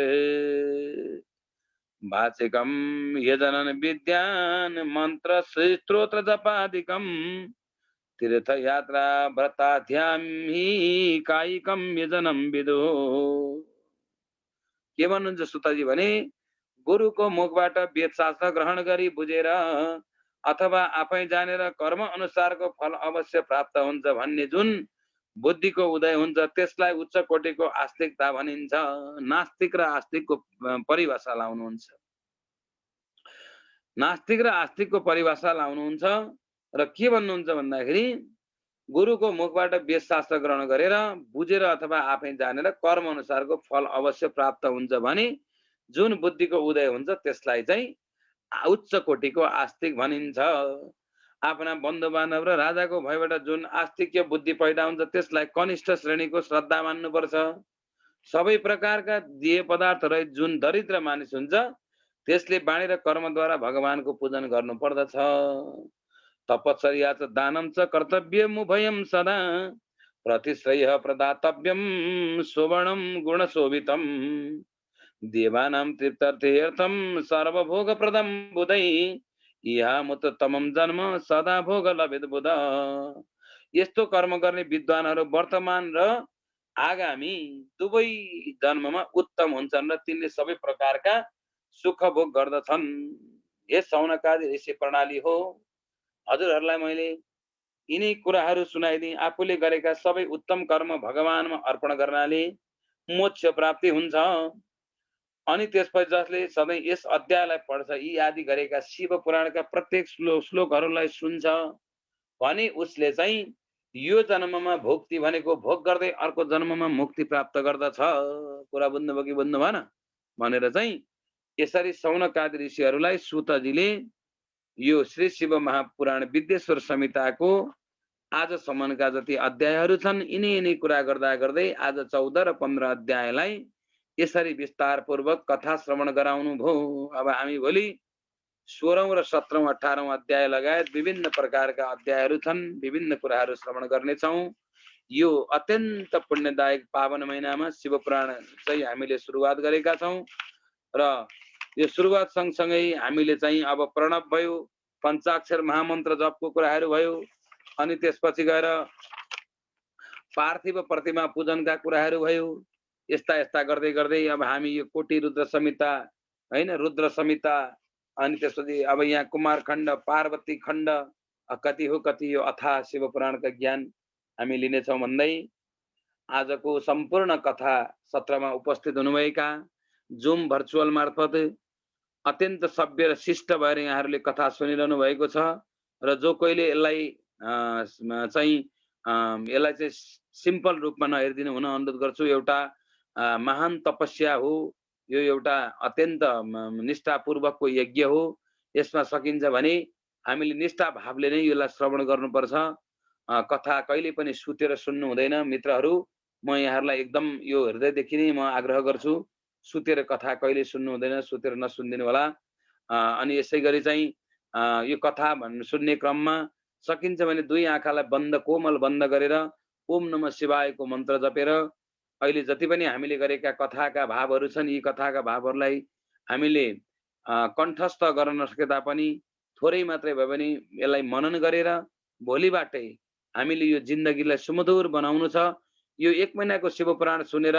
वाचिकम यजनन विद्यान मंत्र स्तोत्र जपादिकम तीर्थ यात्रा व्रताध्याम हि कायिकम यजनम विदो। के भन्नुहुन्छ सुताजी भने गुरुको मुखबाट वेद शास्त्र ग्रहण गरी बुझेर अथवा आफै जानेर कर्म अनुसारको फल अवश्य प्राप्त हुन्छ भन्ने जुन बुद्धिको उदय हुन्छ त्यसलाई उच्च कोटिको आस्तिकता भनिन्छ। नास्तिक र आस्तिकको परिभाषा लाउनुहुन्छ। नास्तिक र आस्तिकको परिभाषा लाउनुहुन्छ र के भन्नुहुन्छ भन्दाखेरि गुरुको मुखबाट वेद शास्त्र ग्रहण गरेर बुझेर अथवा आफै जानेर कर्म अनुसारको फल अवश्य प्राप्त हुन्छ भने जुन बुद्धिको उदय हुन्छ त्यसलाई चाहिँ उच्च कोटिको आस्तिक भनिन्छ। आफ्ना बन्धु बान्धव र राजाको भयबाट जुन आस्तिक्य बुद्धि पैदा हुन्छ त्यसलाई कनिष्ठ श्रेणीको श्रद्धा मान्नुपर्छ। सबै प्रकारका दिए पदार्थ रहित जुन दरिद्र मानिस हुन्छ त्यसले बाणी र कर्मद्वारा भगवानको पूजन गर्नु पर्दछ। तपश्चर्या च दानं च कर्तव्यम् उभयं सदा प्रतिश्रयः प्रदातव्यं सुवर्णं गुणशोभितं देवानां तृप्त्यर्थं सर्वभोगप्रदं बुधै इहामुत्तमं जन्म सदा भोग लभेत बुध। यस्तो कर्म गर्ने विद्वानहरू वर्तमान र आगामी दुवै जन्ममा उत्तम हुन्छन् र तिनले सबै प्रकारका सुख भोग गर्दछन्। यस सौनकादि ऋषि प्रणाली हो। हजुरहरूलाई मैले यिनै कुराहरू सुनाइदिएँ। आफूले गरेका सबै उत्तम कर्म भगवानमा अर्पण गर्नाले मोक्ष प्राप्ति हुन्छ। अनि त्यसपछि जसले सधैँ यस अध्यायलाई पढ्छ, यी आदि गरेका शिव पुराणका प्रत्येक श्लोकहरूलाई सुन्छ भने उसले चाहिँ यो जन्ममा भोक्ति भनेको भोग गर्दै अर्को जन्ममा मुक्ति प्राप्त गर्दछ, कुरा बुझ्नुभयो कि बुझ्नु भएन भनेर चाहिँ यसरी सौनकादि ऋषिहरूलाई सुतजीले यो श्री शिव महापुराण विद्येश्वर संहिताको आजसम्मका जति अध्यायहरू छन् यिनी कुरा गर्दा गर्दै आज 14 र 15 अध्यायलाई यसरी विस्तार पूर्वक कथा श्रवण गराउनु भयो। अब हामी भोलि 16औं र 17औं 18औं अध्याय लगायत विभिन्न प्रकारका अध्यायहरू छन्, विभिन्न कुराहरू श्रवण गर्नेछौँ। यो अत्यन्त पुण्यदायक पावन महिनामा शिवपुराण चाहिँ हामीले सुरुवात गरेका छौँ र यो सुरुवात सँगसँगै हामीले चाहिँ अब प्रणव भयो, पञ्चाक्षर महामन्त्र जपको कुराहरू भयो, अनि त्यसपछि गएर पार्थिव प्रतिमा पूजनका कुराहरू भयो। यस्ता यस्ता गर्दै गर्दै अब हामी यो कोटी रुद्र संहिता हैन, रुद्र संहिता, अनि त्यसपछि अब यहाँ कुमार खण्ड, पार्वती खण्ड, कति हो कति यो अथाह शिवपुराणका ज्ञान हामी लिनेछौँ भन्दै आजको सम्पूर्ण कथा सत्रमा उपस्थित हुनुभएका जुम भर्चुअल मार्फत अत्यन्त सभ्य र शिष्ट भएर यहाँहरूले कथा सुनिरहनु भएको छ र जो कोहीले यसलाई चाहिँ सिम्पल रूपमा नहेरिदिनु हुन अनुरोध गर्छु। एउटा महान तपस्या हो यो, एउटा अत्यन्त निष्ठापूर्वकको यज्ञ हो। यसमा सकिन्छ भने हामीले निष्ठा भावले नै यसलाई श्रवण गर्नुपर्छ। कथा कहिले पनि सुतेर सुन्नु हुँदैन मित्रहरू। म यहाँहरूलाई एकदम यो हृदयदेखि नै म आग्रह गर्छु, सुतेर कथा कहिले सुन्नु हुँदैन, सुतेर नसुनिदिनु होला। अनि यसै गरी चाहिँ यो कथा सुन्ने क्रममा सकिन्छ भने दुई आँखालाई बन्द, कोमल बन्द गरेर ओम नमः शिवायको मन्त्र जपेर अहिले जति पनि हामीले गरेका कथाका भावहरू छन्, यी कथाका भावहरूलाई हामीले कण्ठस्थ गर्न नसके तापनि थोरै मात्रै भए पनि यसलाई मनन गरेर भोलिबाटै हामीले यो जिन्दगीलाई सुमधुर बनाउनु छ। यो 1 महिनाको शिवपुराण सुनेर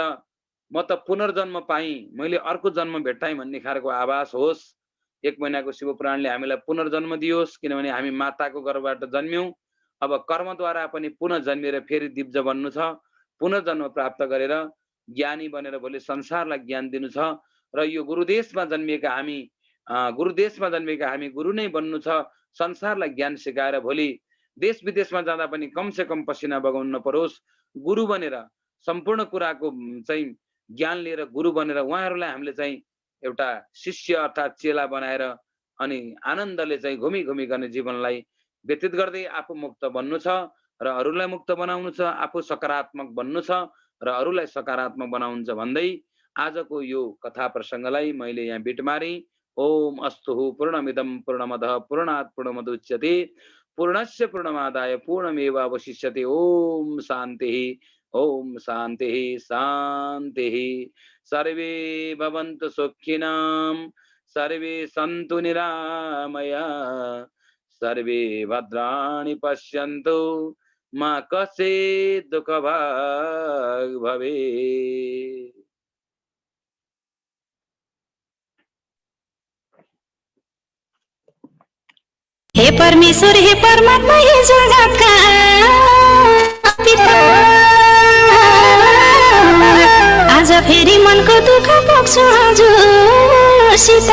म त पुनर्जन्म पाएँ, मैले अर्को जन्म भेट्टाएँ भन्ने खालको आभास होस्। 1 महिनाको शिवपुराणले हामीलाई पुनर्जन्म दियोस्, किनभने हामी माताको गर्भबाट जन्म्यौँ। अब कर्मद्वारा पनि पुनः जन्मेर फेरि दिव्य बन्नु छ, पुनर्जन्म प्राप्त गरेर ज्ञानी बनेर भोलि संसारलाई ज्ञान दिनु छ। र यो गुरुदेशमा जन्मिएका हामी गुरु नै बन्नु छ, संसारलाई ज्ञान सिकाएर भोलि देश विदेशमा जाँदा पनि कमसे कम पसिना बगाउनु नपरोस्। गुरु बनेर सम्पूर्ण कुराको चाहिँ ज्ञान लिएर गुरु बनेर उहाँहरूलाई हामीले चाहिँ एउटा शिष्य अर्थात् चेला बनाएर अनि आनन्दले चाहिँ घुमी घुमी गर्ने जीवनलाई व्यतीत गर्दै आफू मुक्त बन्नु छ र अरूलाई मुक्त बनाउनु छ, आफू सकारात्मक बन्नु छ र अरूलाई सकारात्मक बनाउनु छ भन्दै आजको यो कथा प्रसङ्गलाई मैले यहाँ बिट मारेँ। ओम अस्तु पूर्णमिदं पूर्णमदः पूर्णात् पूर्णमुदच्यते पूर्णस्य पूर्णमादाय पूर्णमेवावशिष्यते। ओम शान्तिः, ओम शान्तिः, शान्तिः। सर्वे भवन्तु सुखिनां, सर्वे सन्तु निरामया, सर्वे भद्राणि पश्यन्तु मा कश्चित् दुःखभाग् भवेत्। हे परमेश्वर, हे परमात्मा, हे जगतका पिता, आज फेरि मनको दुःख पोख्छु हजुरसित।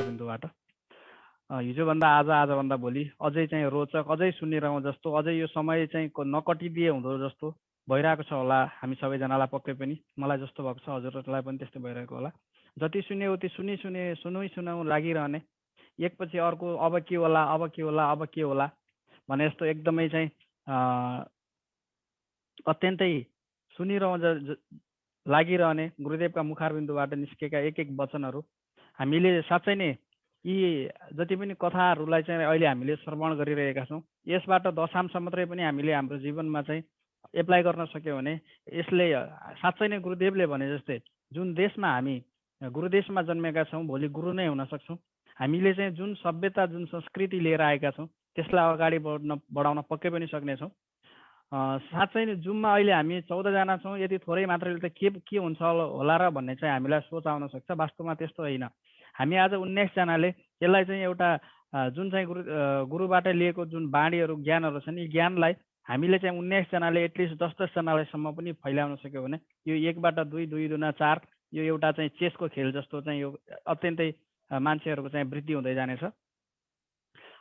बिन्दुबाट हिजोभन्दा आजभन्दा भोलि अझै चाहिँ रोचक, अझै सुनिरहँ जस्तो, अझै यो समय चाहिँ नकटिदिए हुँदो जस्तो भइरहेको छ होला हामी सबैजनालाई। पक्कै पनि मलाई जस्तो भएको छ, हजुरहरूलाई पनि त्यस्तै भइरहेको होला। जति सुने उति सुनाउँ लागिरहने, एकपछि अर्को अब के होला अब के होला अब के होला भने जस्तो एकदमै चाहिँ अत्यन्तै सुनिरहँ लागिरहने गुरुदेवका मुखारबिन्दुबाट निस्केका एक एक वचनहरू हामीले साँच्चै नै यी जति पनि कथाहरूलाई चाहिँ अहिले हामीले श्रवण गरिरहेका छौँ, यसबाट दशांश मात्रै पनि हामीले हाम्रो जीवनमा चाहिँ एप्लाई गर्न सक्यो भने यसले साँच्चै नै गुरुदेवले भने जस्तै जुन देशमा हामी गुरुदेशमा जन्मेका छौँ भोलि गुरु नै हुन सक्छौँ। हामीले चाहिँ जुन सभ्यता जुन संस्कृति लिएर आएका छौँ त्यसलाई अगाडि बढाउन पक्कै पनि सक्नेछौँ। साँच्चै नै जुममा अहिले हामी 14 जना छौँ, यदि थोरै मात्रैले त के हुन्छ होला र भन्ने चाहिँ हामीलाई सोच आउन सक्छ। वास्तवमा त्यस्तो होइन। हामी आज 19 जनाले यसलाई चाहिँ एउटा जुन चाहिँ गुरुबाट लिएको जुन बाणीहरू ज्ञानहरू छन्, यी ज्ञानलाई हामीले चाहिँ 19 जनाले एटलिस्ट 10-10 जनालेसम्म पनि फैलाउन सक्यो भने यो 1बाट 2, 2 दुना 4 यो एउटा चाहिँ चेसको खेल जस्तो चाहिँ यो अत्यन्तै मान्छेहरूको चाहिँ वृद्धि हुँदै जानेछ।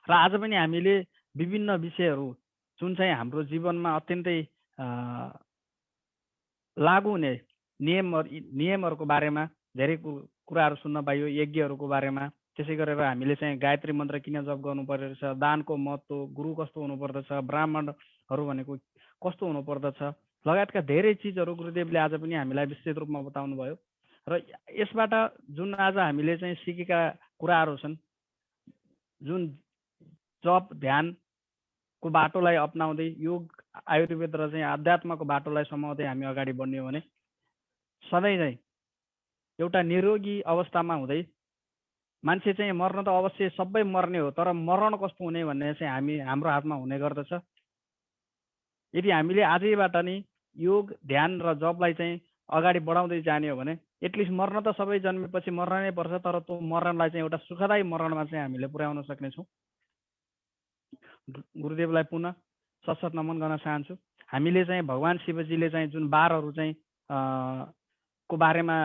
र आज पनि हामीले विभिन्न विषयहरू जुन चाहिँ हाम्रो जीवनमा अत्यन्तै लागू हुने नियमहरूको बारेमा धेरै कुराहरू सुन्न पाइयो, यज्ञहरूको बारेमा। त्यसै गरेर हामीले चाहिँ गायत्री मन्त्र किन जप गर्नु पर्दछ, दानको महत्त्व, गुरु कस्तो हुनुपर्दछ, ब्राह्मणहरू भनेको कस्तो हुनुपर्दछ लगायतका धेरै चिजहरू गुरुदेवले आज पनि हामीलाई विस्तृत रूपमा बताउनु भयो। र यसबाट जुन आज हामीले चाहिँ सिकेका कुराहरू छन्, जुन जप ध्यानको बाटोलाई अपनाउँदै योग आयुर्वेद र चाहिँ आध्यात्मको बाटोलाई समाउँदै हामी अगाडि बढ्ने हो भने सधैँ चाहिँ एउटा निरोगी अवस्थामा हुँदै मान्छे चाहिँ मर्न त अवश्य सबै मर्ने हो, तर मरण कस्तो हुने भन्ने चाहिँ हाम्रो हातमा हुने गर्दछ। यदि हामीले आजैबाट नै योग ध्यान र जपलाई चाहिँ अगाडि बढाउँदै जाने हो भने एटलिस्ट मर्न त सबै जन्मेपछि मर्न नै पर्छ, तर त्यो मरणलाई चाहिँ एउटा सुखदायी मरणमा चाहिँ हामीले पुर्याउन सक्नेछौँ। गुरुदेवलाई पुनः सशक्त नमन गर्न चाहन्छु। हामीले चाहिँ भगवान शिवजीले चाहिँ जुन बारहरू चाहिँ को बारेमा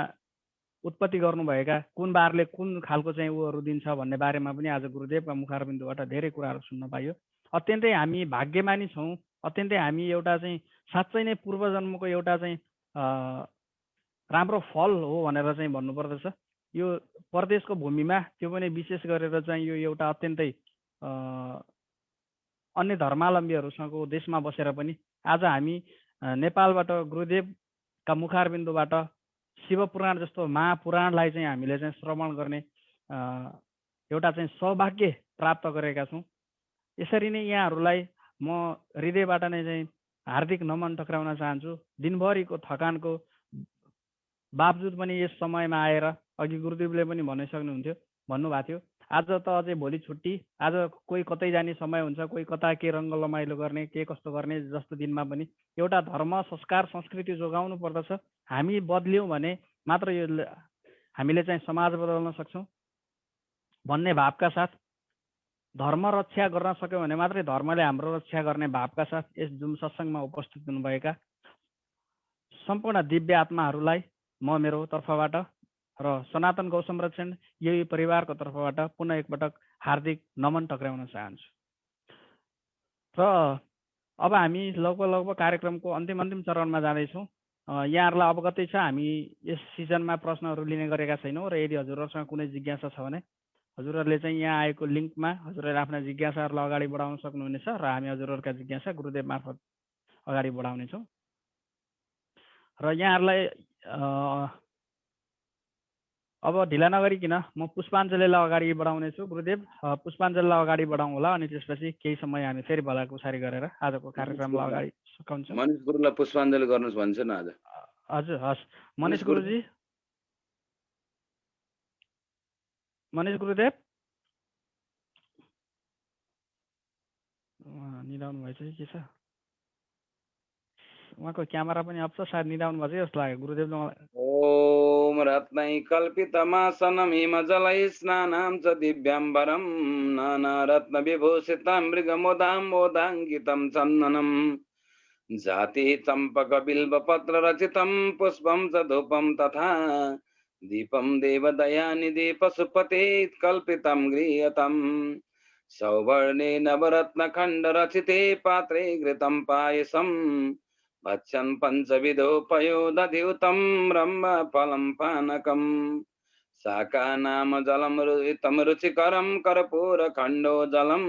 उत्पत्ति गर्नुभएका, कुन बारले कुन खालको चाहिँ उहरू दिन्छ भन्ने बारेमा पनि आज गुरुदेवका मुखारबिन्दुबाट धेरै कुराहरू सुन्न पाइयो। अत्यन्तै हामी भाग्यमानी छौँ, अत्यन्तै हामी एउटा चाहिँ साँच्चै नै पूर्वजन्मको एउटा चाहिँ राम्रो फल हो भनेर चाहिँ भन्नुपर्दछ। यो परदेशको भूमिमा त्यो पनि विशेष गरेर चाहिँ यो एउटा अत्यन्तै अन्य धर्मावलम्बीहरूसँगको देशमा बसेर पनि आज हामी नेपालबाट गुरुदेवका मुखारबिन्दुबाट शिवपुराण जस्तो महापुराणलाई चाहिँ हामीले चाहिँ श्रवण गर्ने एउटा चाहिँ सौभाग्य प्राप्त गरेका छौँ। यसरी नै यहाँहरूलाई म हृदयबाट नै चाहिँ हार्दिक नमन टक्राउन चाहन्छु। दिनभरिको थकानको बावजुद पनि यस समयमा आएर, अघि गुरुदेवले पनि भन्नुभएको थियो, आज त अझै भोलि छुट्टी, आज कोही कतै जाने समय हुन्छ, कोही कता के रङ्ग रमाइलो गर्ने, के कस्तो गर्ने जस्तो दिनमा पनि एउटा धर्म संस्कार संस्कृति जोगाउनु पर्दछ। हामी बदल्यौँ भने मात्र यो हामीले चाहिँ समाज बदल्न सक्छौँ भन्ने भावका साथ, धर्म रक्षा गर्न सक्यौँ भने मात्रै धर्मले हाम्रो रक्षा गर्ने भावका साथ यस जुन सत्सङ्गमा उपस्थित हुनुभएका सम्पूर्ण दिव्य आत्माहरूलाई म मेरो तर्फबाट र सनातन गौ संरक्षण यही परिवारको तर्फबाट पुनः एकपटक हार्दिक नमन टक्राउन चाहन्छु। र अब हामी लगभग कार्यक्रमको अन्तिम चरणमा जाँदैछौँ। यहाँहरूलाई अवगतै छ, हामी यस सिजनमा प्रश्नहरू लिने गरेका छैनौँ र यदि हजुरहरूसँग कुनै जिज्ञासा छ भने हजुरहरूले चाहिँ यहाँ आएको लिङ्कमा हजुरहरूले आफ्ना जिज्ञासाहरूलाई अगाडि बढाउन सक्नुहुनेछ र हामी हजुरहरूका जिज्ञासा गुरुदेव मार्फत अगाडि बढाउनेछौँ। र यहाँहरूलाई अब ढिला नगरिकन म पुष्पाञ्जलीलाई अगाडि बढाउनेछु। गुरुदेव पुष्पाञ्जलीलाई अगाडि बढाउँ होला, अनि त्यसपछि केही समय हामी फेरि भलाकुसारी गरेर आजको कार्यक्रमलाई अगाडि सघाउँछौँ। मनिष गुरुलाई पुष्पाञ्जली गर्नुहोस् भन्छ न आज। हजुर, हस्। मनिष गुरुजी, मनिष गुरुदेव निदाउनु भएछ कि के छ? उहाँको क्यामेरा पनि अप्छ, सायद निदाउनु भएको जस्तो लाग्यो गुरुदेव। ओम रत्नै कल्पितमासनं हिमजलै स्नानां च दिव्याम्बरं नाना रत्न विभूषितं मृगमोदाम्बोदाङ्कितं चन्दनं जाति चम्पक बिल्वपत्र रचितं पुष्पं च धूपं तथा दीपं देवदयानिधि पशुपते कल्पितं गृह्यतं सौवर्णे नवरत्नखण्ड रचिते पात्रे घृतं पायसं भक्षन् पञ्चविधो पयोदधियुतं ब्रह्मफलं पानकं शाकानाम जलं रुचितं रुचिकरं कर्पूरखण्डो जलं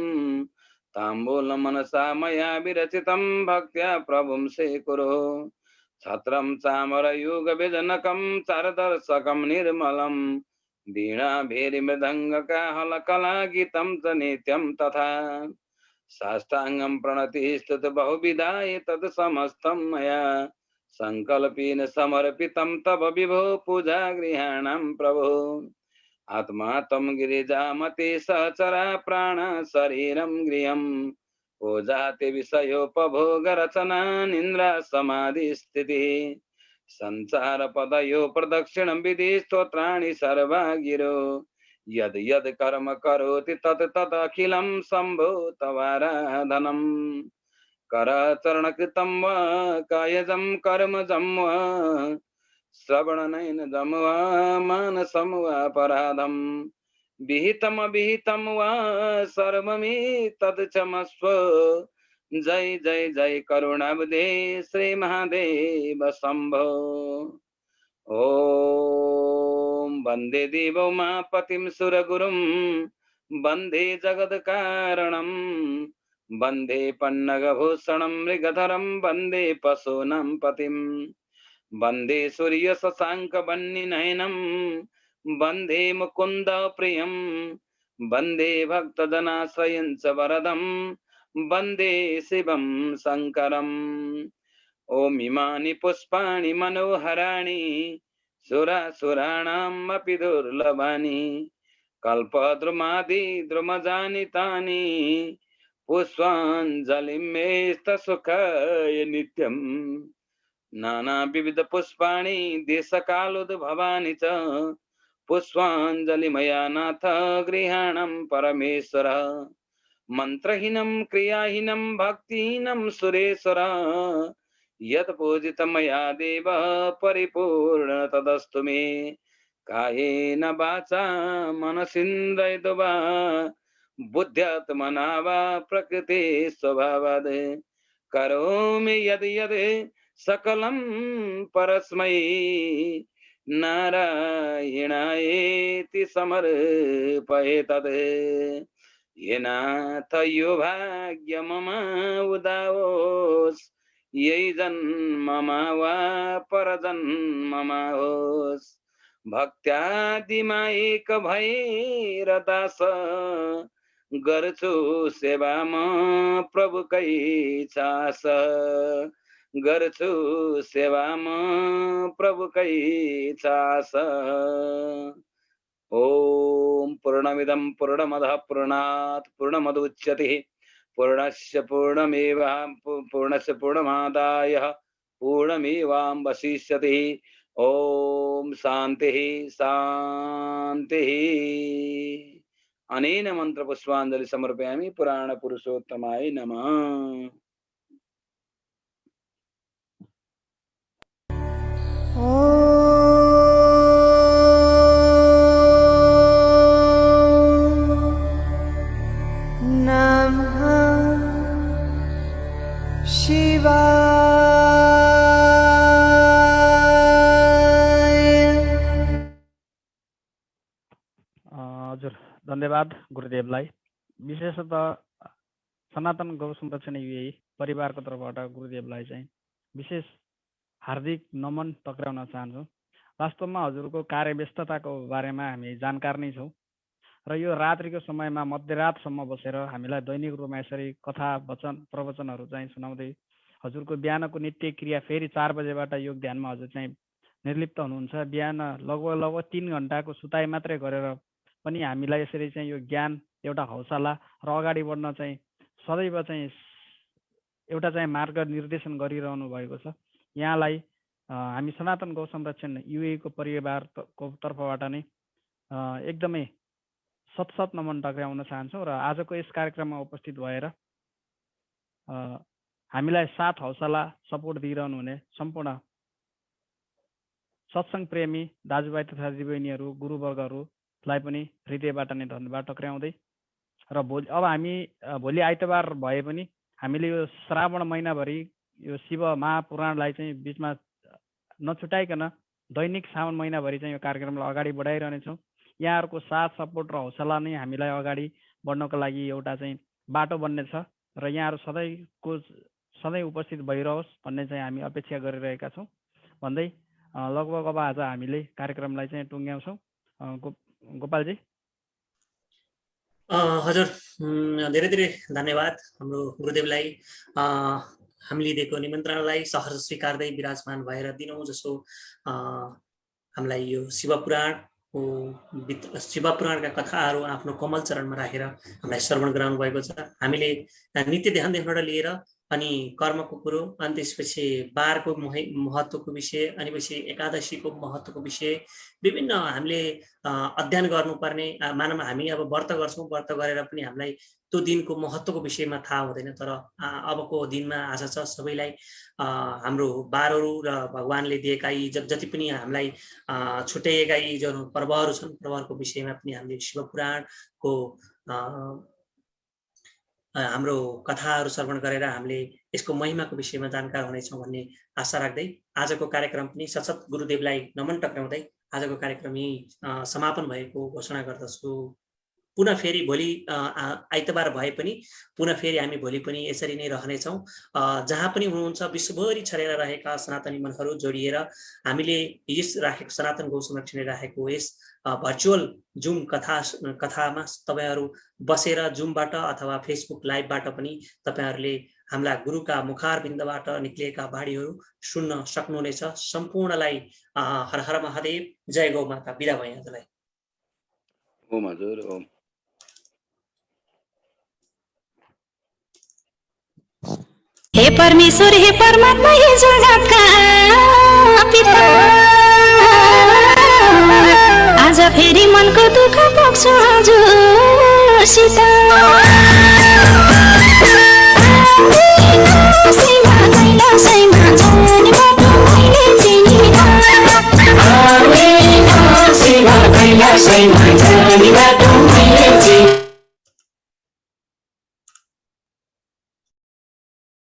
ताम्बूलं मनसा मया विरचितं भक्त्या प्रभुं सेकुरो छत्रं चामरयुगव्यजनकं चारदर्शकं निर्मलं वीणा भैरीमृदङ्गकाहलकला गीतं च नित्यं तथा साष्टांगं प्रणतिस्तुत बहुविधाय तत् समस्तं मया संकल्पेन समर्पितं तव विभो पूजा गृहाणां प्रभो आत्मा तं गिरिजामते सहचरा प्राण शरीरं गृहं पूजाते विषयोपभोग रचना निन्द्रा समाधि स्थितिः संसार पदयो प्रदक्षिणं विधि स्तोत्राणि सर्वा गिरो यद यद कर्म करोति तत् तत् अखिलं शम्भो तवाराधनम् करचरणकृतं वा कायजं कर्मजं वा श्रवणनयनजं वा मानसं वा पराधं विहितमविहितं वा सर्वमेतत्क्षमस्व। जय जय जय करुणाब्धे श्री महादेव शम्भो। ॐ वन्दे देवो मापतिं सुरगुरुं वन्दे जगत्कारणं वन्दे पन्नगभूषणं मृगधरं वन्दे पशूनां पतिं वन्दे सूर्यशशाङ्कवह्निनयनं वन्दे मुकुन्द प्रियं वन्दे भक्तजनाश्रयं च वरदं वन्दे शिवं शङ्करम्। ॐ इमानि पुष्पाणि मनोहराणि सुरासुराणामपि दुर्लभानि कल्पद्रुमादि द्रुमजानि तानि पुष्पाञ्जलिं मेस्तसुखाय नित्यम्। नानाविविध पुष्पाणि देशकालोद्भवानि च पुष्पाञ्जलि मया नाथ गृहाणं परमेश्वर। मन्त्रहीनं क्रियाहीनं भक्तिहीनं सुरेश्वर यत् पूजितं मया देव परिपूर्ण तदस्तु मे। कायेन वाचा मनसेन्द्रियैर्वा वा बुद्ध्यात्मना वा प्रकृते स्वभावात् करोमि यद् यद् सकलं परस्मै नारायणायेति समर्पये तत्। येनाथ यो भाग्य मम उदावोस् यही जन्म वा परजन्म होस् भक्त्यादिमा एक भएर दास गर्छु सेवा म प्रभुकै चास गर्छु सेवा म प्रभुकै चास। ओम पूर्णमिदं पूर्णमदः पूर्णात् पूर्णमुदच्यते पूर्णस्य पूर्णस्य पूर्णमादाय पूर्णमेवावशिष्यते। ओम शांति शांति। अनेन मंत्र पुष्पांजलि समर्पयामि पुराण पुरुषोत्तमाय नमः। हजुर धन्यवाद गुरुदेवलाई। विशेषतः सनातन गौ संरक्षण युए परिवारको तर्फबाट गुरुदेवलाई चाहिँ विशेष हार्दिक नमन टक्राउन चाहन्छु। वास्तवमा हजुरको कार्यव्यस्तताको बारेमा हामी जानकार नै छौँ र यो रात्रिको समयमा मध्यरातसम्म बसेर हामीलाई दैनिक रूपमा यसरी कथा वचन प्रवचनहरू चाहिँ सुनाउँदै हजुरको बिहानको नित्य क्रिया फेरि 4 बजेबाट योग ध्यानमा हजुर चाहिँ निर्लिप्त हुनुहुन्छ। बिहान लगभग 3 घण्टाको सुताइ मात्रै गरेर पनि हामीलाई यसरी चाहिँ यो ज्ञान एउटा हौसला र अगाडि बढ्न चाहिँ सदैव चाहिँ एउटा चाहिँ मार्ग निर्देशन गरिरहनु भएको छ। यहाँलाई हामी सनातन गौ संरक्षण युएको परिवारको तर्फबाट नै एकदमै सत नमन टक्राउन चाहन्छौँ र आजको यस कार्यक्रममा उपस्थित भएर हामीलाई साथ हौसला सपोर्ट दिइरहनु हुने सम्पूर्ण सत्संग प्रेमी दाजुभाइ तथा दिदीबहिनीहरू गुरुवर्गहरूलाई पनि हृदयबाट नै धन्यवाद टक्राउँदै र अब हामी भोलि आइतबार भए पनि हामीले यो श्रावण महिनाभरि यो शिव महापुराणलाई चाहिँ बिचमा नछुटाइकन दैनिक श्रावण महिनाभरि चाहिँ यो कार्यक्रमलाई अगाडि बढाइरहनेछौँ। यहाँहरूको साथ सपोर्ट र हौसला नै हामीलाई अगाडि बढ्नको लागि एउटा चाहिँ बाटो बन्नेछ र यहाँहरू सधैँ उपस्थित भइरहोस् भन्ने चाहिँ हामी अपेक्षा गरिरहेका छौँ भन्दै लगभग अब आज हामीले कार्यक्रमलाई चाहिँ टुङ्ग्याउँछौँ। गोपालजी। हजुर धेरै धेरै धन्यवाद हाम्रो गुरुदेवलाई हामीले दिएको निमन्त्रणालाई सहर्ष स्वीकार्दै विराजमान भएर दिनौँ जसो हामीलाई यो शिवपुराणका कथाहरू आफ्नो कमल चरणमा राखेर हामीलाई श्रवण गराउनु भएको छ। हामीले नित्य ध्यान देखबाट लिएर अनि कर्मको कुरो, अनि त्यसपछि बारको महत्त्वको विषय, अनि पछि एकादशीको महत्त्वको विषय, विभिन्न हामीले अध्ययन गर्नुपर्ने, मानव हामी अब व्रत गर्छौँ, व्रत गरेर पनि हामीलाई त्यो दिनको महत्त्वको विषयमा थाहा हुँदैन। तर अबको दिनमा आज छ सबैलाई हाम्रो बारहरू र भगवानले दिएका यी जति पनि हामीलाई छुट्याएका यी जुन पर्वहरू छन्, पर्वहरूको विषयमा पनि हामीले शिवपुराणको हाम्रो कथाहरू श्रवण गरेर हामीले यसको महिमाको विषयमा जानकार हुनेछौँ भन्ने आशा राख्दै आजको कार्यक्रम पनि सशत गुरुदेवलाई नमन टक्राउँदै आजको कार्यक्रम यही समापन भएको घोषणा गर्दछु। पुनः फेरि भोलि आइतबार भए पनि पुनः फेरि हामी भोलि पनि यसरी नै रहनेछौँ। जहाँ पनि हुनुहुन्छ विश्वभरि छरेर रहेका सनातनी मनहरू जोडिएर हामीले यस राखेको सनातन गौ संरक्षणले राखेको यस भर्चुअल जुम कथामा तपाईहरू बसेर जुमबाट अथवा फेसबुक लाइभबाट पनि तपाईहरूले हाम्रा गुरुका मुखारबिन्दबाट निक्लिएका बाणीहरू सुन्न सक्नुहुनेछ। सम्पूर्णलाई हर हर महादेव, जय गौ माता। बिदा भए आजलाई। ओम हजुर, ओम। हे परमेश्वर, हे परमात्मा, हे जगतका पिता, आज फेरि मनको दुःख पोख्छु हजुरसित। कैलाशैमा जाने बाटो मैले चिनिनँ, कैलाशैमा जाने बाटो मैले